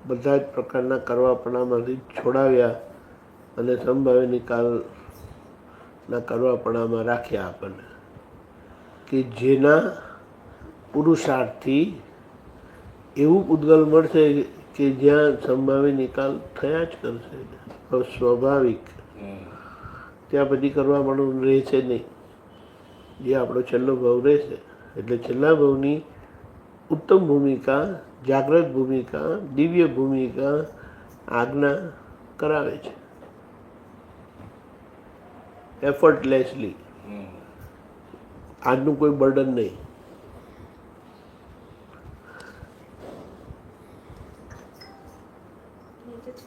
બધા જ પ્રકારના કરવાપણામાંથી છોડાવ્યા અને સંભાવ્ય નિકાલના કરવાપણામાં રાખ્યા આપણને, કે જેના પુરુષાર્થથી એવું પૂતગલ મળશે કે જ્યાં સંભાવ્ય નિકાલ થયા જ કરશે, સ્વાભાવિક. ત્યાં પછી કરવાપણું રહેશે નહીં, જે આપણો છેલ્લો ભાવ રહેશે. એટલે છેલ્લા ભાવની ઉત્તમ ભૂમિકા, જાગ્રત ભૂમિકા, દિવ્ય ભૂમિકા આજ્ઞા કરાવે છે એફર્ટલેસલી. આજનું કોઈ બર્ડન નહીં.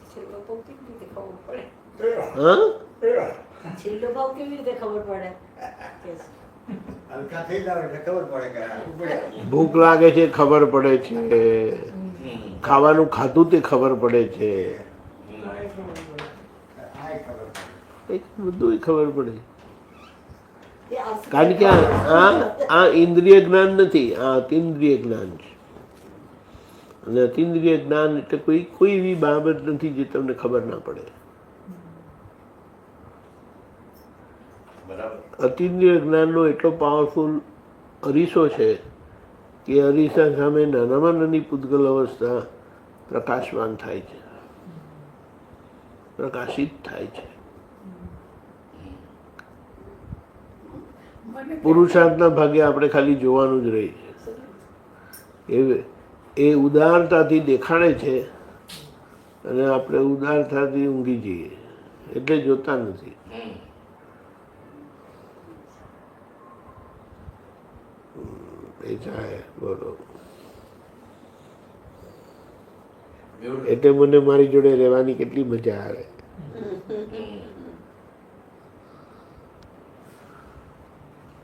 છેલ્લો બહુ કેવી રીતે ખબર પડે. હા, છેલ્લો ભાવ કેવી રીતે ખબર પડે હલકા થઈ જાવ એટલે ખબર પડે કે આ ઉભી. ભૂખ લાગે છે ખબર પડે છે, ખાવાનું ખાધું તે ખબર પડે છે, આય ખબર પડે. એ બધું ખબર પડે. તે આ- કારણ કે આ ઇન્દ્રિય જ્ઞાન નથી, આ અતિન્દ્રિય જ્ઞાન છે. અને અતિન્દ્રિય જ્ઞાન એટલે કોઈ એવી બાબત નથી જે તમને ખબર ના પડે. બરાબર. અતિન્દ્રિય જ્ઞાનનો એટલો પાવરફુલ અરીસો છે કે અરીસા સામે નાનામાં નાની પૂતગલ અવસ્થા પ્રકાશવાન થાય છે, પ્રકાશિત થાય છે. પુરુષાર્થના ભાગે આપણે ખાલી જોવાનું જ રહી છે. એ ઉદારતાથી દેખાડે છે અને આપણે ઉદારતાથી ઊંઘી જઈએ એટલે જોતા નથી. એ જાય બોલો. એટલે મને મારી જોડે રહેવાની કેટલી મજા આવે.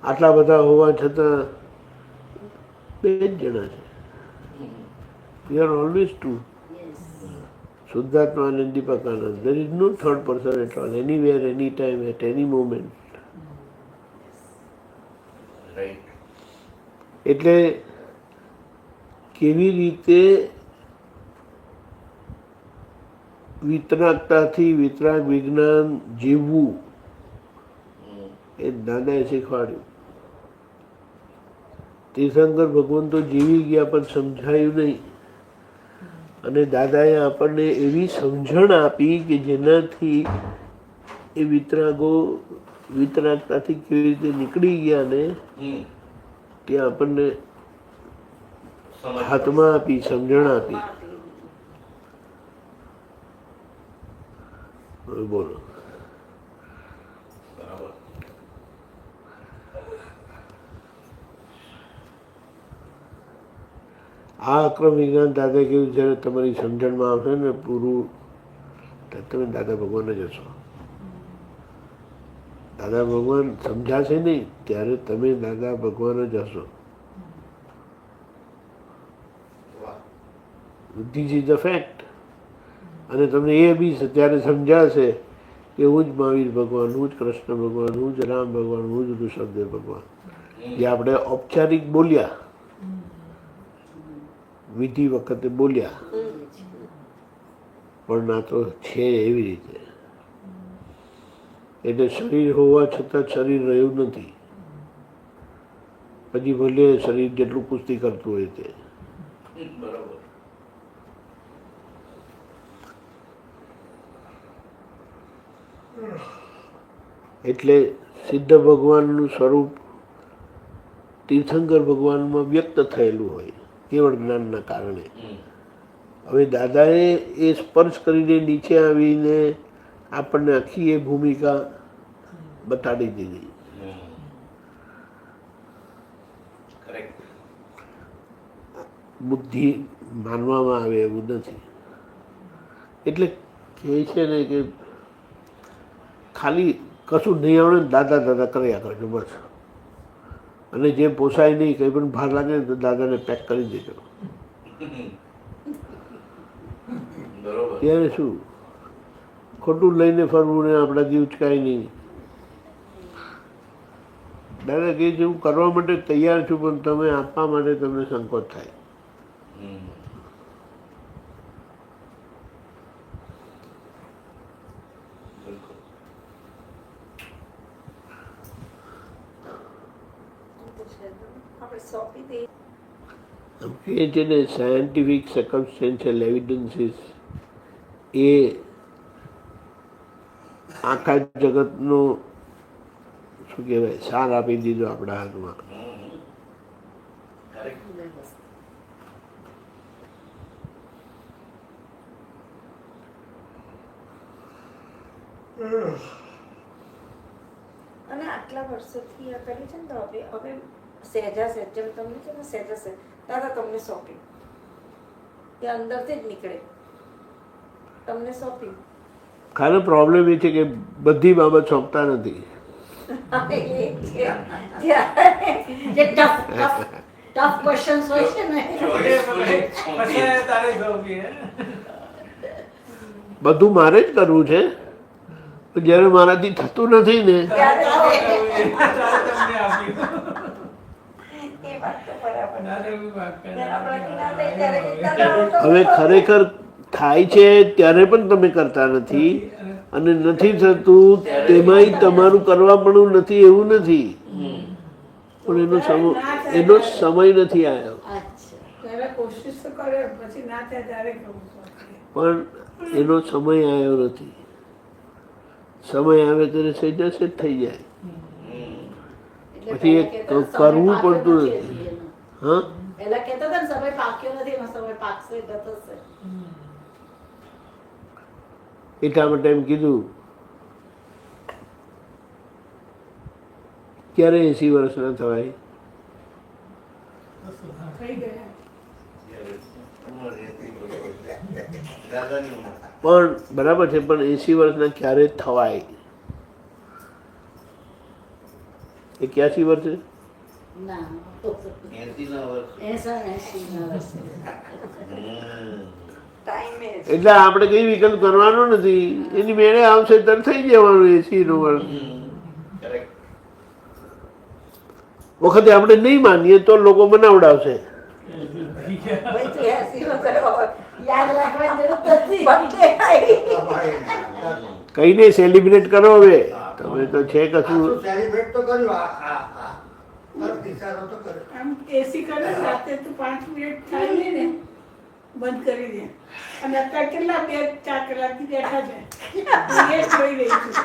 આટલા બધા હોવા છતાં બે જ જણા છે. We are always two. Shuddhatma and Deepakanand. There is no third person at all, anywhere, anytime, at any moment. Right. એટલે કેવી રીતે વિતરાગતાથી વિતરાગ વિજ્ઞાન જીવવું એ દાદાએ શીખવાડ્યું. તીર્થંકર ભગવાન તો જીવી ગયા પણ સમજાયું નહીં. અને દાદાએ આપણને એવી સમજણ આપી કે જેનાથી એ વિતરાગતાથી કેવી રીતે નીકળી ગયા ને તે આપણને હાથમાં આપી, સમજણ આપી. બોલો. બરાબર. આ અક્રમ વિજ્ઞાન દાદા કેવું જ્યારે તમારી સમજણમાં આવશે ને પૂરું, ત્યારે તમે દાદા ભગવાન જ હશો. દાદા ભગવાન સમજાશે નહીં ત્યારે તમે દાદા ભગવાન જ હશો. This is the fact. અને તમને એ બી ત્યારે સમજાશે કે હું જ મહાવીર ભગવાન, હું જ કૃષ્ણ ભગવાન, હું જ રામ ભગવાન, હું જ ઋષભદેવ ભગવાન. જે આપણે ઔપચારિક બોલ્યા, વિધિ વખતે બોલ્યા, પણ ના તો છે એવી રીતે. એટલે શરીર હોવા છતાં શરીર રહ્યું નથી. પછી ભલે શરીર જેટલું કુસ્તી કરતું હોય તે. બરોબર. એટલે સિદ્ધ ભગવાનનું સ્વરૂપ તીર્થંકર ભગવાનમાં વ્યક્ત થયેલું હોય કેવળ જ્ઞાનના કારણે. હવે દાદાએ એ સ્પર્શ કરીને નીચે આવીને આપણને આખી એ ભૂમિકા બતાડી દીધી. બુદ્ધિ માનવામાં આવે એવું નથી. એટલે કહે છે ને કે ખાલી કશું નહીં આવડે ને દાદા દાદા કર્યા કરજો બસ. અને જે પોસાય નહીં, કંઈ પણ ભાર લાગે ને તો દાદાને પેક કરી દેજો. ત્યારે શું ખોટું લઈને ફરવું ને આપણાથી ઉચકાય નહીં. દાદા કહે છે હું કરવા માટે તૈયાર છું, પણ તમે આપવા માટે તમને સંકોચ થાય. કહે છે ને સાયન્ટિફિક સર્કમસ્ટેન્શિયલ એવિડન્સીસ એ આખા જગતનો શું કહેવાય સાર આપી દીધો આપણા હાથમાં. અને આટલા વર્ષોથી આ કરી છે ને તો હવે હવે સહેજા સહેજ જેમ તમને છે ને સહેજા સહેજ દાદા તમને સોંપ્યું તે અંદરથી જ નીકળે તમને સોંપ્યું. ખાલી પ્રોબ્લેમ એ છે કે બધી બાબત સોંપતા નથી. જે ટફ ક્વેશ્ચન્સ હોય છે ને બધું મારે જ કરવું છે, જ્યારે મારાથી થતું નથી ને એ વાત તો બરાબર. હવે ખરેખર થાય છે ત્યારે પણ તમે કરતા નથી, અને નથી થતું તેમાંય તમારું કરવા પણ નથી એવું નથી, પણ એનો સમય નથી આવ્યો. પહેલા કોશિશ તો કરે પછી ના થાય ત્યારે કરવું પડે. પણ એનો સમય આવ્યો નથી. સમય આવે ત્યારે સહેજા સહેજ થઈ જાય, પછી એ કરવું પડતું નથી. હા પહેલા કહેતા હતા ને સમય પાક્યો નથી, એનો સમય પાકશે તો થશે. એટલા માટે એમ કીધું ક્યારે 80 વર્ષ ના થવાય. થઈ ગયા પણ બરાબર છે, પણ 80 વર્ષના ક્યારે થવાય? 81 વર્ષે ના 80 ના વર્ષ. 80 વર્ષે ટાઈમે એટલે આપણે કઈ વિકલ્પ કરવાનો નથી, એની મેળે આવશે ત્યારે થઈ જવાનું 80 નું વર્ષ. વખતે આપણે નહીં માનીએ તો લોકો બનાવડાવશે. યાદ રાખવાની જરૂર નથી. કઈને સેલિબ્રેટ કરો હવે તમે તો છે કશું. સેલિબ્રેટ તો કર્યું ઇશારો તો કર્યો. આમ એસી કરે રાતે તો 5 મિનિટ થાય નહીં ને બંધ કરી દે. અને અત્યારે કેટલા 2-4 કલાકથી બેઠા છે એ જોઈ રહી છું.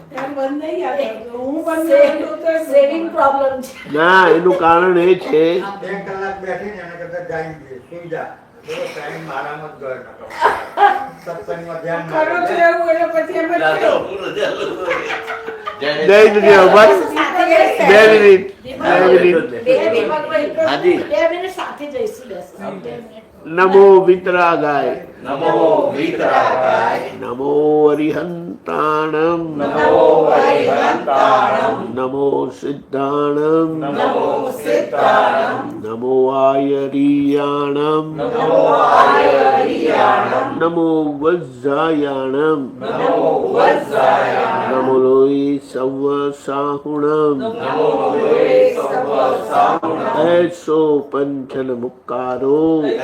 ત્યારે બંધ નહીં આવે. હું બંધ કરું તો સેવિંગ પ્રોબ્લેમ છે. ના, એનું કારણ એ છે 2 કલાક બેઠીને એને કરતા જાગી ગઈ, સુઈ જા. બધો ટાઈમ મારામાં જ ગયો નતો. સત્સંગમાં ધ્યાન ના કરું છું દે. એવું એટલે પછી એમ જ દાદા, થયું. હું રજા લઉં. જય જય દુનિયા બસ 2 મિનિટ દીપકભાઈ, હાજી. 2 મિનિટ સાથે જ જઈશું બેસો નમો વિતરાગાય નમો વિતરાગાય નમો અરિહંતાણમ નમો અરિહંતાણમ નમો સિદ્ધાણમ નમો સિદ્ધાણમ નમો આયરિયાણમ નમો આયરિયાણમ નમો વજ્જાયાણમ નમો વજ્જાયાણમ નમો લોય સવ સાહુણમ નમો લોય સવ સાહુણમ એસો પંચન મુક્કારો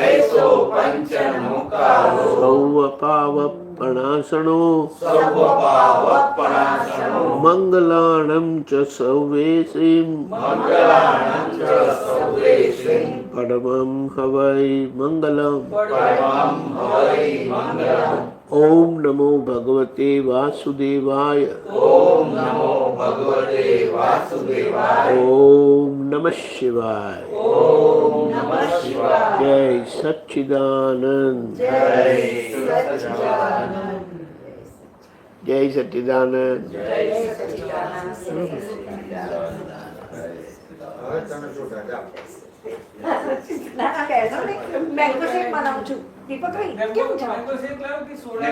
એસો પંચન મુક્કારો સૌ પાવપણાસણો સર્વ પાવપણાસનો મંગલાણમ ચ સર્વેસીમ મંગલાણં ચ સર્વેષિં પરમં હવૈ મંગલમ પરમં હવૈ મંગલम् ઓમ નમો ભગવતે વાસુદેવાય ઓમ નમો ભગવતે વાસુદેવાય ઓમ નમઃ શિવાય ઓમ નમઃ શિવાય જય સચ્ચિદાનંદ જય સચ્ચિદાનંદ જય સચ્ચિદાનંદ જય સચ્ચિદાનંદ હવે તમે શું કહેતા ના ના બેસો ને મેંગો શેક બનાવું છું દીપકભાઈ કેમ છે મેંગો શેક લાવો કે સોડા